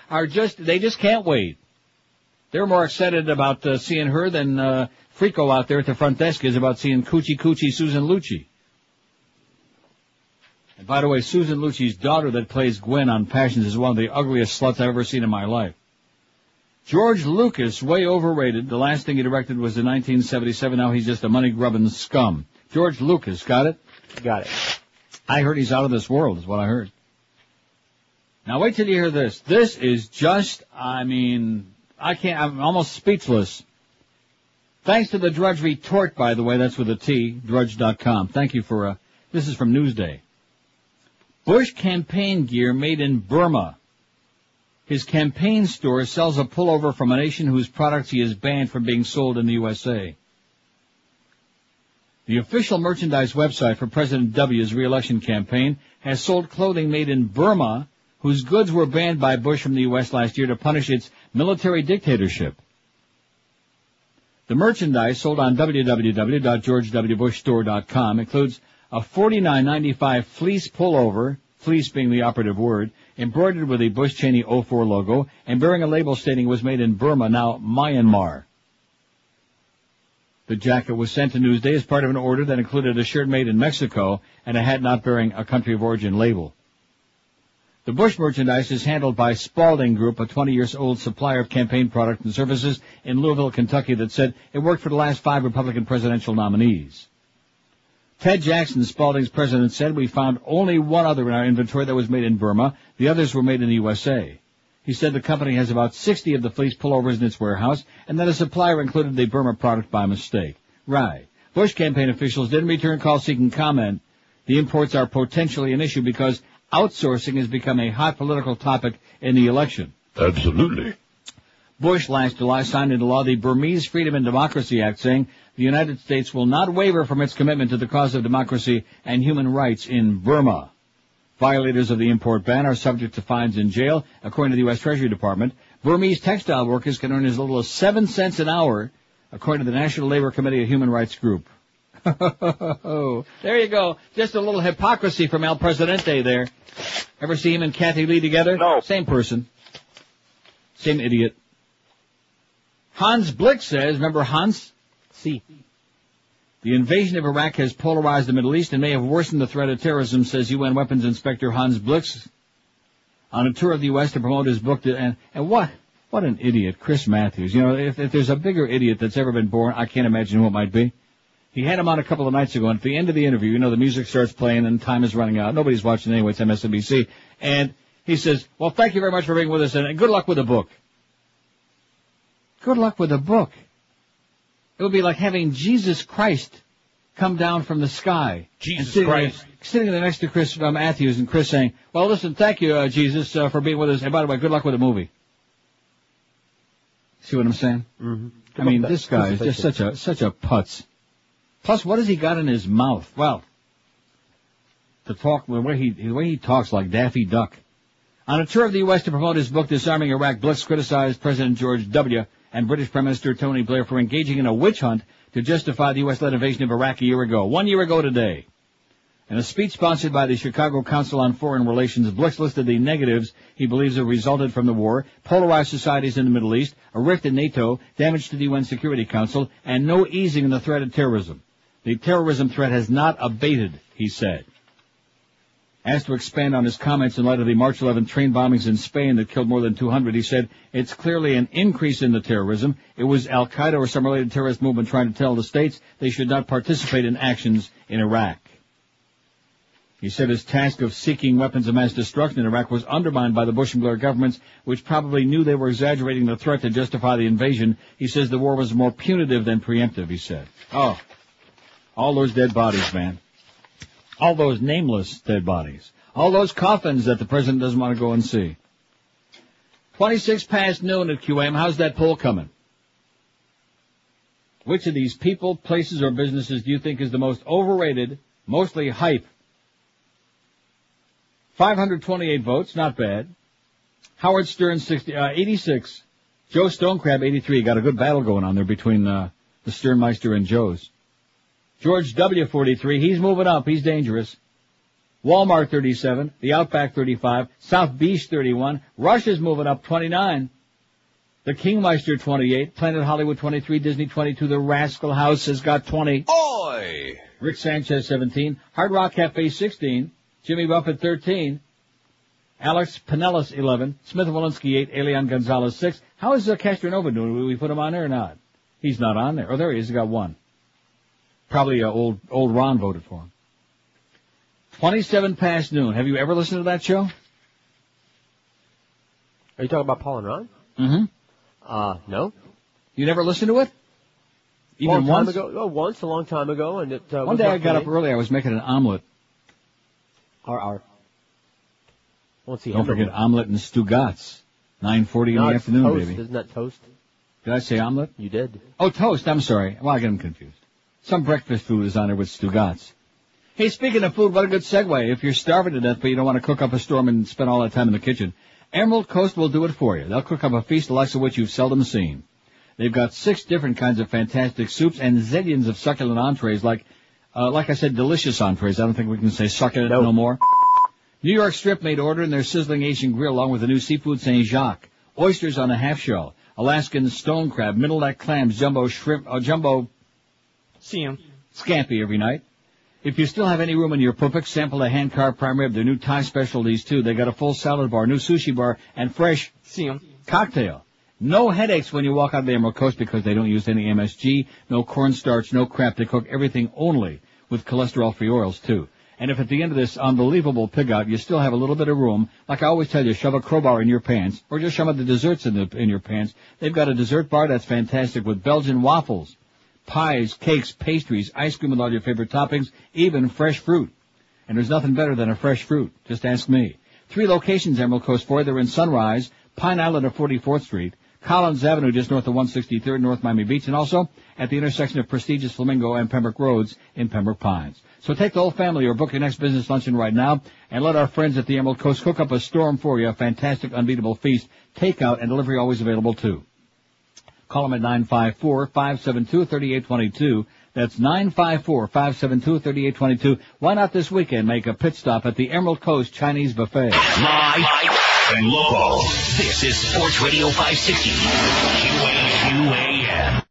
they just can't wait. They're more excited about seeing her than Frico out there at the front desk is about seeing Coochie Susan Lucci. And by the way, Susan Lucci's daughter that plays Gwen on Passions is one of the ugliest sluts I've ever seen in my life. George Lucas, way overrated. The last thing he directed was in 1977. Now he's just a money-grubbing scum. George Lucas, got it? Got it. I heard he's out of this world, is what I heard. Now wait till you hear this. This is just, I'm almost speechless. Thanks to the Drudge Retort, by the way, that's with a T, drudge.com. Thank you for, this is from Newsday. Bush campaign gear made in Burma. His campaign store sells a pullover from a nation whose products he has banned from being sold in the USA. The official merchandise website for President W's re-election campaign has sold clothing made in Burma, whose goods were banned by Bush from the U.S. last year to punish its military dictatorship. The merchandise sold on www.georgewbushstore.com includes a $49.95 fleece pullover, fleece being the operative word, embroidered with the Bush-Cheney 04 logo and bearing a label stating it was made in Burma, now Myanmar. The jacket was sent to Newsday as part of an order that included a shirt made in Mexico and a hat not bearing a country of origin label. The Bush merchandise is handled by Spalding Group, a 20-year-old supplier of campaign products and services in Louisville, Kentucky, that said it worked for the last 5 Republican presidential nominees. Ted Jackson, Spalding's president, said, we found only one other in our inventory that was made in Burma. The others were made in the USA. He said the company has about 60 of the fleece pullovers in its warehouse, and that a supplier included the Burma product by mistake. Right. Bush campaign officials didn't return calls seeking comment. The imports are potentially an issue because outsourcing has become a hot political topic in the election. Absolutely. Bush last July signed into law the Burmese Freedom and Democracy Act, saying the United States will not waver from its commitment to the cause of democracy and human rights in Burma. Violators of the import ban are subject to fines and jail, according to the U.S. Treasury Department. Burmese textile workers can earn as little as 7 cents an hour, according to the National Labor Committee, a human rights group. There you go. Just a little hypocrisy from El Presidente there. Ever see him and Kathy Lee together? No. Same person. Same idiot. Hans Blick says, remember Hans? See. The invasion of Iraq has polarized the Middle East and may have worsened the threat of terrorism, says UN Weapons Inspector Hans Blix on a tour of the U.S. to promote his book. And what an idiot, Chris Matthews. You know, if there's a bigger idiot that's ever been born, I can't imagine who it might be. He had him on a couple of nights ago, and at the end of the interview, you know, the music starts playing and time is running out. Nobody's watching anyway, it's MSNBC. And he says, well, thank you very much for being with us, and good luck with the book. Good luck with a book. It would be like having Jesus Christ come down from the sky. Jesus Christ. Sitting there next to Chris Matthews, and Chris saying, well, listen, thank you, Jesus, for being with us. And by the way, good luck with the movie. See what I'm saying? Mm-hmm. I mean, this guy is just such a putz. Plus, what has he got in his mouth? Well, the way he talks like Daffy Duck. On a tour of the U.S. to promote his book, Disarming Iraq, Blix criticized President George W. and British Prime Minister Tony Blair for engaging in a witch hunt to justify the U.S.-led invasion of Iraq a year ago. 1 year ago today. In a speech sponsored by the Chicago Council on Foreign Relations, Blix listed the negatives he believes have resulted from the war: polarized societies in the Middle East, a rift in NATO, damage to the UN Security Council, and no easing in the threat of terrorism. The terrorism threat has not abated, he said. Asked to expand on his comments in light of the March 11 train bombings in Spain that killed more than 200, he said, it's clearly an increase in the terrorism. It was Al-Qaeda or some related terrorist movement trying to tell the states they should not participate in actions in Iraq. He said his task of seeking weapons of mass destruction in Iraq was undermined by the Bush and Blair governments, which probably knew they were exaggerating the threat to justify the invasion. He says the war was more punitive than preemptive, he said. Oh, all those dead bodies, man. All those nameless dead bodies. All those coffins that the president doesn't want to go and see. 26 past noon at QM. How's that poll coming? Which of these people, places, or businesses do you think is the most overrated, mostly hype? 528 votes, not bad. Howard Stern, 86. Joe Stonecrab, 83. Got a good battle going on there between the Sternmeister and Joe's. George W., 43. He's moving up. He's dangerous. Walmart, 37. The Outback, 35. South Beach, 31. Russia's moving up, 29. The Kingmeister, 28. Planet Hollywood, 23. Disney, 22. The Rascal House has got 20. Oi! Rick Sanchez, 17. Hard Rock Cafe, 16. Jimmy Buffett, 13. Alex Pinellas, 11. Smith Walensky, 8. Elian Gonzalez, 6. How is Castronova doing? Will we put him on there or not? He's not on there. Oh, there he is. He got 1. Probably old Ron voted for him. 27 past noon. Have you ever listened to that show? Are you talking about Paul and Ron? Mm-hmm. No. You never listened to it? Even long time once? ago? Oh, once, a long time ago, and it. One day I got up early. I was making an omelet. Don't forget omelet and Stugotz. 9:40 in the afternoon, toast. baby. Isn't that toast? Did I say omelet? You did. Oh, toast. I'm sorry. Well, I get them confused. Some breakfast food is on there with Stugotz. Hey, speaking of food, what a good segue. If you're starving to death but you don't want to cook up a storm and spend all that time in the kitchen, Emerald Coast will do it for you. They'll cook up a feast the likes of which you've seldom seen. They've got 6 different kinds of fantastic soups and zillions of succulent entrees, like I said, delicious entrees. I don't think we can say succulent no more. New York strip made order in their sizzling Asian grill, along with the new seafood Saint Jacques, oysters on a half shell, Alaskan stone crab, middle neck clams, jumbo shrimp, jumbo scampi every night. If you still have any room in your pupik, sample a hand-carved prime rib. Their new Thai specialties, too. They got a full salad bar, new sushi bar, and fresh cocktail. No headaches when you walk out of the Emerald Coast because they don't use any MSG, no cornstarch, no crap. They cook everything only with cholesterol-free oils, too. And if at the end of this unbelievable pig-out you still have a little bit of room, like I always tell you, shove a crowbar in your pants, or just shove the desserts in your pants. They've got a dessert bar that's fantastic with Belgian waffles, pies, cakes, pastries, ice cream with all your favorite toppings, even fresh fruit. And there's nothing better than a fresh fruit. Just ask me. 3 locations, Emerald Coast for you. They're in Sunrise, Pine Island of 44th Street, Collins Avenue just north of 163rd, North Miami Beach, and also at the intersection of prestigious Flamingo and Pembroke Roads in Pembroke Pines. So take the whole family or book your next business luncheon right now and let our friends at the Emerald Coast cook up a storm for you, a fantastic, unbeatable feast. Takeout and delivery always available, too. Call them at 954-572-3822. That's 954-572-3822. Why not this weekend make a pit stop at the Emerald Coast Chinese Buffet? Live and local. This is Sports Radio 560. QAM.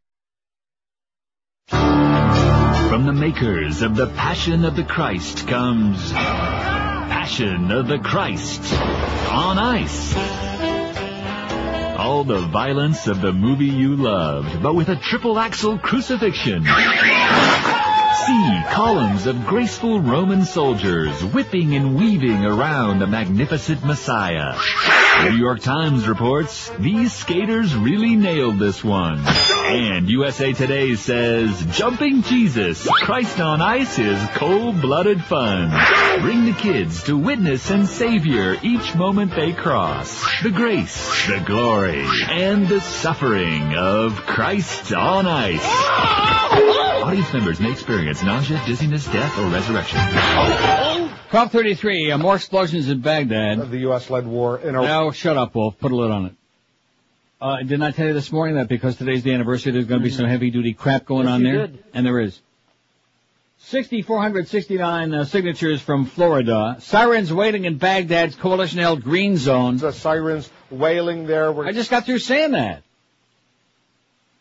From the makers of The Passion of the Christ comes Passion of the Christ on Ice. All the violence of the movie you loved, but with a triple-axle crucifixion. See columns of graceful Roman soldiers whipping and weaving around the magnificent Messiah. The New York Times reports these skaters really nailed this one. And USA Today says, Jumping Jesus, Christ on Ice is cold-blooded fun. Bring the kids to witness and savor each moment they cross. The grace, the glory, and the suffering of Christ on Ice. Audience members may experience nausea, dizziness, death, or resurrection. 12:33. More explosions in Baghdad. The U.S.-led war in Iraq. No, shut up, Wolf. Put a lid on it. Didn't I tell you this morning that because today's the anniversary, there's going to be some heavy-duty crap going on there? Did. And there is. 6,469 signatures from Florida. Sirens wailing in Baghdad's coalition-held green zone. The sirens wailing there. I just got through saying that.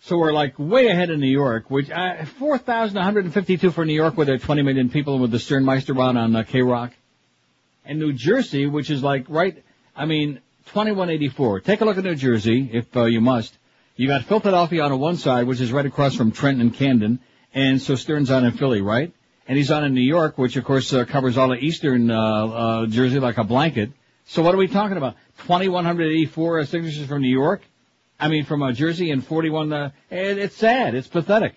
So we're like way ahead of New York, which 4,152 for New York, where there are 20 million people with the Sternmeister run on K-Rock. And New Jersey, which is like 2184. Take a look at New Jersey, if you must. You got Philadelphia on one side, which is right across from Trenton and Camden, and so Stern's on in Philly, right? And he's on in New York, which of course covers all of eastern Jersey like a blanket. So what are we talking about? 2,184 signatures from New York? From Jersey, and 41, it's sad. It's pathetic.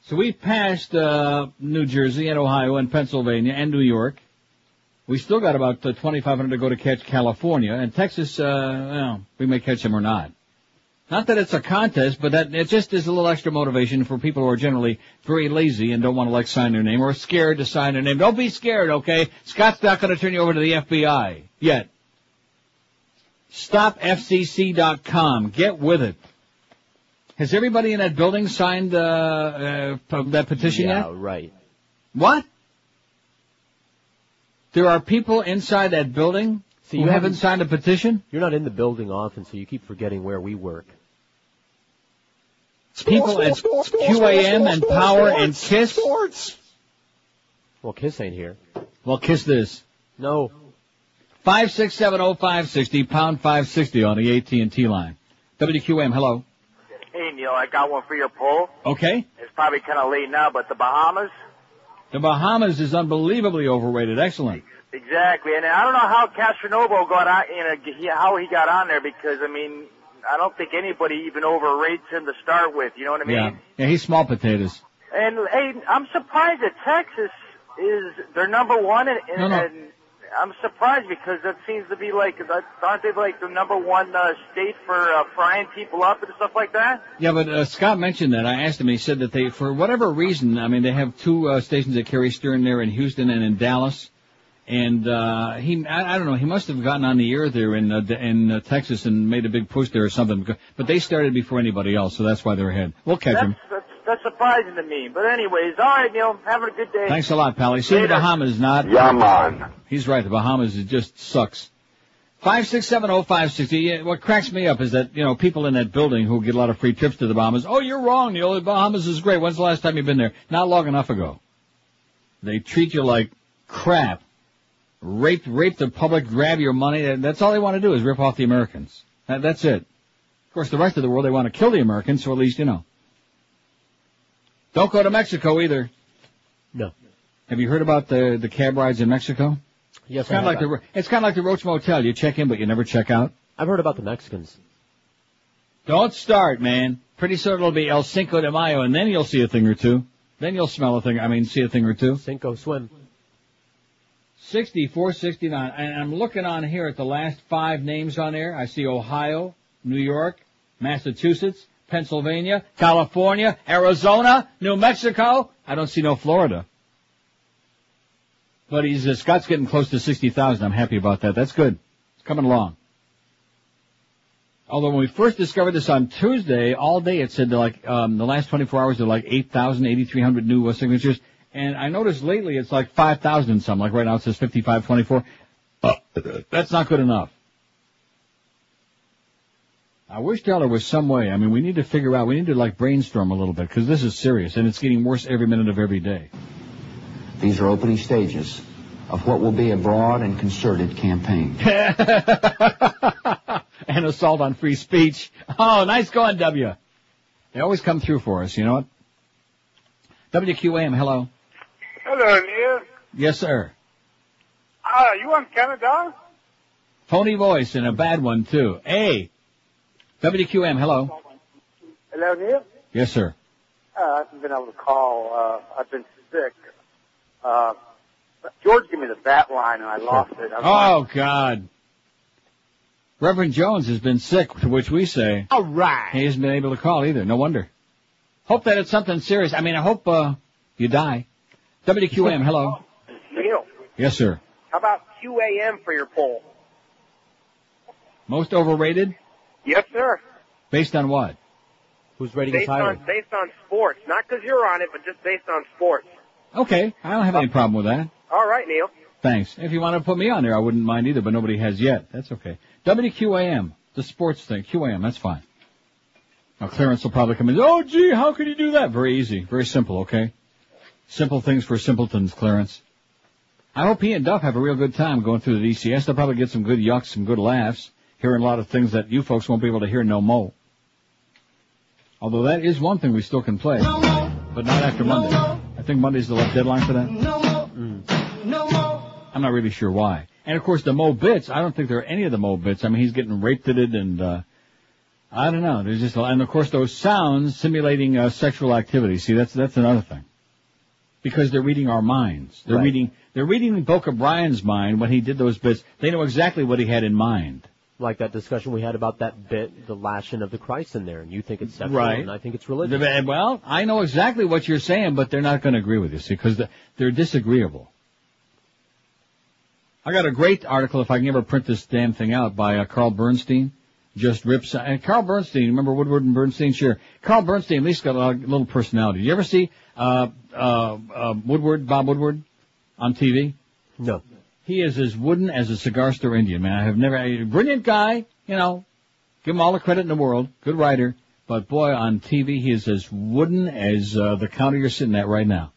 So we passed New Jersey and Ohio and Pennsylvania and New York. We still got about 2,500 to go to catch California. And Texas, we may catch them or not. Not that it's a contest, but that it just is a little extra motivation for people who are generally very lazy and don't want to sign their name or scared to sign their name. Don't be scared, okay? Scott's not going to turn you over to the FBI yet. StopFCC.com. Get with it. Has everybody in that building signed that petition yet? Yeah, right. What? There are people inside that building who haven't signed a petition? You're not in the building often, so you keep forgetting where we work. People at QAM and Power and KISS? Well, KISS ain't here. Well, KISS this. No. 5670560, pound 560 on the AT&T line. WQM, hello. Hey, Neil, I got one for your poll. Okay. It's probably kind of late now, but the Bahamas? The Bahamas is unbelievably overrated. Excellent. Exactly. And I don't know how Castronovo got on, how he got on there because, I don't think anybody even overrates him to start with. You know what I mean? Yeah, he's small potatoes. And, hey, I'm surprised that Texas is their number one, and I'm surprised because that seems to be aren't they the number one state for frying people up and stuff like that? Yeah, but Scott mentioned that. I asked him. He said that they, for whatever reason, they have two stations that carry Stern there in Houston and in Dallas. And I don't know. He must have gotten on the air there in Texas and made a big push there or something. But they started before anybody else, so that's why they're ahead. We'll catch them. That's surprising to me. But anyways, all right, Neil. Having a good day. Thanks a lot, Pally. See, the Bahamas not. Yeah, man. He's right. The Bahamas, it just sucks. 5670560. What cracks me up is that, people in that building who get a lot of free trips to the Bahamas. Oh, you're wrong, Neil. The Bahamas is great. When's the last time you've been there? Not long enough ago. They treat you like crap. Rape the public, grab your money. That's all they want to do is rip off the Americans. That's it. Of course, the rest of the world, they want to kill the Americans, so at least, Don't go to Mexico either. No. Have you heard about the cab rides in Mexico? Yes, it's kind of like the Roach Motel. You check in, but you never check out. I've heard about the Mexicans. Don't start, man. Pretty soon it'll be El Cinco de Mayo, and then you'll see a thing or two. Then you'll see a thing or two. Cinco swim. 6469. And I'm looking on here at the last 5 names on there. I see Ohio, New York, Massachusetts, Pennsylvania, California, Arizona, New Mexico. I don't see no Florida. But Scott's getting close to 60,000. I'm happy about that. That's good. It's coming along. Although when we first discovered this on Tuesday, all day it said the last 24 hours there were 8,000, 8,300 new signatures. And I noticed lately it's 5,000 some. Right now it says 5524. That's not good enough. I wish there was some way. We need to figure out, we need to brainstorm a little bit because this is serious and it's getting worse every minute of every day. These are opening stages of what will be a broad and concerted campaign. And assault on free speech. Oh, nice going, W. They always come through for us, you know what? WQAM, hello. Hello, Neil. Yes, sir. You in Canada? Phony voice and a bad one, too. Hey. WQM, hello. Hello, Neil. Yes, sir. I haven't been able to call. I've been sick. George gave me the bat line and I lost it. Oh, God. Reverend Jones has been sick, to which we say, all right. He hasn't been able to call either. No wonder. Hope that it's something serious. I mean, I hope you die. WQM, hello. Neil, Yes, sir. how about QAM for your poll? Most overrated? Yes, sir. Based on what? Who's rating is Based higher? on sports. Not because you're on it, but just based on sports. Okay, I don't have any problem with that. All right, Neil. Thanks. If you want to put me on there, I wouldn't mind either, but nobody has yet. That's okay. WQAM, the sports thing. QAM, that's fine. Now, Clarence will probably come in. Oh, gee, how can you do that? Very easy. Very simple, okay? Simple things for simpletons, Clarence. I hope he and Duff have a real good time going through the DCS. They'll probably get some good yucks, some good laughs, hearing a lot of things that you folks won't be able to hear no more. Although that is one thing we still can play, but not after Monday. I think Monday's the last deadline for that. I'm not really sure why. And of course the Mo Bits, I don't think there are any of the Mo Bits. I mean, he's getting raped at it and, I don't know. There's just, and of course those sounds simulating, sexual activity. See, that's another thing. Because they're reading our minds. They're reading Boca Brian's mind when he did those bits. They know exactly what he had in mind. Like that discussion we had about that bit, the lashing of the Christ in there, and you think it's sexual, Right. and I think it's religious. Well, I know exactly what you're saying, but they're not going to agree with you, see, because they're disagreeable. I got a great article, if I can ever print this damn thing out, by Carl Bernstein. Just rips. And Carl Bernstein, remember Woodward and Bernstein? Sure. Carl Bernstein at least got a little personality. Did you ever see Woodward, Bob Woodward, on TV? No. He is as wooden as a cigar store Indian, man. I have never, a brilliant guy, you know, give him all the credit in the world, good writer, but boy, on TV he is as wooden as the counter you're sitting at right now.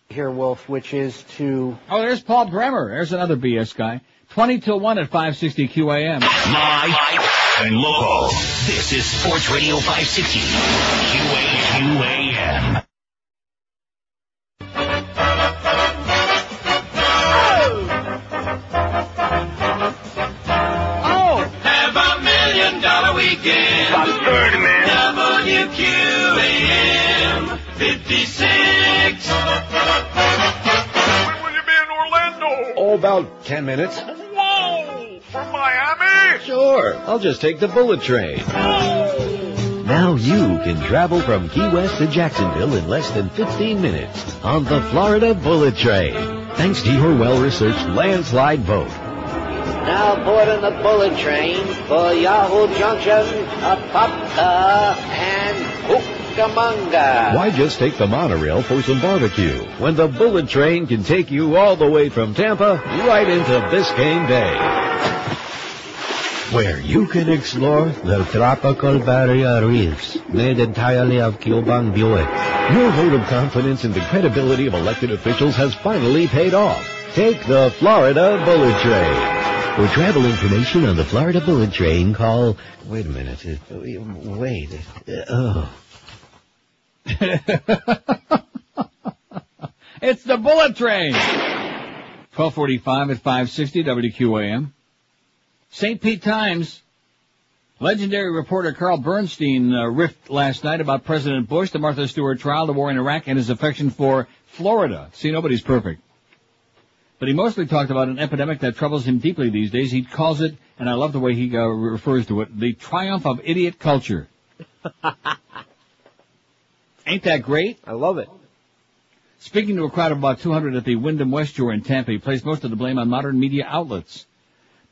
Here, Wolf, which is to... Oh, there's Paul Bremer. There's another BS guy. 20 till 1 at 560 QAM. Live and local. This is Sports Radio 560. QAM. Have $1 million weekend. WQAM 56. When will you be in Orlando? Oh, about 10 minutes. Whoa! From Miami? Sure. I'll just take the bullet train. Now you can travel from Key West to Jacksonville in less than 15 minutes on the Florida Bullet Train. Thanks to your well-researched landslide vote. Now boarding the bullet train for Yahoo Junction, Apopka, and Cucamonga. Why just take the monorail for some barbecue when the Bullet Train can take you all the way from Tampa right into Biscayne Bay, where you can explore the tropical barrier reefs made entirely of Cuban Buick. Your vote of confidence in the credibility of elected officials has finally paid off. Take the Florida Bullet Train. For travel information on the Florida Bullet Train, call... Wait a minute. Wait. It's the Bullet Train. 12:45 at 560 WQAM. St. Pete Times. Legendary reporter Carl Bernstein riffed last night about President Bush, the Martha Stewart trial, the war in Iraq, and his affection for Florida. See, nobody's perfect. But he mostly talked about an epidemic that troubles him deeply these days. He calls it, and I love the way he refers to it, the triumph of idiot culture. Ain't that great? I love it. Speaking to a crowd of about 200 at the Wyndham West Shore in Tampa, he placed most of the blame on modern media outlets.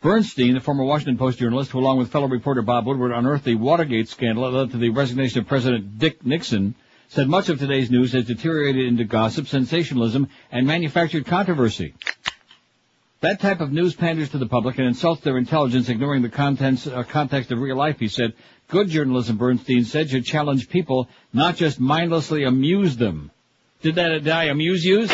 Bernstein, the former Washington Post journalist, who along with fellow reporter Bob Woodward unearthed the Watergate scandal that led to the resignation of President Dick Nixon, said much of today's news has deteriorated into gossip, sensationalism, and manufactured controversy. That type of news panders to the public and insults their intelligence, ignoring the context of real life, he said. Good journalism, Bernstein said, should challenge people, not just mindlessly amuse them. Did I amuse you?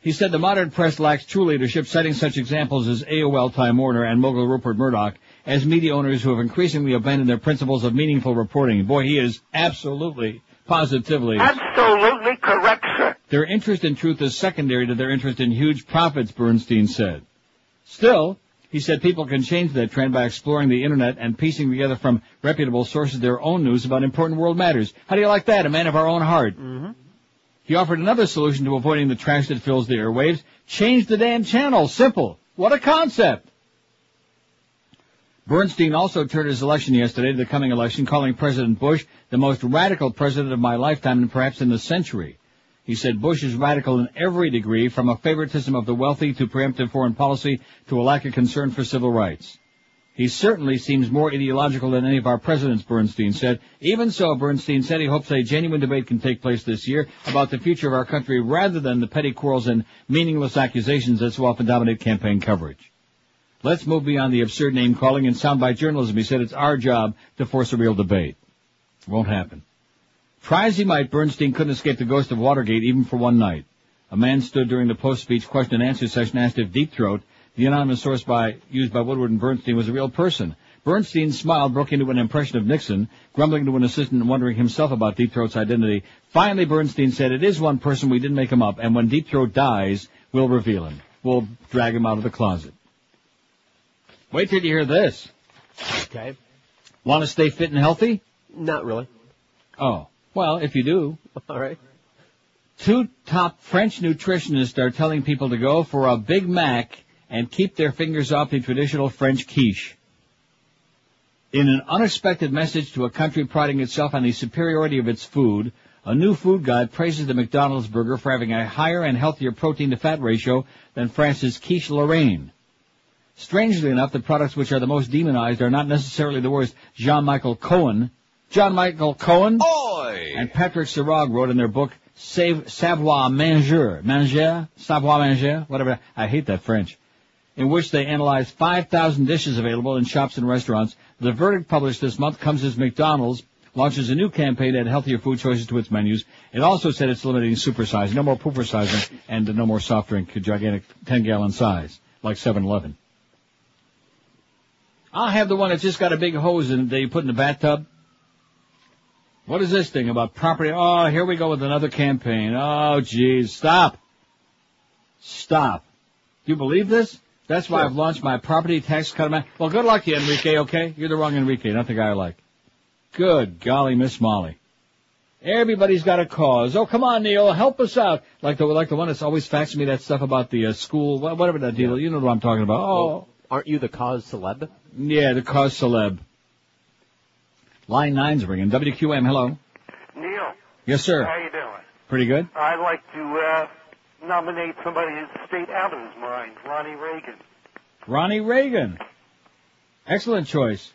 He said the modern press lacks true leadership, citing such examples as AOL Time Warner and mogul Rupert Murdoch as media owners who have increasingly abandoned their principles of meaningful reporting. Boy, he is absolutely, positively... Absolutely correct, sir. Their interest in truth is secondary to their interest in huge profits, Bernstein said. Still, he said people can change that trend by exploring the internet and piecing together from reputable sources their own news about important world matters. How do you like that? A man of our own heart. Mm-hmm. He offered another solution to avoiding the trash that fills the airwaves. Change the damn channel. Simple. What a concept. Bernstein also turned his election yesterday to the coming election, calling President Bush the most radical president of my lifetime and perhaps in the century. He said Bush is radical in every degree, from a favoritism of the wealthy to preemptive foreign policy to a lack of concern for civil rights. He certainly seems more ideological than any of our presidents, Bernstein said. Even so, Bernstein said he hopes a genuine debate can take place this year about the future of our country rather than the petty quarrels and meaningless accusations that so often dominate campaign coverage. Let's move beyond the absurd name-calling and soundbite journalism. He said it's our job to force a real debate. Won't happen. Try as he might, Bernstein couldn't escape the ghost of Watergate even for one night. A man stood during the post-speech question-and-answer session, asked if Deep Throat, the anonymous source used by Woodward and Bernstein, was a real person. Bernstein's smile broke into an impression of Nixon, grumbling to an assistant and wondering himself about Deep Throat's identity. Finally, Bernstein said, it is one person, we didn't make him up, and when Deep Throat dies, we'll reveal him. We'll drag him out of the closet. Wait till you hear this. Okay. Want to stay fit and healthy? Not really. Oh. Well, if you do. All right. 2 top French nutritionists are telling people to go for a Big Mac and keep their fingers off the traditional French quiche. In an unexpected message to a country priding itself on the superiority of its food, a new food guide praises the McDonald's burger for having a higher and healthier protein-to-fat ratio than France's quiche Lorraine. Strangely enough, the products which are the most demonized are not necessarily the worst. John Michael Cohen Oy! and Patrick Sirog wrote in their book Savoir Manger, whatever. I hate that French. In which they analyzed 5,000 dishes available in shops and restaurants. The verdict published this month comes as McDonald's launches a new campaign to add healthier food choices to its menus. It also said it's limiting supersize, no more pooper sizing, and no more soft drink, gigantic 10-gallon size, like 7-Eleven. I'll have the one that's just got a big hose in it that you put in the bathtub. What is this thing about property? Oh, here we go with another campaign. Oh, geez. Stop. Do you believe this? That's why I've launched my property tax cut amount. Well, good luck to you, Enrique, okay? You're the wrong Enrique, not the guy I like. Good golly, Miss Molly. Everybody's got a cause. Oh, come on, Neil, help us out. Like the one that's always faxing me that stuff about the school, whatever that deal. You know what I'm talking about. Oh. Well, aren't you the cause celeb? Yeah, the cause celeb. Line 9's ringing. WQM, hello. Neil. Yes, sir. How you doing? Pretty good. I'd like to nominate somebody who stayed out of his mind, Ronnie Reagan. Ronnie Reagan. Excellent choice.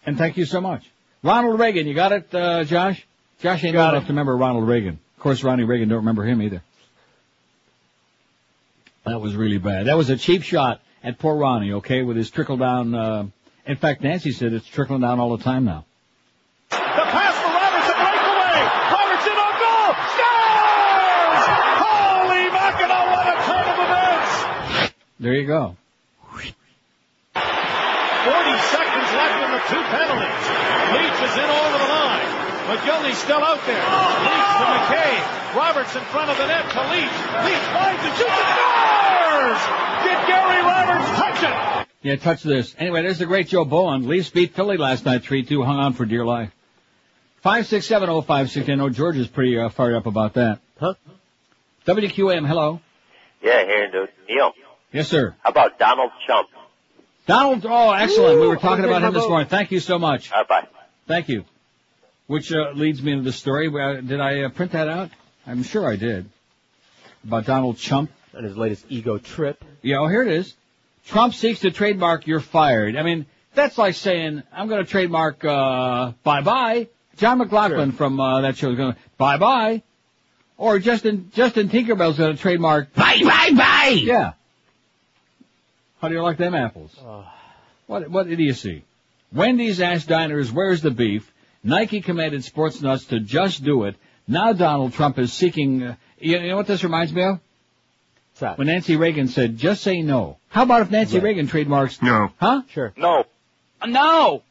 And thank you so much. Ronald Reagan, you got it, Josh? Josh ain't old enough to remember Ronald Reagan. Of course, Ronnie Reagan don't remember him either. That was really bad. That was a cheap shot at poor Ronnie, okay, with his trickle-down. In fact, Nancy said it's trickling down all the time now. The pass for Robertson, breakaway. Robertson on goal. Scores! Holy mackerel, what a turn of events! There you go. 40 seconds left in the 2 penalties. Leach is in over the line. McGillney's still out there. Leach to McKay. Roberts in front of the net to Leach. Leach finds it, shoots and scores! Did Gary Roberts touch it? Yeah, touch this. Anyway, there's the great Joe Bowen. Leafs beat Philly last night 3-2, hung on for dear life. 5670560. I know George is pretty fired up about that. Huh? WQM, hello. Yeah, here, dude. Neil. Yes, sir. How about Donald Trump? Donald, oh, excellent. We were talking about him this morning. Thank you so much. Bye. Thank you. Which leads me into the story. Did I print that out? I'm sure I did. About Donald Trump. And his latest ego trip. Yeah, oh, here it is. Trump seeks to trademark "you're fired." I mean, that's like saying, I'm going to trademark, bye-bye. John McLaughlin from that show is going to, bye-bye. Or Justin Tinkerbell's going to trademark, bye-bye-bye. Yeah. How do you like them apples? What idiocy. Wendy's asked diners, where's the beef? Nike commanded sports nuts to just do it. Now Donald Trump is seeking, you know what this reminds me of? When Nancy Reagan said, just say no. How about if Nancy Reagan trademarks? No. Huh? Sure. No. No!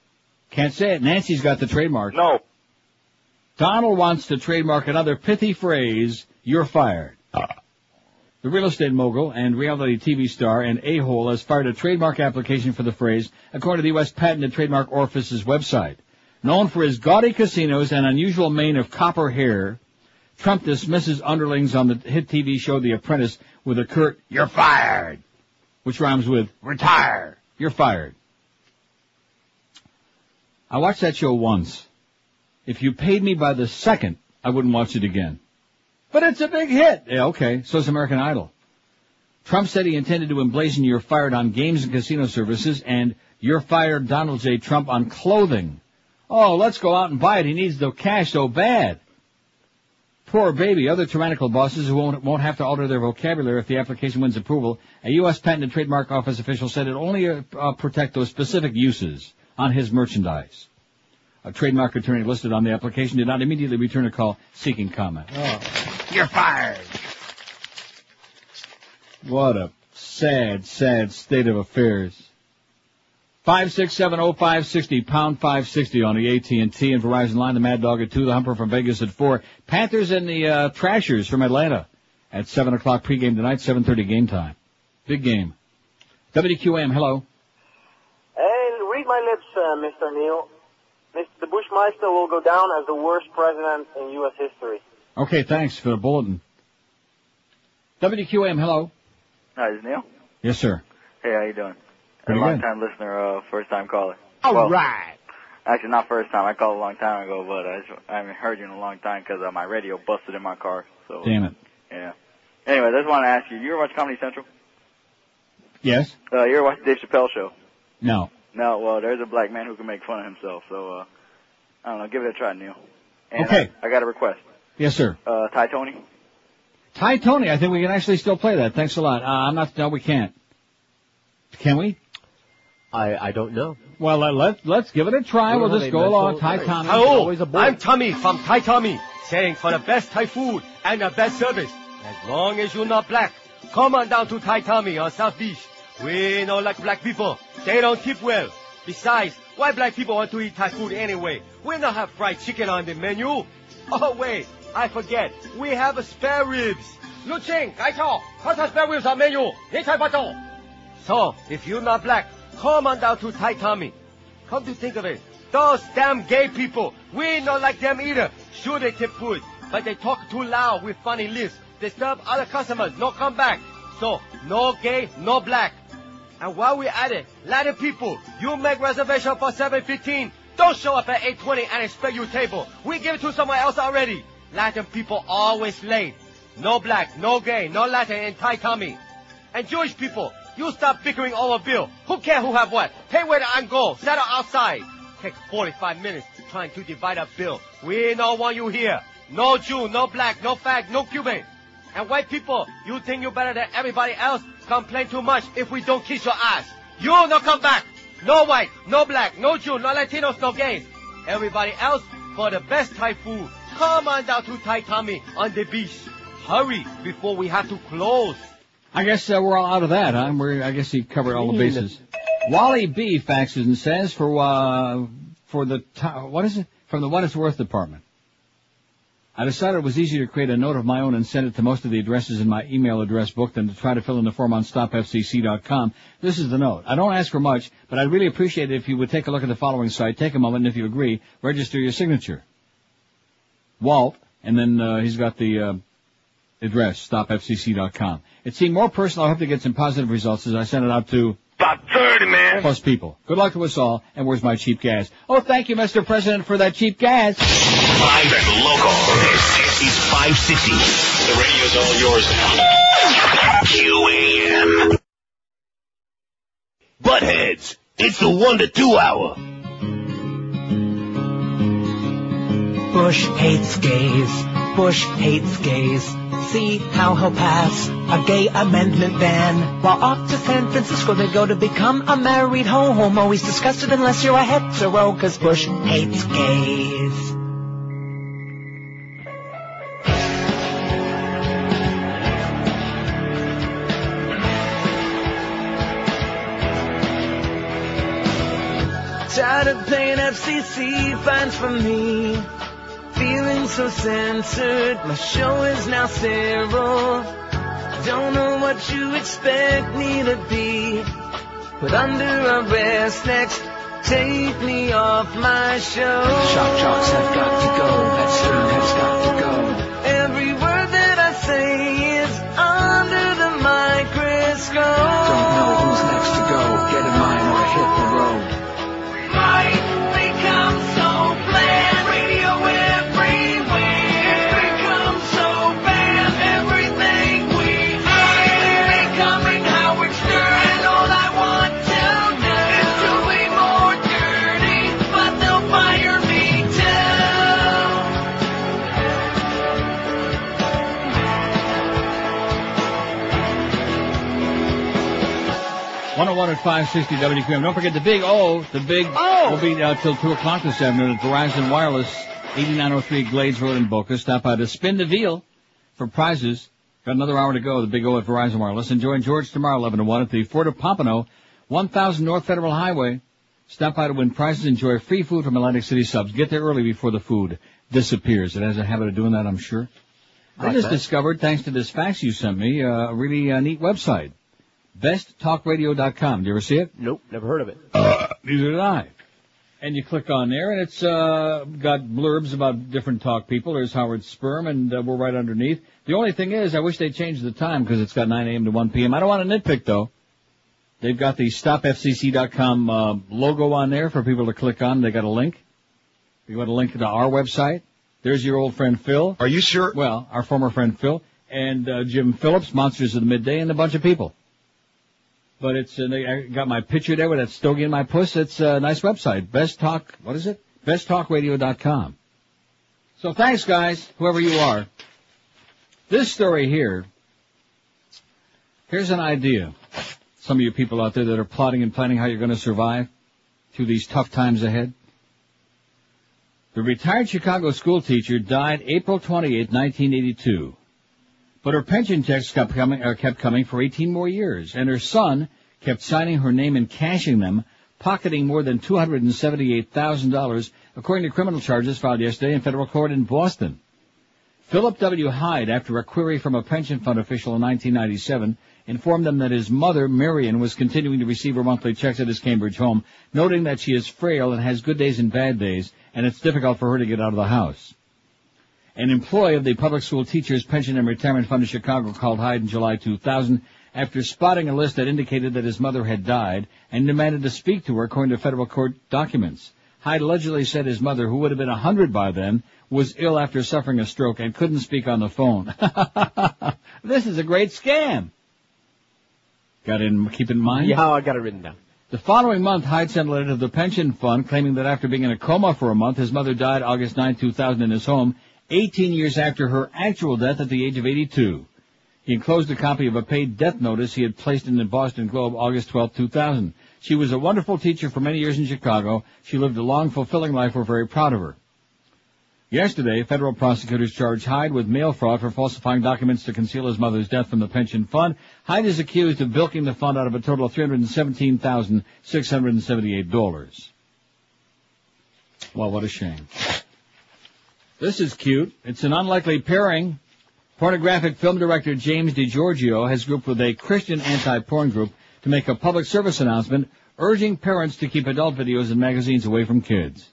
Can't say it. Nancy's got the trademark. No. Donald wants to trademark another pithy phrase, you're fired. The real estate mogul and reality TV star and a-hole has filed a trademark application for the phrase, according to the U.S. Patent and Trademark Office's website. Known for his gaudy casinos and unusual mane of copper hair, Trump dismisses underlings on the hit TV show The Apprentice with a curt, "You're fired," which rhymes with retire. You're fired. I watched that show once. If you paid me by the second, I wouldn't watch it again. But it's a big hit. Yeah, okay. So is American Idol. Trump said he intended to emblazon "You're fired" on games and casino services and "You're fired Donald J. Trump" on clothing. Oh, let's go out and buy it. He needs the cash so bad. Poor baby. Other tyrannical bosses who won't have to alter their vocabulary if the application wins approval. A U.S. Patent and Trademark Office official said it only protect those specific uses on his merchandise. A trademark attorney listed on the application did not immediately return a call seeking comment. Oh. You're fired. What a sad, sad state of affairs. 5670560, pound 560 on the AT&T and Verizon line. The Mad Dog at 2, the Humper from Vegas at 4. Panthers and the Trashers from Atlanta at 7 o'clock pregame tonight, 7:30 game time. Big game. WQAM, hello. Hey, read my lips, Mr. Neil. The Bushmeister will go down as the worst president in U.S. history. Okay, thanks for the bulletin. WQAM, hello. Hi, this is Neil. Yes, sir. Hey, how you doing? Pretty long good. time listener, first time caller. All right. Actually, not first time. I called a long time ago, but I haven't heard you in a long time because my radio busted in my car. So. Damn it. Yeah. Anyway, I just want to ask you. You ever watch Comedy Central? Yes. You ever watch the Dave Chappelle show? No. No. Well, there's a black man who can make fun of himself. So I don't know. Give it a try, Neil. And Okay. I got a request. Yes, sir. Ty Tony. Ty Tony, I think we can actually still play that. Thanks a lot. No, we can't. Can we? I don't know. Well, let's give it a try. We'll just go along. Thai Tommy. Hello, I'm Tommy from Thai Tommy, saying for the best Thai food and the best service. As long as you're not black, come on down to Thai Tommy on South Beach. We don't like black people. They don't tip well. Besides, why black people want to eat Thai food anyway? We don't have fried chicken on the menu. Oh, wait, I forget. We have spare ribs. Lu Ching, Kai Chao, how's the spare ribs on menu? So, if you're not black, come on down to Thai Tommy. Come to think of it, those damn gay people, we not like them either. Sure, they tip good, but they talk too loud with funny lips. Disturb other customers, no come back. So, no gay, no black. And while we're at it, Latin people, you make reservation for 7:15. Don't show up at 8:20 and expect your table. We give it to someone else already. Latin people always late. No black, no gay, no Latin in Thai Tommy. And Jewish people, you stop bickering over bill. Who cares who have what? Pay waiter and go. Settle outside. Take 45 minutes trying to divide a bill. We don't want you here. No Jew, no black, no fag, no Cuban. And white people, you think you're better than everybody else? Complain too much if we don't kiss your ass. You no come back. No white, no black, no Jew, no Latinos, no gays. Everybody else, for the best Thai food, come on down to Thai Tommy on the beach. Hurry before we have to close. I guess we're all out of that, huh? I guess he covered all the bases. Wally B faxes and says from the What It's Worth department. I decided it was easier to create a note of my own and send it to most of the addresses in my email address book than to try to fill in the form on stopfcc.com. This is the note. I don't ask for much, but I'd really appreciate it if you would take a look at the following site. Take a moment, and if you agree, register your signature. Walt, and then he's got the address, stopfcc.com. It seemed more personal. I hope to get some positive results as I send it out to about 30, man. Plus people. Good luck to us all, and where's my cheap gas? Oh, thank you, Mr. President, for that cheap gas. Live and local. This is 560. The radio's all yours now. QAM. Buttheads. It's the 1 to 2 hour. Bush hates gays. Bush hates gays. See how he'll pass a gay amendment ban. While off to San Francisco they go to become a married homo. He's disgusted unless you're a hetero, 'cause Bush hates gays. Tired of paying FCC fines for me. Feeling so censored, my show is now zero. don't know what you expect me to be. Put under arrest next. Take me off my show. Shock jocks have got to go. That stern has got to go. Every word that I say is under the microscope. Don't know who's next to go. Get in line or hit the road. Might become so bland. Radio everywhere. It's become so bad. Everything we hear is becoming Howard Stern. And all I want to do is to be more dirty, but they'll fire me too. 101 at 560 WQM. Don't forget the big O. The big O will be till 2 o'clock this afternoon at Verizon Wireless, 8903 Glades Road in Boca. Stop by to spin the wheel for prizes. Got another hour to go. The big O at Verizon Wireless. And join George tomorrow, 11 to 1 at the Fort of Pompano, 1000 North Federal Highway. Stop by to win prizes. Enjoy free food from Atlantic City Subs. Get there early before the food disappears. It has a habit of doing that, I'm sure. I just discovered, thanks to this fax you sent me, a really neat website. BestTalkRadio.com. Do you ever see it? Nope, never heard of it. Neither did I. And you click on there, and it's got blurbs about different talk people. There's Howard Sperm, and we're right underneath. The only thing is, I wish they changed the time, because it's got 9 a.m. to 1 p.m. I don't want to nitpick, though. They've got the StopFCC.com logo on there for people to click on. They got a link. You got a link to our website. There's your old friend Phil. Are you sure? Well, our former friend Phil. And Jim Phillips, Monsters of the Midday, and a bunch of people. But it's, I got my picture there with that stogie in my puss. It's a nice website. What is it? BestTalkRadio.com. So thanks, guys, whoever you are. This story here, here's an idea. Some of you people out there that are plotting and planning how you're going to survive through these tough times ahead. The retired Chicago school teacher died April 28, 1982. But her pension checks kept coming for 18 more years, and her son kept signing her name and cashing them, pocketing more than $278,000, according to criminal charges filed yesterday in federal court in Boston. Philip W. Hyde, after a query from a pension fund official in 1997, informed them that his mother, Marion, was continuing to receive her monthly checks at his Cambridge home, noting that she is frail and has good days and bad days, and it's difficult for her to get out of the house. An employee of the Public School Teachers Pension and Retirement Fund of Chicago called Hyde in July 2000 after spotting a list that indicated that his mother had died and demanded to speak to her according to federal court documents. Hyde allegedly said his mother, who would have been 100 by then, was ill after suffering a stroke and couldn't speak on the phone. This is a great scam. Keep in mind? Yeah, I got it written down. The following month, Hyde sent a letter to the pension fund claiming that after being in a coma for a month, his mother died August 9, 2000 in his home, 18 years after her actual death at the age of 82. He enclosed a copy of a paid death notice he had placed in the Boston Globe August 12, 2000. She was a wonderful teacher for many years in Chicago. She lived a long, fulfilling life. We're very proud of her. Yesterday, federal prosecutors charged Hyde with mail fraud for falsifying documents to conceal his mother's death from the pension fund. Hyde is accused of bilking the fund out of a total of $317,678. Well, what a shame. This is cute. It's an unlikely pairing. Pornographic film director James DiGiorgio has grouped with a Christian anti-porn group to make a public service announcement urging parents to keep adult videos and magazines away from kids.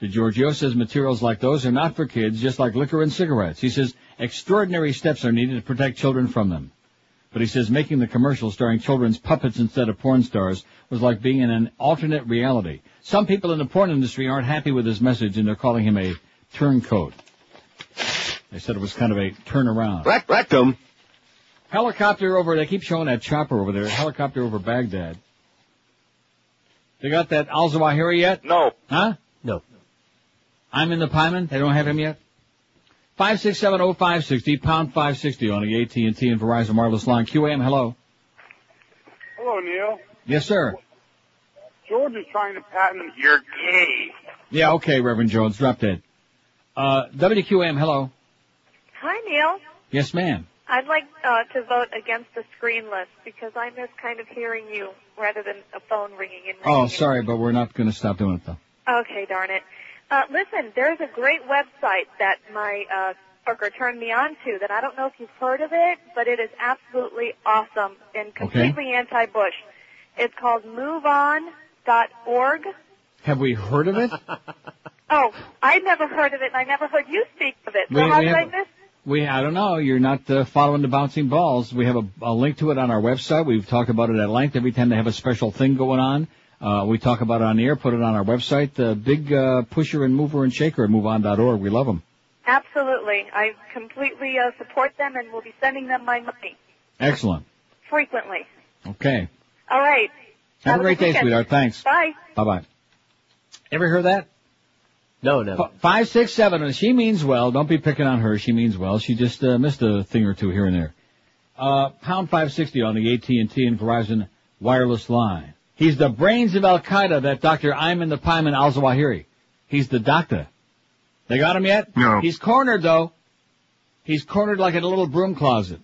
DiGiorgio says materials like those are not for kids, just like liquor and cigarettes. He says extraordinary steps are needed to protect children from them. But he says making the commercial starring children's puppets instead of porn stars was like being in an alternate reality. Some people in the porn industry aren't happy with his message, and they're calling him a turncoat. They said it was kind of a turnaround. Rectum. Helicopter over, they keep showing that chopper over there, helicopter over Baghdad. They got that al-Zawahiri yet? No. Huh? No. I'm in the Pieman? They don't have him yet? 5670560, pound 560 on the AT&T and Verizon wireless line. QAM, hello. Hello, Neil. Yes, sir. George is trying to patent you're gay. Yeah, okay, Reverend Jones, drop dead. WQAM, hello. Hi, Neil. Yes, ma'am. I'd like to vote against the screen list because I miss kind of hearing you rather than a phone ringing and ringing. Oh, sorry, but we're not going to stop doing it, though. Okay, darn it. Listen, there's a great website that my coworker turned me on to that I don't know if you've heard of it, but it is absolutely awesome and completely anti-Bush. It's called MoveOn.org. Have we heard of it? Oh, I never heard of it, and I never heard you speak of it. So how did I miss? I don't know. You're not following the bouncing balls. We have a link to it on our website. We've talked about it at length. Every time they have a special thing going on, we talk about it on the air, put it on our website. The big pusher and mover and shaker at MoveOn.org. We love them. Absolutely. I completely support them and will be sending them my money. Excellent. Frequently. Okay. All right. Have a great day, sweetheart. Thanks. Bye. Bye-bye. Ever heard that? No, never. 567. She means well. Don't be picking on her. She means well. She just missed a thing or two here and there. Pound 560 on the AT&T and Verizon wireless line. He's the brains of Al-Qaeda, that Dr. Ayman the Pieman al-Zawahiri. He's the doctor. They got him yet? No. He's cornered, though. He's cornered like in a little broom closet.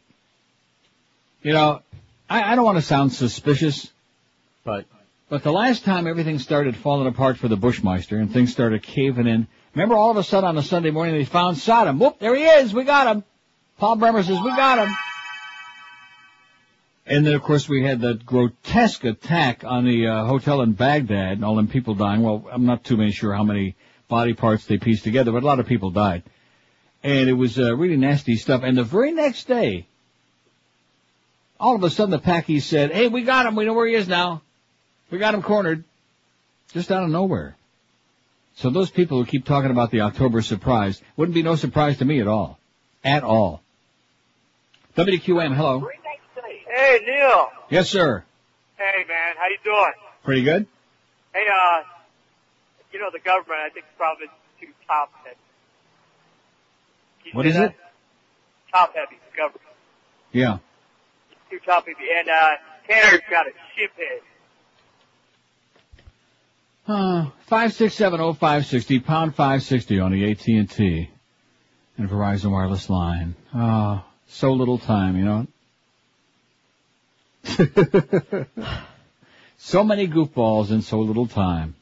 You know, I don't want to sound suspicious, but the last time everything started falling apart for the Bushmeister and things started caving in, remember all of a sudden on a Sunday morning they found Saddam. Whoop, there he is. We got him. Paul Bremer says, we got him. And then, of course, we had that grotesque attack on the hotel in Baghdad and all them people dying. Well, I'm not too sure how many body parts they pieced together, but a lot of people died. And it was really nasty stuff. And the very next day, all of a sudden the Pakis said, hey, we got him. We know where he is now. We got him cornered. Just out of nowhere. So those people who keep talking about the October surprise wouldn't be no surprise to me at all. At all. WQM, hello. Hey, Neil. Yes, sir. Hey, man. How you doing? Pretty good. Hey, you know, the government, I think, is probably too top-heavy. What is it? Top-heavy, the government. Yeah. Too top-heavy. And, Tanner's got a shiphead. 5670560, pound 560 on the AT&T and Verizon wireless line. So little time, you know. So many goofballs in so little time.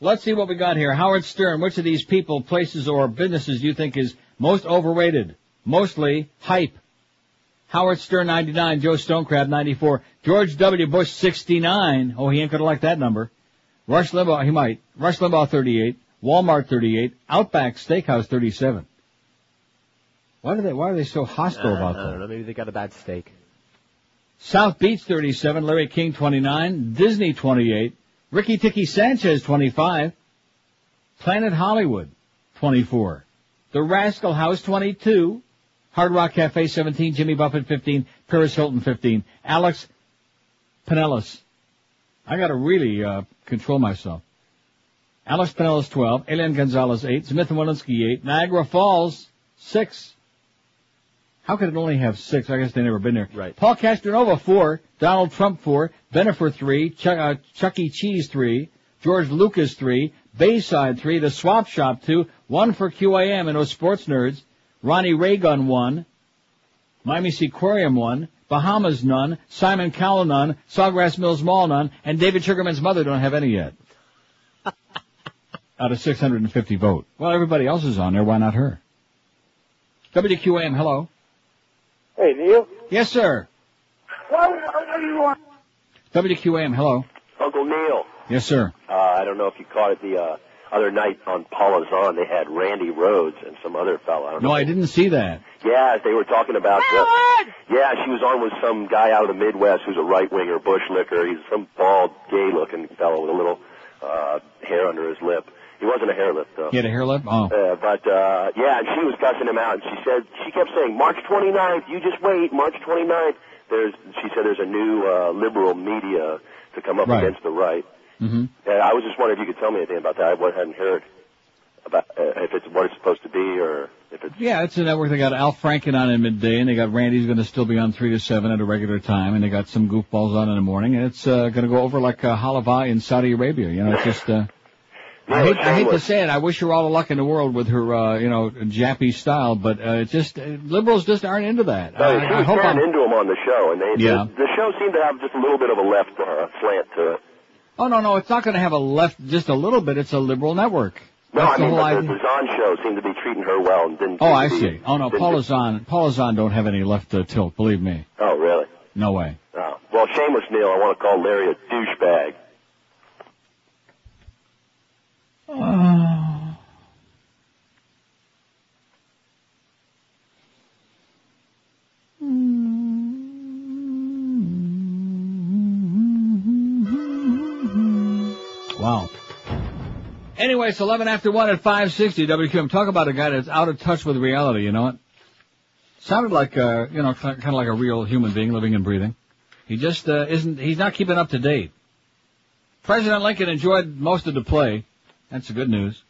Let's see what we got here. Howard Stern, which of these people, places, or businesses do you think is most overrated? Mostly hype. Howard Stern, 99. Joe Stonecrab, 94. George W. Bush, 69. Oh, he ain't gonna like that number. Rush Limbaugh, he might. Rush Limbaugh, 38. Walmart, 38. Outback Steakhouse, 37. Why are they so hostile about that? I don't know. Maybe they got a bad steak. South Beach, 37. Larry King, 29. Disney, 28. Ricky Ticky Sanchez, 25. Planet Hollywood, 24. The Rascal House, 22. Hard Rock Cafe, 17. Jimmy Buffett, 15. Paris Hilton, 15. Alex Pinellas. I gotta really, control myself. Alex Pinellas, 12. Elian Gonzalez, 8. Smith and Walensky, 8. Niagara Falls, 6. How could it only have 6? I guess they've never been there. Right. Paul Castronova, 4. Donald Trump, 4. Bennifer, 3. Chuck E. Cheese, 3. George Lucas, 3. Bayside, 3. The Swap Shop, 2. 1 for QAM and those sports nerds. Ronnie Raygun, 1. Miami Seaquarium, 1. Bahamas, none. Simon Cowell, none. Sawgrass Mills Mall, none. And David Sugarman's mother don't have any yet. Out of 650 vote. Well, everybody else is on there. Why not her? WQAM, hello. Hey, Neil. Yes, sir. What do you want? WQAM, hello. Uncle Neil. Yes, sir. I don't know if you caught it the other night on Paula's On. They had Randy Rhodes and some other fella. I don't know. No, I didn't see that. Yeah, they were talking about. Yeah, she was on with some guy out of the Midwest who's a right-winger, bush licker. He's some bald, gay-looking fellow with a little hair under his lip. He wasn't a hair lip, though. He had a hair lip? Oh. Yeah, and she was cussing him out, and she kept saying, March 29th, you just wait, March 29th. She said there's a new liberal media to come up against the right. Mm-hmm. And I was just wondering if you could tell me anything about that. I hadn't heard about if it's what it's supposed to be or if it's... Yeah, it's a network. They got Al Franken on at midday, and they got Randy's going to still be on 3 to 7 at a regular time, and they got some goofballs on in the morning, and it's going to go over like Halava in Saudi Arabia. You know, it's just... I hate to say it. I wish her all the luck in the world with her, jappy style, but liberals just aren't into that. No, she was turned into them on the show, and the show seemed to have just a little bit of a left slant to it. Oh, no, it's not going to have a left just a little bit. It's a liberal network. No, That's I the mean, whole but idea. the Zahn show seemed to be treating her well and didn't. Oh, seem I to be- see. Oh no, didn't Paula just- Zahn don't have any left tilt. Believe me. Oh, really? No way. Oh. Well, shameless Neil, I want to call Larry a douchebag. Wow. Anyway, it's 11 after 1 at 560 WQM. Talk about a guy that's out of touch with reality, you know what? Sounded like, kind of like a real human being living and breathing. He just, he's not keeping up to date. President Lincoln enjoyed most of the play. That's the good news.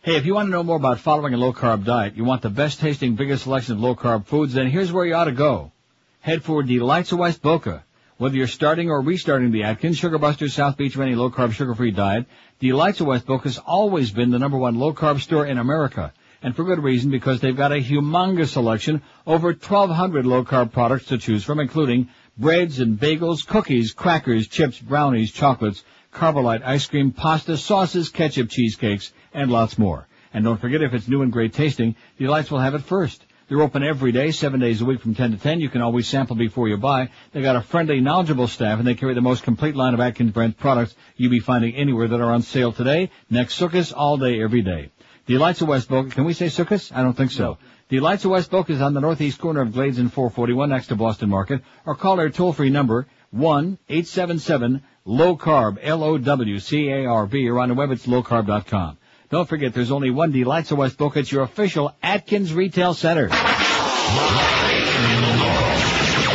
Hey, if you want to know more about following a low-carb diet, you want the best-tasting, biggest selection of low-carb foods, then here's where you ought to go. Head for Delights of West Boca. Whether you're starting or restarting the Atkins, Sugar Busters, South Beach, or any low-carb, sugar-free diet, Delights of West Boca has always been the #1 low-carb store in America. And for good reason, because they've got a humongous selection, over 1,200 low-carb products to choose from, including breads and bagels, cookies, crackers, chips, brownies, chocolates, Carbolite ice cream, pasta, sauces, ketchup, cheesecakes, and lots more. And don't forget, if it's new and great tasting, Delights will have it first. They're open every day, 7 days a week from 10 to 10. You can always sample before you buy. They got a friendly, knowledgeable staff, and they carry the most complete line of Atkins brand products you'll be finding anywhere that are on sale today, next Sukkot, all day, every day. Delights of West Boca. Can we say Sukkot? I don't think so. Delights of West Boca is on the northeast corner of Glades and 441 next to Boston Market, or call their toll-free number 1-877-LOW-CARB, LOWCARB, or on the web it's lowcarb.com. Don't forget, there's only one Delights of West Boca. It's your official Atkins retail center.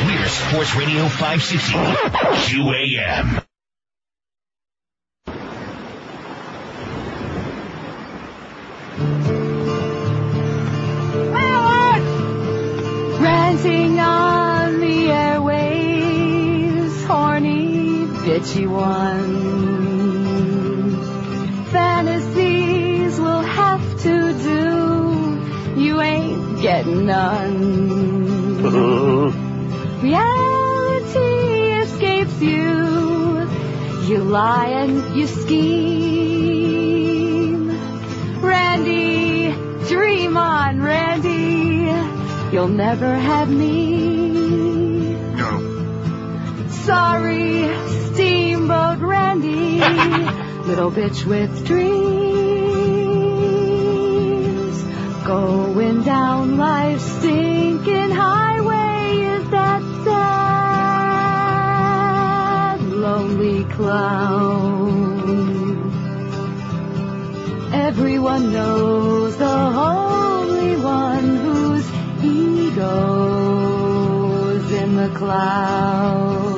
We're Sports Radio 560 QAM. Ranting on the airwaves, horny, bitchy one. Fantasies will have to do, you ain't getting none. Reality escapes you, you lie and you scheme. Randy, dream on, Randy. You'll never have me. No. Sorry, Steamboat Randy, little bitch with dreams. Going down life's stinking highway is that sad, lonely clown. Everyone knows the only one who's egos in the clouds.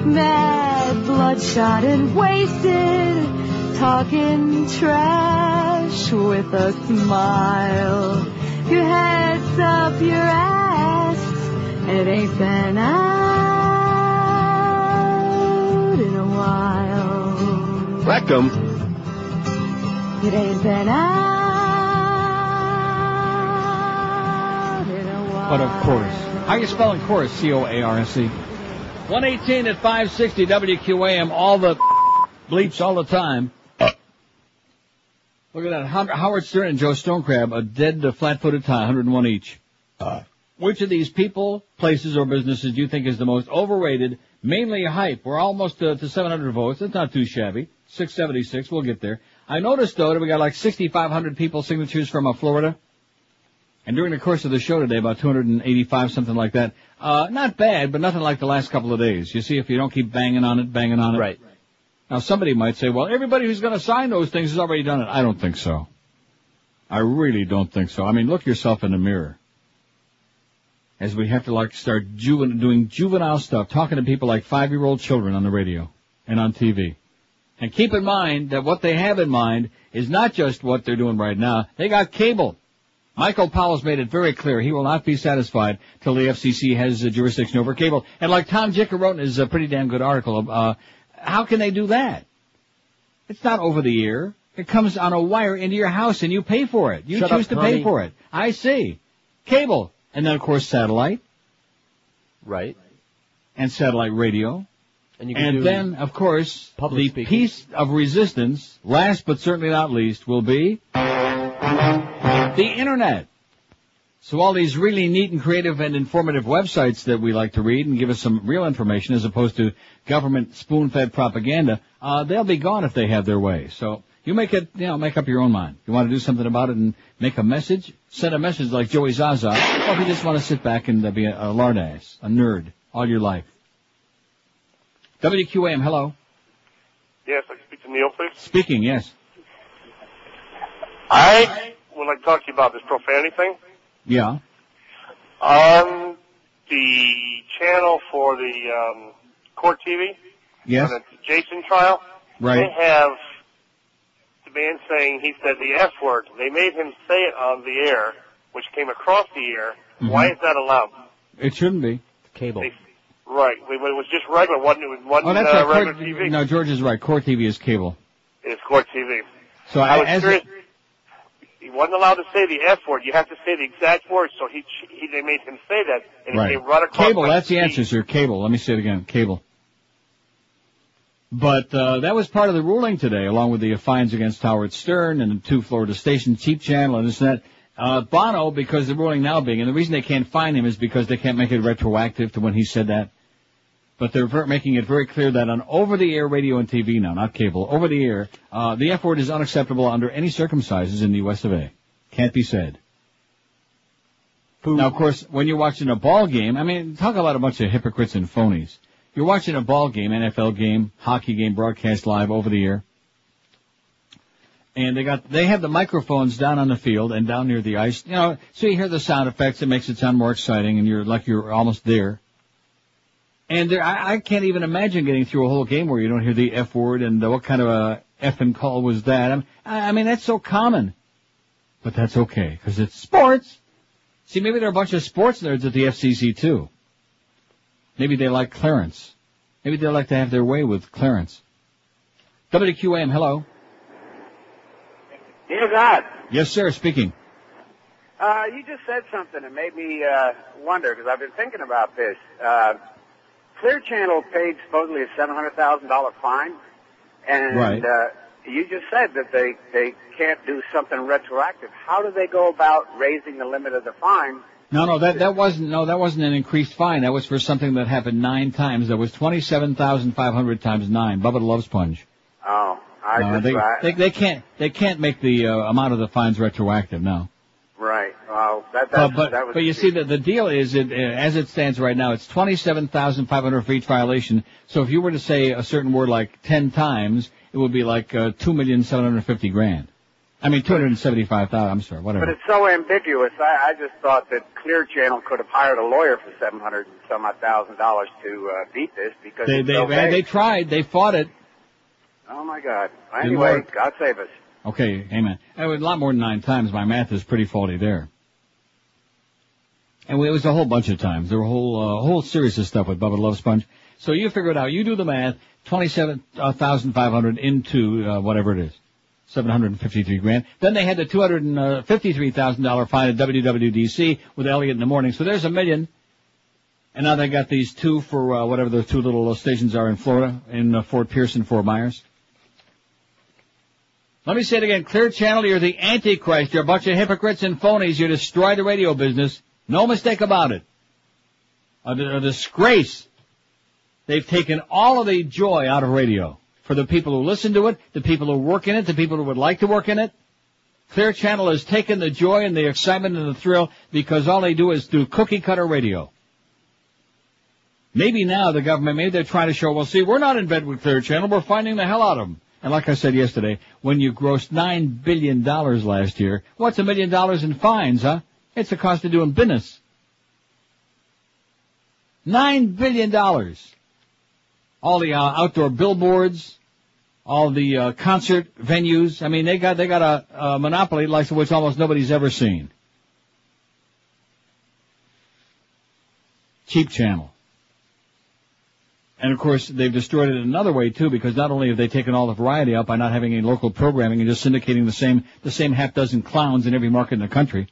Mad, bloodshot, and wasted, talking trash with a smile. Your head's up your ass, it ain't been out in a while. Rectum. It ain't been out. But of course. How are you spelling chorus? C-O-A-R-S-E. 118 at 560 WQAM. All the bleeps all the time. Look at that. Howard Stern and Joe Stonecrab, a dead flat-footed tie, 101 each. Which of these people, places, or businesses do you think is the most overrated, mainly hype? We're almost to 700 votes. That's not too shabby. 676. We'll get there. I noticed, though, that we got like 6,500 people signatures from Florida. And during the course of the show today, about 285, something like that. Not bad, but nothing like the last couple of days. You see, if you don't keep banging on it. Right. Now, somebody might say, well, everybody who's going to sign those things has already done it. I don't think so. I really don't think so. I mean, look yourself in the mirror. As we have to, like, start doing juvenile stuff, talking to people like 5-year-old children on the radio and on TV. And keep in mind that what they have in mind is not just what they're doing right now. They got cable. Michael Powell's made it very clear he will not be satisfied till the FCC has jurisdiction over cable. And like Tom Jicker wrote in his pretty damn good article, how can they do that? It's not over the air. It comes on a wire into your house and you pay for it. You choose to pay for it. I see. Cable. And then, of course, satellite. Right. And satellite radio. And then, of course, the piece of resistance, last but certainly not least, will be the Internet. So all these really neat and creative and informative websites that we like to read and give us some real information as opposed to government spoon-fed propaganda, they'll be gone if they have their way. So you make up your own mind. You want to do something about it and make a message? Send a message like Joey Zaza, or if you just want to sit back and be a lardass, a nerd, all your life. WQAM, hello. Yes, I can speak to Neil, please. Speaking, yes. I would like to talk to you about this profanity thing. Yeah. On the channel for the court TV, yes, on the Jason trial, right, they have the man saying he said the F word. They made him say it on the air, which came across the air. Mm-hmm. Why is that allowed? It shouldn't be. Cable. Right. It was just regular. It wasn't that's right. regular TV. No, George is right. Court TV is cable. It's court TV. So I was curious. He wasn't allowed to say the F word. You have to say the exact word. So they made him say that, and right. He came right across. Cable. That's the answer, sir. Cable. Let me say it again. Cable. But that was part of the ruling today, along with the fines against Howard Stern and the 2 Florida stations, Cheap Channel, and this and that. Bono, because the ruling now being, and the reason they can't fine him is because they can't make it retroactive to when he said that. But they're making it very clear that on over-the-air radio and TV now, not cable, over-the-air, the F word is unacceptable under any circumstances in the U.S. of A. Can't be said. Now, of course, when you're watching a ball game, I mean, talk about a bunch of hypocrites and phonies. You're watching a ball game, NFL game, hockey game, broadcast live over the air. And they have the microphones down on the field and down near the ice, so you hear the sound effects. It makes it sound more exciting, and you're almost there. And I can't even imagine getting through a whole game where you don't hear the F word and what kind of a effing call was that. I mean, that's so common. But that's okay, because it's sports. See, maybe there are a bunch of sports nerds at the FCC, too. Maybe they like Clarence. Maybe they like to have their way with Clarence. WQAM, hello. Dear God. Yes, sir, speaking. You just said something that made me wonder, because I've been thinking about this. Clear Channel paid supposedly a $700,000 fine, and right. You just said that they can't do something retroactive. How do they go about raising the limit of the fine? No, that wasn't an increased fine. That was for something that happened 9 times. That was 27,500 times 9. Bubba the Love Sponge. Oh, they can't make the amount of the fines retroactive. No. Right. Well, but you see that the deal is, as it stands right now, it's 27,500 for each violation. So if you were to say a certain word like 10 times, it would be like $2,750,000. I mean, 275,000. I'm sorry, whatever. But it's so ambiguous. I just thought that Clear Channel could have hired a lawyer for $700 and some odd thousand to beat this because they tried. They fought it. Oh my God. Anyway, God save us. Okay, amen. It was a lot more than 9 times. My math is pretty faulty there. And it was a whole bunch of times. There were a whole series of stuff with Bubba the Love Sponge. So you figure it out. You do the math. 27,500 into whatever it is, $753,000. Then they had the $253,000 fine at WWDC with Elliot in the morning. So there's $1 million. And now they got these 2 for whatever those 2 little stations are in Florida, in Fort Pierce and Fort Myers. Let me say it again. Clear Channel, you're the Antichrist. You're a bunch of hypocrites and phonies. You destroy the radio business. No mistake about it. A disgrace. They've taken all of the joy out of radio. For the people who listen to it, the people who work in it, the people who would like to work in it. Clear Channel has taken the joy and the excitement and the thrill because all they do is do cookie-cutter radio. Maybe now the government, maybe they're trying to show, well, see, we're not in bed with Clear Channel. We're finding the hell out of them. And like I said yesterday, when you grossed $9 billion last year, what's $1 million in fines, huh? It's the cost of doing business. $9 billion. All the outdoor billboards, all the concert venues. I mean, they got a monopoly like which almost nobody's ever seen. Cheap Channel. And of course, they've destroyed it another way too, because not only have they taken all the variety out by not having any local programming and just syndicating the same half dozen clowns in every market in the country.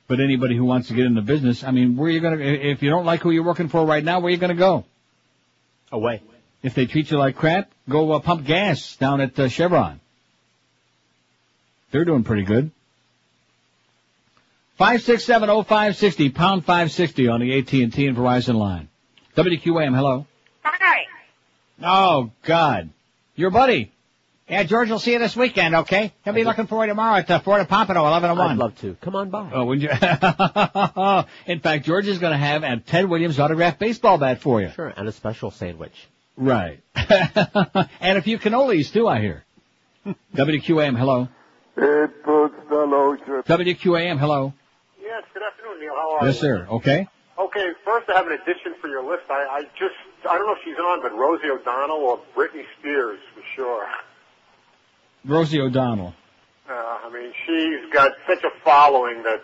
But anybody who wants to get into business, I mean, where are you gonna, if you don't like who you're working for right now, where are you gonna go? Away. If they treat you like crap, go pump gas down at Chevron. They're doing pretty good. 5670560, pound 560 on the AT&T and Verizon line. WQAM, hello. Hi. Oh, God. Your buddy. Yeah, George will see you this weekend, okay? He'll be looking for you tomorrow at Fort Pompano, 11 to 1. I'd love to. Come on by. Oh, wouldn't you? In fact, George is going to have a Ted Williams autographed baseball bat for you. Sure, and a special sandwich. Right. And a few cannolis, too, I hear. WQAM, hello. It puts the lotion. WQAM, hello. Yes, good afternoon, Neil. How are you? Yes, sir. Okay. Okay, first I have an addition for your list. I don't know if she's on, but Rosie O'Donnell or Britney Spears, for sure. Rosie O'Donnell. I mean, she's got such a following that,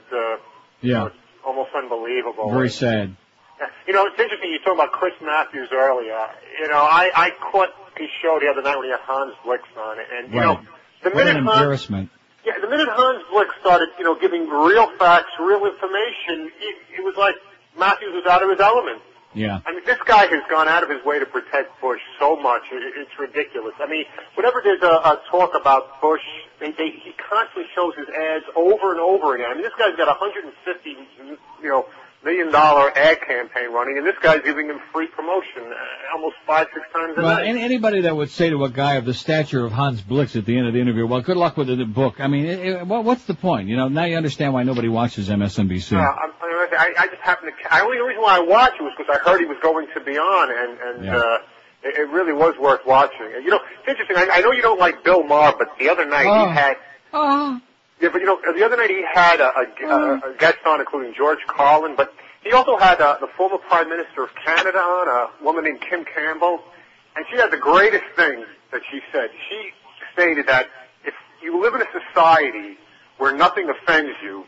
Yeah. it's almost unbelievable. Very sad. You know, it's interesting you talk about Chris Matthews earlier. You know, I caught his show the other night when he had Hans Blix on it, and, you know, the What an minute embarrassment. the minute Hans Blix started, you know, giving real facts, real information, it was like Matthews was out of his element. Yeah. I mean, this guy has gone out of his way to protect Bush so much, it's ridiculous. I mean, whenever there's a talk about Bush, he constantly shows his ads over and over again. I mean, this guy's got $150, $1 million ad campaign running, and this guy's giving him free promotion almost 5-6 times a Well, night. anybody that would say to a guy of the stature of Hans Blix at the end of the interview, well, good luck with the book. I mean, what's the point? You know, now you understand why nobody watches MSNBC. I just happened to. The only reason why I watched it was because I heard he was going to be on, and it really was worth watching. You know, it's interesting. I know you don't like Bill Maher, but the other night he had. Yeah, but you know, the other night he had a guest on, including George Carlin, but he also had the former Prime Minister of Canada on, a woman named Kim Campbell, and she had the greatest thing that she said. She stated that if you live in a society where nothing offends you,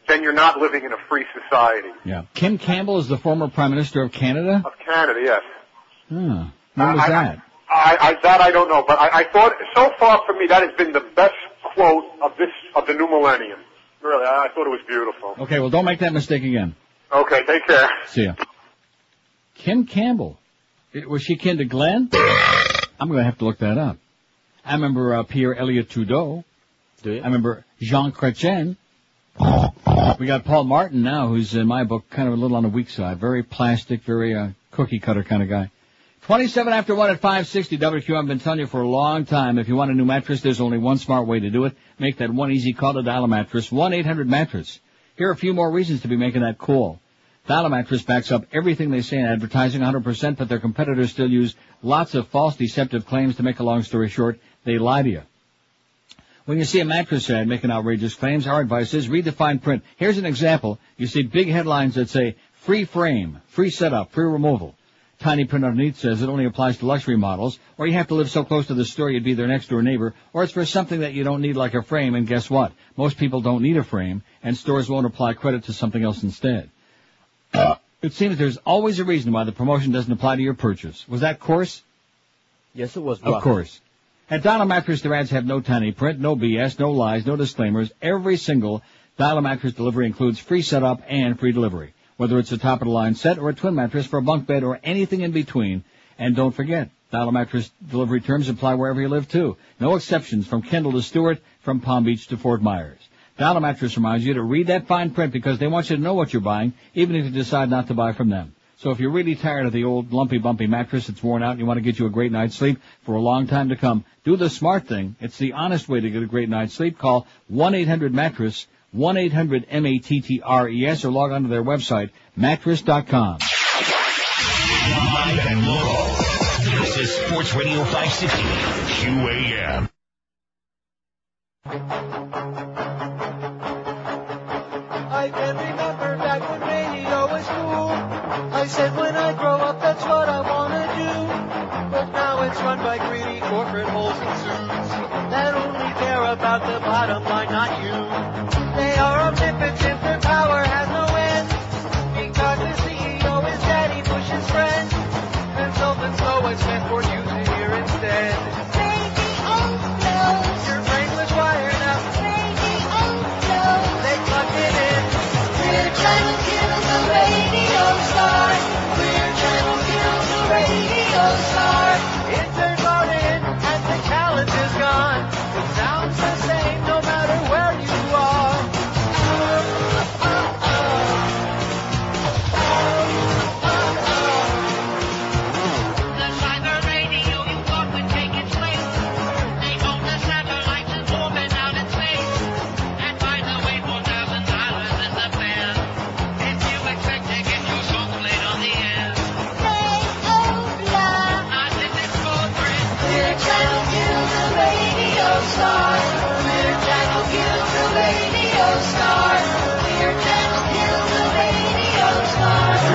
then you're not living in a free society. Yeah. Kim Campbell is the former Prime Minister of Canada? Of Canada, yes. When was that? That I don't know, but I thought, so far for me, that has been the best quote of the new millennium. Really, I thought it was beautiful. Okay, well, don't make that mistake again. Okay, take care. See ya. Kim Campbell. Was she kin to Glenn? I'm going to have to look that up. I remember Pierre Elliott Trudeau. Do you? I remember Jean Chrétien. We got Paul Martin now, who's in my book kind of a little on the weak side. Very plastic, very cookie cutter kind of guy. 27 after 1 at 560 WQ. I've been telling you for a long time, if you want a new mattress, there's only one smart way to do it. Make that one easy call to Dial a Mattress, 1-800-MATTRESS. Here are a few more reasons to be making that call. Dial a Mattress backs up everything they say in advertising 100%, but their competitors still use lots of false deceptive claims. To make a long story short, they lie to you. When you see a mattress ad making outrageous claims, our advice is read the fine print. Here's an example. You see big headlines that say free frame, free setup, free removal. Tiny print underneath says it only applies to luxury models, or you have to live so close to the store you'd be their next door neighbor, or it's for something that you don't need like a frame, and guess what? Most people don't need a frame, and stores won't apply credit to something else instead. It seems there's always a reason why the promotion doesn't apply to your purchase. Was that coarse? Yes, it was. Of course. At Dial a Mattress, their ads have no tiny print, no BS, no lies, no disclaimers. Every single Dial a Mattress delivery includes free setup and free delivery, whether it's a top-of-the-line set or a twin mattress for a bunk bed or anything in between. And don't forget, Dial a Mattress delivery terms apply wherever you live, too. No exceptions from Kendall to Stewart, from Palm Beach to Fort Myers. Dial a Mattress reminds you to read that fine print because they want you to know what you're buying, even if you decide not to buy from them. So if you're really tired of the old lumpy, bumpy mattress that's worn out and you want to get you a great night's sleep for a long time to come, do the smart thing. It's the honest way to get a great night's sleep. Call 1-800-MATTRESS, 1-800-MATTRES, or log on to their website, mattress.com. Live and local. This is Sports Radio 560 QAM. I can remember back when radio was cool. I said when I grow up that's what I want to do. But now it's run by greedy corporate holes and suits that only care about the bottom line, not you. They are omnipotent, their power has no end. Because the CEO is Daddy Bush's friend. Consultants know what's meant for you to hear instead. Your brain was wired up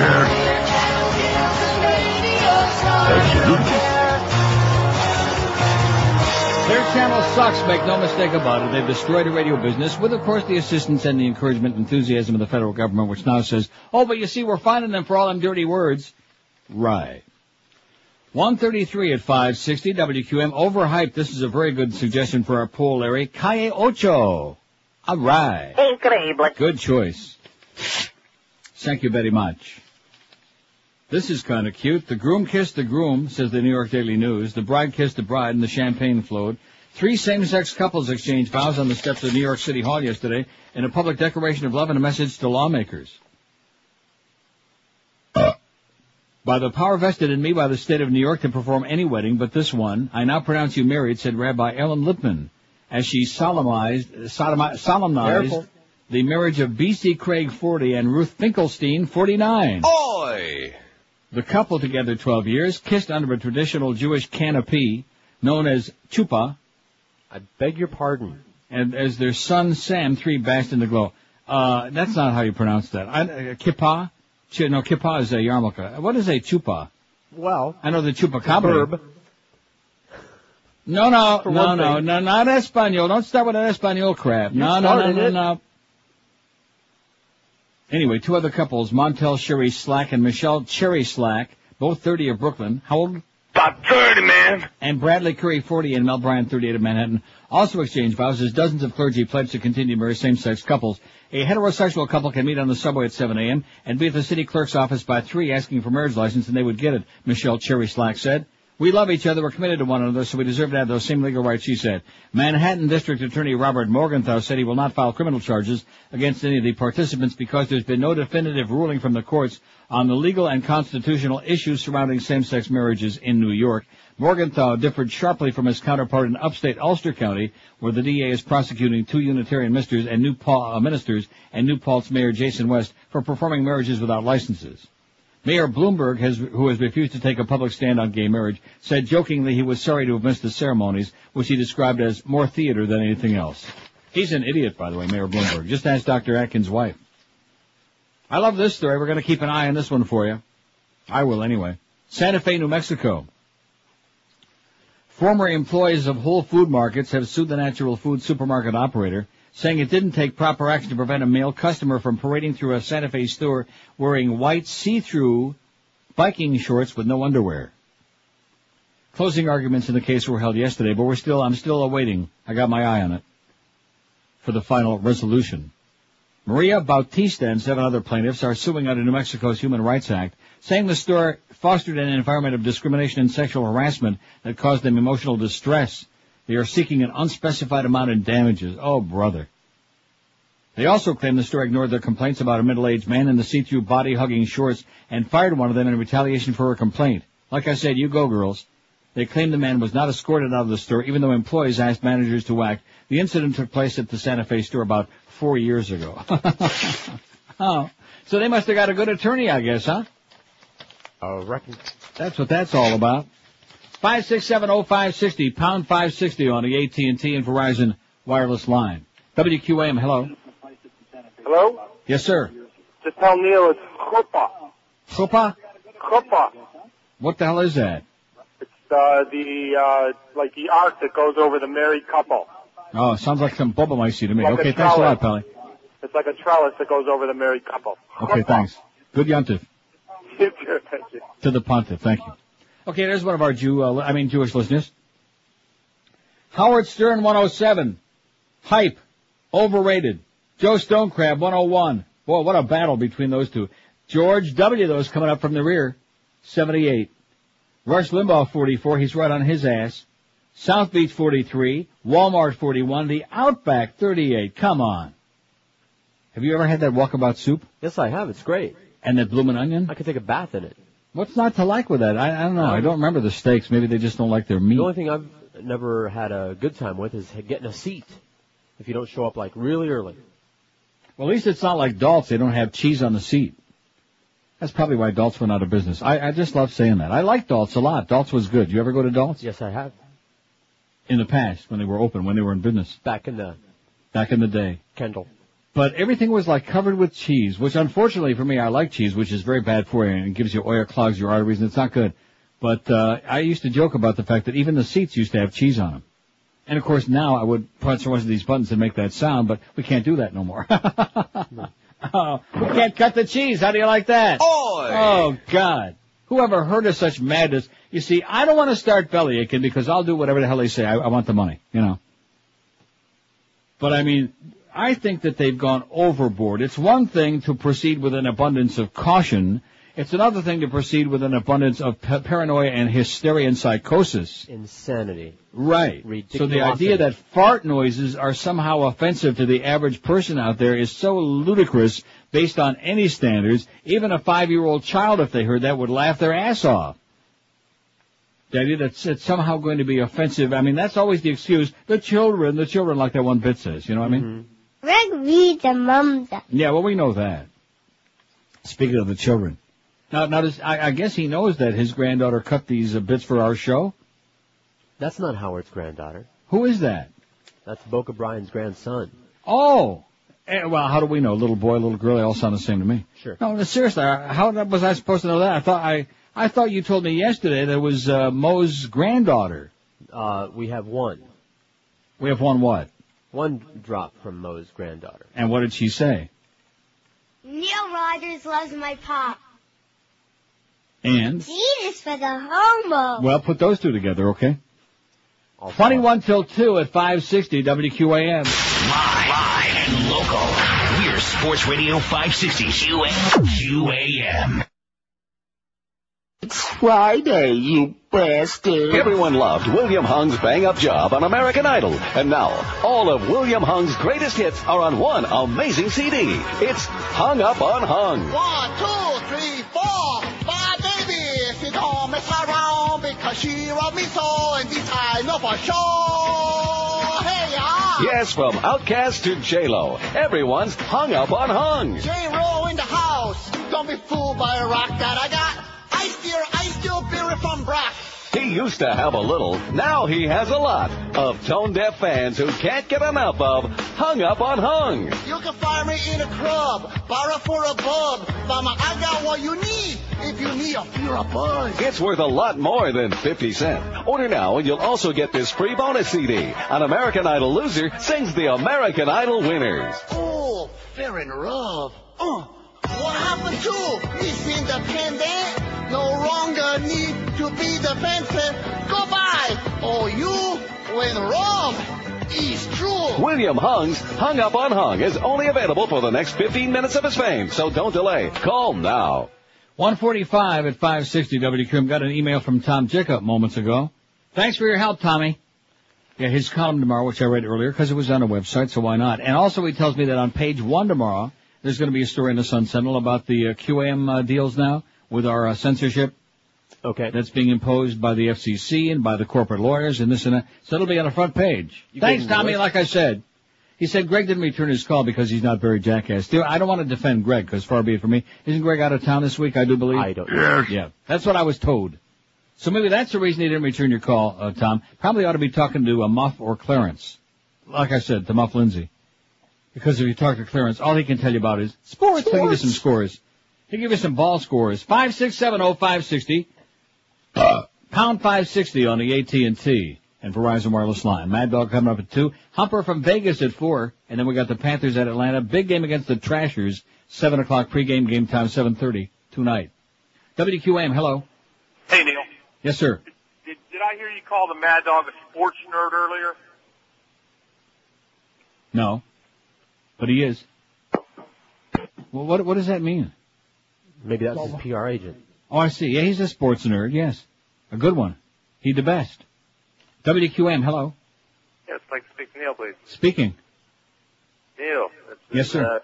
nerd. Absolutely. Their channel sucks, make no mistake about it. They've destroyed the radio business with, of course, the assistance and the encouragement and enthusiasm of the federal government, which now says, oh, but you see, we're finding them for all them dirty words. Right. 133 at 560 WQM. Overhyped. This is a very good suggestion for our poll, Larry. Calle Ocho. All right. Incredible. Good choice. Thank you very much. This is kind of cute. The groom kissed the groom, says the New York Daily News. The bride kissed the bride and the champagne flowed. 3 same-sex couples exchanged vows on the steps of New York City Hall yesterday in a public declaration of love and a message to lawmakers. By the power vested in me by the state of New York to perform any wedding but this one, I now pronounce you married, said Rabbi Ellen Lipman, as she solemnized the marriage of B.C. Craig, 40, and Ruth Finkelstein, 49. Oi! The couple, together 12 years, kissed under a traditional Jewish canopy known as chuppah. I beg your pardon. And as their son, Sam, 3, basked in the glow. That's not how you pronounce that. Kippah? No, kippah is a yarmulke. What is a chuppah? Well, I know the chupacabra. Verb. No, not Espanol. Don't start with an Espanol crap. No. Anyway, 2 other couples, Montel Sherry Slack and Michelle Cherry Slack, both 30 of Brooklyn. How old? About 30, man. And Bradley Curry, 40, and Mel Bryant, 38 of Manhattan, also exchanged vows as dozens of clergy pledged to continue to marry same-sex couples. A heterosexual couple can meet on the subway at 7 a.m. and be at the city clerk's office by 3 asking for marriage license, and they would get it, Michelle Cherry Slack said. We love each other, we're committed to one another, so we deserve to have those same legal rights, she said. Manhattan District Attorney Robert Morgenthau said he will not file criminal charges against any of the participants because there's been no definitive ruling from the courts on the legal and constitutional issues surrounding same-sex marriages in New York. Morgenthau differed sharply from his counterpart in upstate Ulster County, where the DA is prosecuting 2 Unitarian ministers and New Paltz Mayor Jason West for performing marriages without licenses. Mayor Bloomberg, who has refused to take a public stand on gay marriage, said jokingly he was sorry to have missed the ceremonies, which he described as more theater than anything else. He's an idiot, by the way, Mayor Bloomberg. Just ask Dr. Atkins' wife. I love this story. We're going to keep an eye on this one for you. I will anyway. Santa Fe, New Mexico. Former employees of Whole Food Markets have sued the natural food supermarket operator, saying it didn't take proper action to prevent a male customer from parading through a Santa Fe store wearing white see-through biking shorts with no underwear. Closing arguments in the case were held yesterday, but I'm still awaiting. I got my eye on it for the final resolution. Maria Bautista and 7 other plaintiffs are suing under New Mexico's Human Rights Act, saying the store fostered an environment of discrimination and sexual harassment that caused them emotional distress. They are seeking an unspecified amount in damages. Oh, brother. They also claim the store ignored their complaints about a middle-aged man in the see-through body-hugging shorts and fired one of them in retaliation for her complaint. Like I said, you go, girls. They claim the man was not escorted out of the store, even though employees asked managers to act. The incident took place at the Santa Fe store about 4 years ago. Oh, so they must have got a good attorney, I guess, huh? I reckon. That's what that's all about. 5670560, pound 560 on the AT&T and Verizon wireless line. WQAM, hello. Hello? Yes, sir. Just tell Neil it's chuppah. Chuppah? Chuppah. What the hell is that? It's like the arc that goes over the married couple. Oh, it sounds like some bubble icy to me. Like okay, thanks a lot, Pally. It's like a trellis that goes over the married couple. Okay, thanks. Good yontif. You too, thank you. To the pontiff, thank you. Okay, there's one of our Jewish listeners. Howard Stern, 107. Hype. Overrated. Joe Stonecrab, 101. Boy, what a battle between those two. George W., those coming up from the rear, 78. Rush Limbaugh, 44. He's right on his ass. South Beach, 43. Walmart, 41. The Outback, 38. Come on. Have you ever had that walkabout soup? Yes, I have. It's great. And that bloomin' onion? I could take a bath in it. What's not to like with that? I don't know. I don't remember the steaks. Maybe they just don't like their meat. The only thing I've never had a good time with is getting a seat if you don't show up, like, really early. Well, at least it's not like Dalt's. They don't have cheese on the seat. That's probably why Dalt's went out of business. I just love saying that. I like Dalt's a lot. Dalt's was good. You ever go to Dalt's? Yes, I have. In the past, when they were open, when they were in business. Back in the day. Kendall. But everything was like covered with cheese, which unfortunately for me, I like cheese, which is very bad for you and it gives you oil, clogs your arteries, and it's not good. But I used to joke about the fact that even the seats used to have cheese on them. And of course now I would punch one of these buttons and make that sound, but we can't do that no more. We can't cut the cheese. How do you like that? Oh, God. Who ever heard of such madness? You see, I don't want to start belly aching because I'll do whatever the hell they say. I want the money, you know. But I mean, I think that they've gone overboard. It's one thing to proceed with an abundance of caution. It's another thing to proceed with an abundance of paranoia and hysteria and psychosis. Insanity. Right. So the idea that fart noises are somehow offensive to the average person out there is so ludicrous based on any standards. Even a 5-year-old child, if they heard that, would laugh their ass off. The idea that it's somehow going to be offensive, I mean, that's always the excuse. The children, like that one bit says, you know what I mean? Greg reads a mum's. Yeah, well, we know that. Speaking of the children. Now, I guess he knows that his granddaughter cut these bits for our show? That's not Howard's granddaughter. Who is that? That's Boca Brian's grandson. Oh! Well, how do we know? Little boy, little girl, they all sound the same to me. Sure. No, seriously, how was I supposed to know that? I thought you told me yesterday there was Mo's granddaughter. We have one. We have one what? One drop from Mo's granddaughter. And what did she say? Neil Rogers loves my pop. And? Jesus for the homo. Well, put those two together, okay? 21 till 2 at 560 WQAM. Live and local. We're Sports Radio 560 QAM. It's Friday, you bastard. Everyone loved William Hung's bang-up job on American Idol. And now, all of William Hung's greatest hits are on one amazing CD. It's Hung Up on Hung. 1, 2, 3, 4. My baby, she don't mess around because she loves me so, and this I know for sure. Hey, Yes, from Outkast to J-Lo, everyone's hung up on Hung. J-Lo in the house. Don't be fooled by a rock that I got. I still beer from Brock. He used to have a little, now he has a lot of tone-deaf fans who can't get enough of Hung Up on Hung. You can find me in a club, borrow for a bub. Mama, I got what you need if you need a fear of buzz. It's worth a lot more than 50 cents. Order now and you'll also get this free bonus CD. An American Idol loser sings the American Idol winners. Oh, fair and rough. What happened to Miss Independent? No longer need to be defensive. Goodbye. Oh, you went wrong. It's true. William Hung's Hung Up on Hung is only available for the next 15 minutes of his fame, so don't delay. Call now. 145 at 560 WQAM. Got an email from Tom Jacob moments ago. Thanks for your help, Tommy. Yeah, his column tomorrow, which I read earlier, because it was on a website, so why not? And also he tells me that on page 1 tomorrow, there's going to be a story in the Sun Sentinel about the QAM deals now with our censorship. Okay. That's being imposed by the FCC and by the corporate lawyers and this and that. So it'll be on the front page. Thanks, Tommy, like I said. He said Greg didn't return his call because he's not very jackass. I don't want to defend Greg, because far be it from me. Isn't Greg out of town this week, I do believe? I don't know. Yeah, that's what I was told. So maybe that's the reason he didn't return your call, Tom. Probably ought to be talking to Muff or Clarence. Like I said, to Muff Lindsay. Because if you talk to Clarence, all he can tell you about is sports. He'll give you some scores. He'll give you some ball scores. 5670560. Pound 560 on the AT&T and Verizon wireless line. Mad Dog coming up at 2. Humper from Vegas at 4. And then we got the Panthers at Atlanta. Big game against the Trashers. 7 o'clock pregame, game time 7:30 tonight. WQAM, hello. Hey, Neil. Yes, sir. Did I hear you call the Mad Dog a sports nerd earlier? No. But he is. Well, what does that mean? Maybe that's his PR agent. Oh, I see. Yeah, he's a sports nerd, yes. A good one. He the best. WQAM, hello. Yes, I'd like to speak to Neil, please. Speaking. Neil. Yes, sir.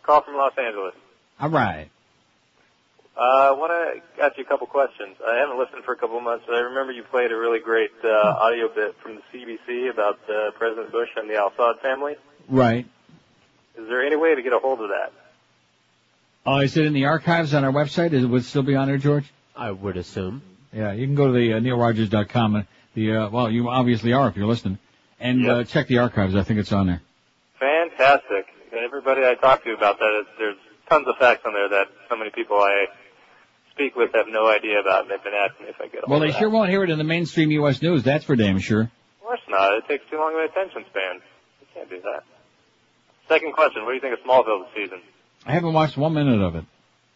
Call from Los Angeles. All right. I got you a couple questions. I haven't listened for a couple of months, but I remember you played a really great audio bit from the CBC about President Bush and the Al-Assad family. Right. Is there any way to get a hold of that? Oh, is it in the archives on our website? Would it still be on there, George? I would assume. Yeah, you can go to the neilrogers.com. Well, you obviously are if you're listening. And check the archives. I think it's on there. Fantastic. Everybody I talk to about that, there's tons of facts on there that so many people I speak with have no idea about, and they've been asking me if I get Well, they sure won't hear it in the mainstream U.S. news, that's for damn sure. Of course not. It takes too long of an attention span. You can't do that. Second question, what do you think of Smallville this season? I haven't watched 1 minute of it.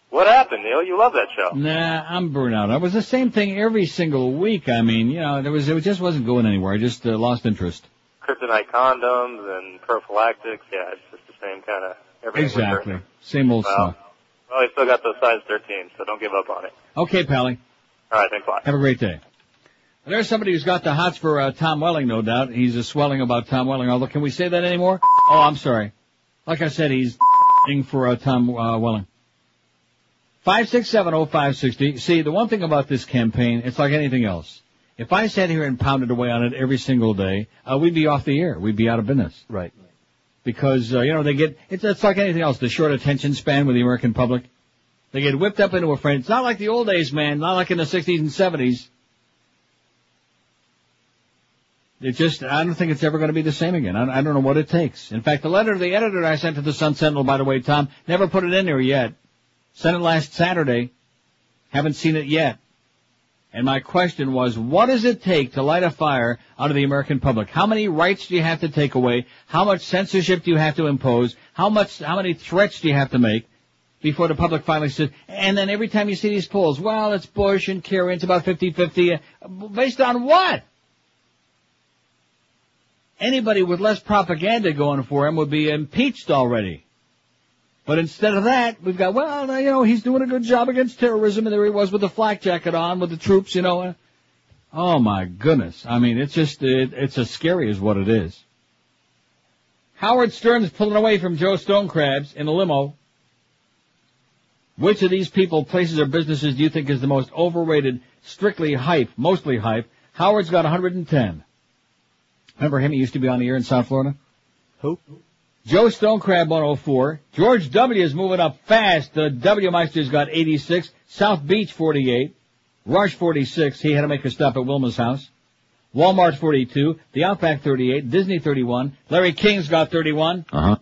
What happened, Neil? You love that show. Nah, I'm burnt out. It was the same thing every single week. I mean, you know, it just wasn't going anywhere. I just lost interest. Kryptonite condoms and prophylactics. Yeah, it's just the same kind of everything. Exactly. Same old stuff. Well, you still got those size 13, so don't give up on it. Okay, Pally. All right, thanks a lot. Have a great day. There's somebody who's got the hots for Tom Welling, no doubt. He's swelling about Tom Welling. Although, can we say that anymore? Oh, I'm sorry. Like I said, he's for Tom Welling. 5670560. See, the one thing about this campaign, it's like anything else. If I sat here and pounded away on it every single day, we'd be off the air. We'd be out of business. Right. Because, they get, it's like anything else, the short attention span with the American public. They get whipped up into a frame. It's not like the old days, man. Not like in the 60s and 70s. I don't think it's ever going to be the same again. I don't know what it takes. In fact, the letter to the editor I sent to the Sun Sentinel, by the way, Tom, never put it in there yet. Sent it last Saturday. Haven't seen it yet. And my question was, what does it take to light a fire under the American public? How many rights do you have to take away? How much censorship do you have to impose? How many threats do you have to make before the public finally says, and then every time you see these polls, well, it's Bush and Kerry, it's about 50-50. Based on what? Anybody with less propaganda going for him would be impeached already. But instead of that, we've got, well, he's doing a good job against terrorism, and there he was with the flak jacket on with the troops, Oh, my goodness. I mean, it's just, it's as scary as what it is. Howard Stern's pulling away from Joe Stonecrabs in a limo. Which of these people, places, or businesses do you think is the most overrated, strictly hype, mostly hype? Howard's got 110. Remember him? He used to be on the air in South Florida. Who? Joe Stonecrab 104. George W. is moving up fast. The W. Meister's got 86. South Beach 48. Rush 46. He had to make a stop at Wilma's house. Walmart 42. The Outback 38. Disney 31. Larry King's got 31. Uh-huh.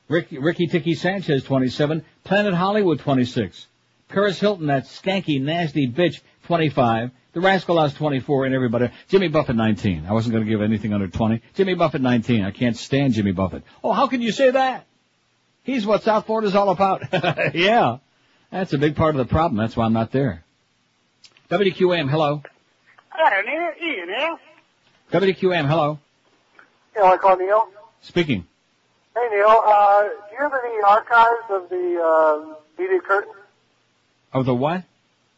Ricky Tiki Sanchez 27. Planet Hollywood 26. Paris Hilton, that skanky, nasty bitch, 25. The Rascal House 24, and everybody. Jimmy Buffett 19. I wasn't going to give anything under 20. Jimmy Buffett 19. I can't stand Jimmy Buffett. Oh, how can you say that? He's what South Florida's all about. Yeah. That's a big part of the problem. That's why I'm not there. WQAM, hello. Hello, Neil. Neil. WQAM, hello. Yeah, I call Neil. Speaking. Hey, Neil. Do you have any archives of the beaded curtain? Of the what?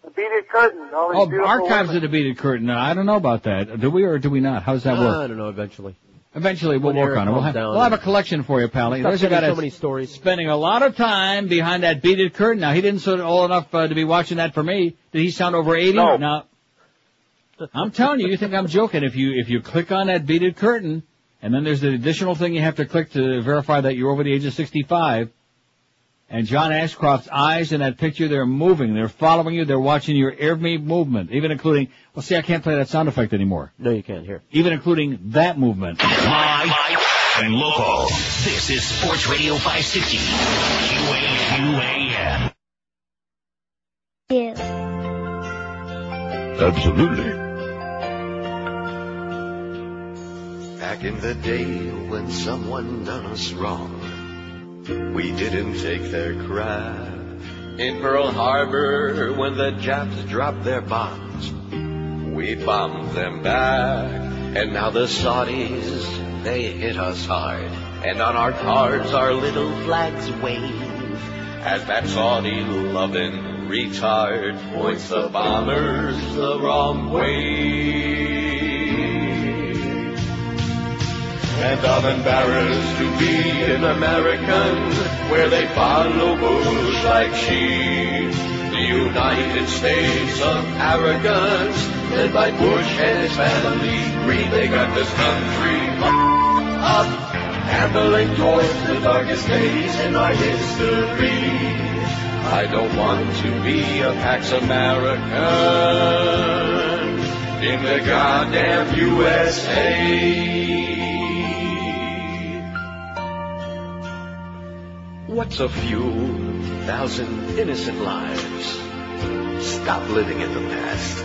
The beaded curtain. Archives of the beaded curtain. I don't know about that. Do we or do we not? How does that work? I don't know, eventually. Eventually, we'll work on it. We'll have a collection for you, Pally. There's a guy that's so many stories. Spending a lot of time behind that beaded curtain. Now, he didn't sound old enough to be watching that for me. Did he sound over 80? No. Now, I'm telling you, you think I'm joking. If you click on that beaded curtain, and then there's an additional thing you have to click to verify that you're over the age of 65, and John Ashcroft's eyes in that picture, they're moving. They're following you. They're watching your every movement, even including, well, see, I can't play that sound effect anymore. No, you can't hear. Even including that movement. Live and local. This is Sports Radio 560. QAM. Absolutely. Back in the day when someone done us wrong, we didn't take their crap. In Pearl Harbor, when the Japs dropped their bombs, we bombed them back. And now the Saudis, they hit us hard. And on our cards, our little flags wave. As that Saudi-loving retard points the bombers the wrong way. And I'm embarrassed to be an American where they follow Bush like sheep. The United States of arrogance, led by Bush and his family, really got this country up, handling towards the darkest days in our history. I don't want to be a Pax American in the goddamn USA. What's a few thousand innocent lives? Stop living in the past.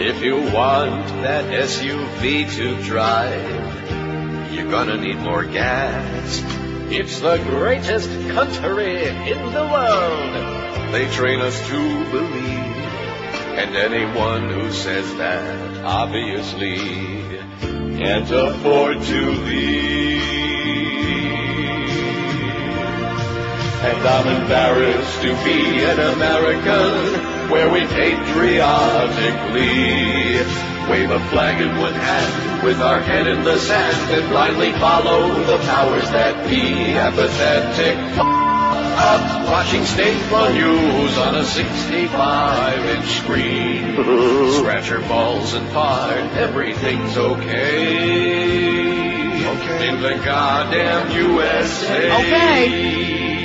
If you want that SUV to drive, you're gonna need more gas. It's the greatest country in the world. They train us to believe. And anyone who says that obviously can't afford to leave. And I'm embarrassed to be an American where we patriotically wave a flag in one hand with our head in the sand and blindly follow the powers that be. Apathetic up watching stateful news on a 65-inch screen. Scratcher balls and fart, everything's okay. In the goddamn USA. Okay.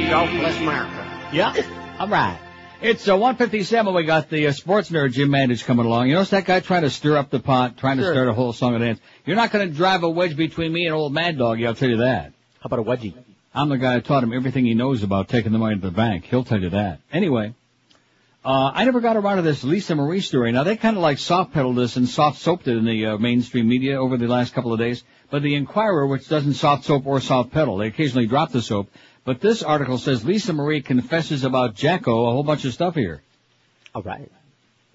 God bless America. Yeah. All right. It's 1:57. We got the sports nerd Jim Mandich coming along. You notice that guy trying to stir up the pot, trying to start a whole song and dance. You're not going to drive a wedge between me and old Mad Dog, I'll tell you that. How about a wedgie? I'm the guy who taught him everything he knows about taking the money to the bank. He'll tell you that. Anyway, I never got around to this Lisa Marie story. Now, they kind of like soft-pedaled this and soft-soaped it in the mainstream media over the last couple of days. But the Inquirer, which doesn't soft-soap or soft-pedal, they occasionally drop the soap. But this article says Lisa Marie confesses about Jacko, a whole bunch of stuff here. All right.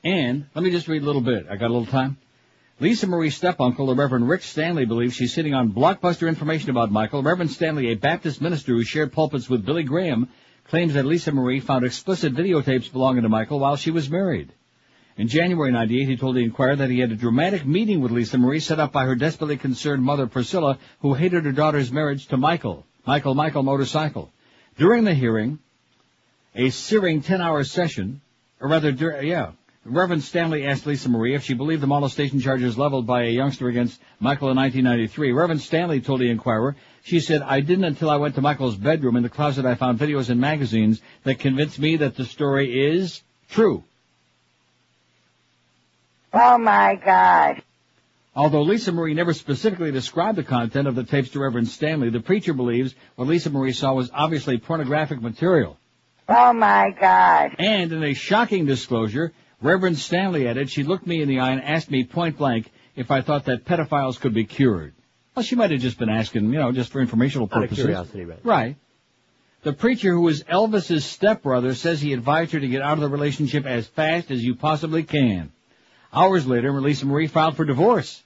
And let me just read a little bit. I got a little time. Lisa Marie's step-uncle, the Reverend Rick Stanley, believes she's sitting on blockbuster information about Michael. Reverend Stanley, a Baptist minister who shared pulpits with Billy Graham, claims that Lisa Marie found explicit videotapes belonging to Michael while she was married. In January 98, he told the Inquirer that he had a dramatic meeting with Lisa Marie set up by her desperately concerned mother, Priscilla, who hated her daughter's marriage to Michael. Michael Motorcycle. During the hearing, a searing 10-hour session, Reverend Stanley asked Lisa Marie if she believed the molestation charges leveled by a youngster against Michael in 1993. Reverend Stanley told the Inquirer, she said, I didn't until I went to Michael's bedroom. In the closet I found videos and magazines that convinced me that the story is true. Oh, my God. Although Lisa Marie never specifically described the content of the tapes to Reverend Stanley, the preacher believes what Lisa Marie saw was obviously pornographic material. Oh, my God. And in a shocking disclosure, Reverend Stanley added, she looked me in the eye and asked me point blank if I thought that pedophiles could be cured. Well, she might have just been asking, just for informational purposes. Out of curiosity, right? Right. The preacher, who is Elvis's stepbrother, says he advised her to get out of the relationship as fast as you possibly can. Hours later, Lisa Marie filed for divorce.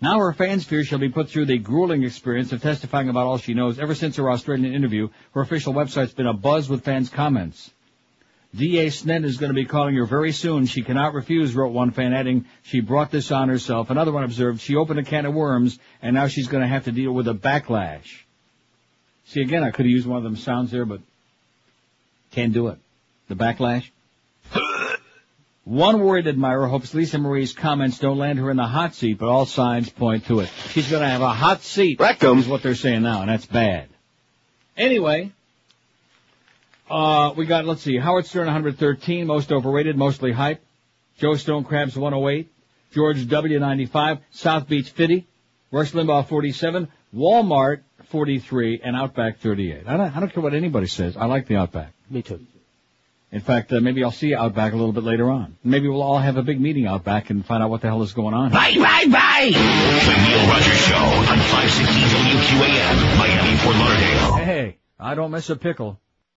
Now her fans fear she'll be put through the grueling experience of testifying about all she knows. Ever since her Australian interview, her official website's been abuzz with fans' comments. D.A. Sned is going to be calling her very soon. She cannot refuse, wrote one fan, adding, she brought this on herself. Another one observed, she opened a can of worms, and now she's going to have to deal with a backlash. See, again, I could have used one of them sounds there, but can't do it. The backlash. One worried admirer hopes Lisa Marie's comments don't land her in the hot seat, but all signs point to it. She's going to have a hot seat. Rectum is what they're saying now, and that's bad. Anyway, we got, let's see, Howard Stern 113, most overrated, mostly hype. Joe Stone Krabs 108, George W 95, South Beach 50, Rush Limbaugh 47, Walmart 43, and Outback 38. I don't care what anybody says. I like the Outback. Me too. In fact, maybe I'll see you out back a little bit later on. Maybe we'll all have a big meeting out back and find out what the hell is going on. Bye! The Neil Rogers Show on 560 WQAM, Miami, Fort Lauderdale. Hey, I don't miss a pickle.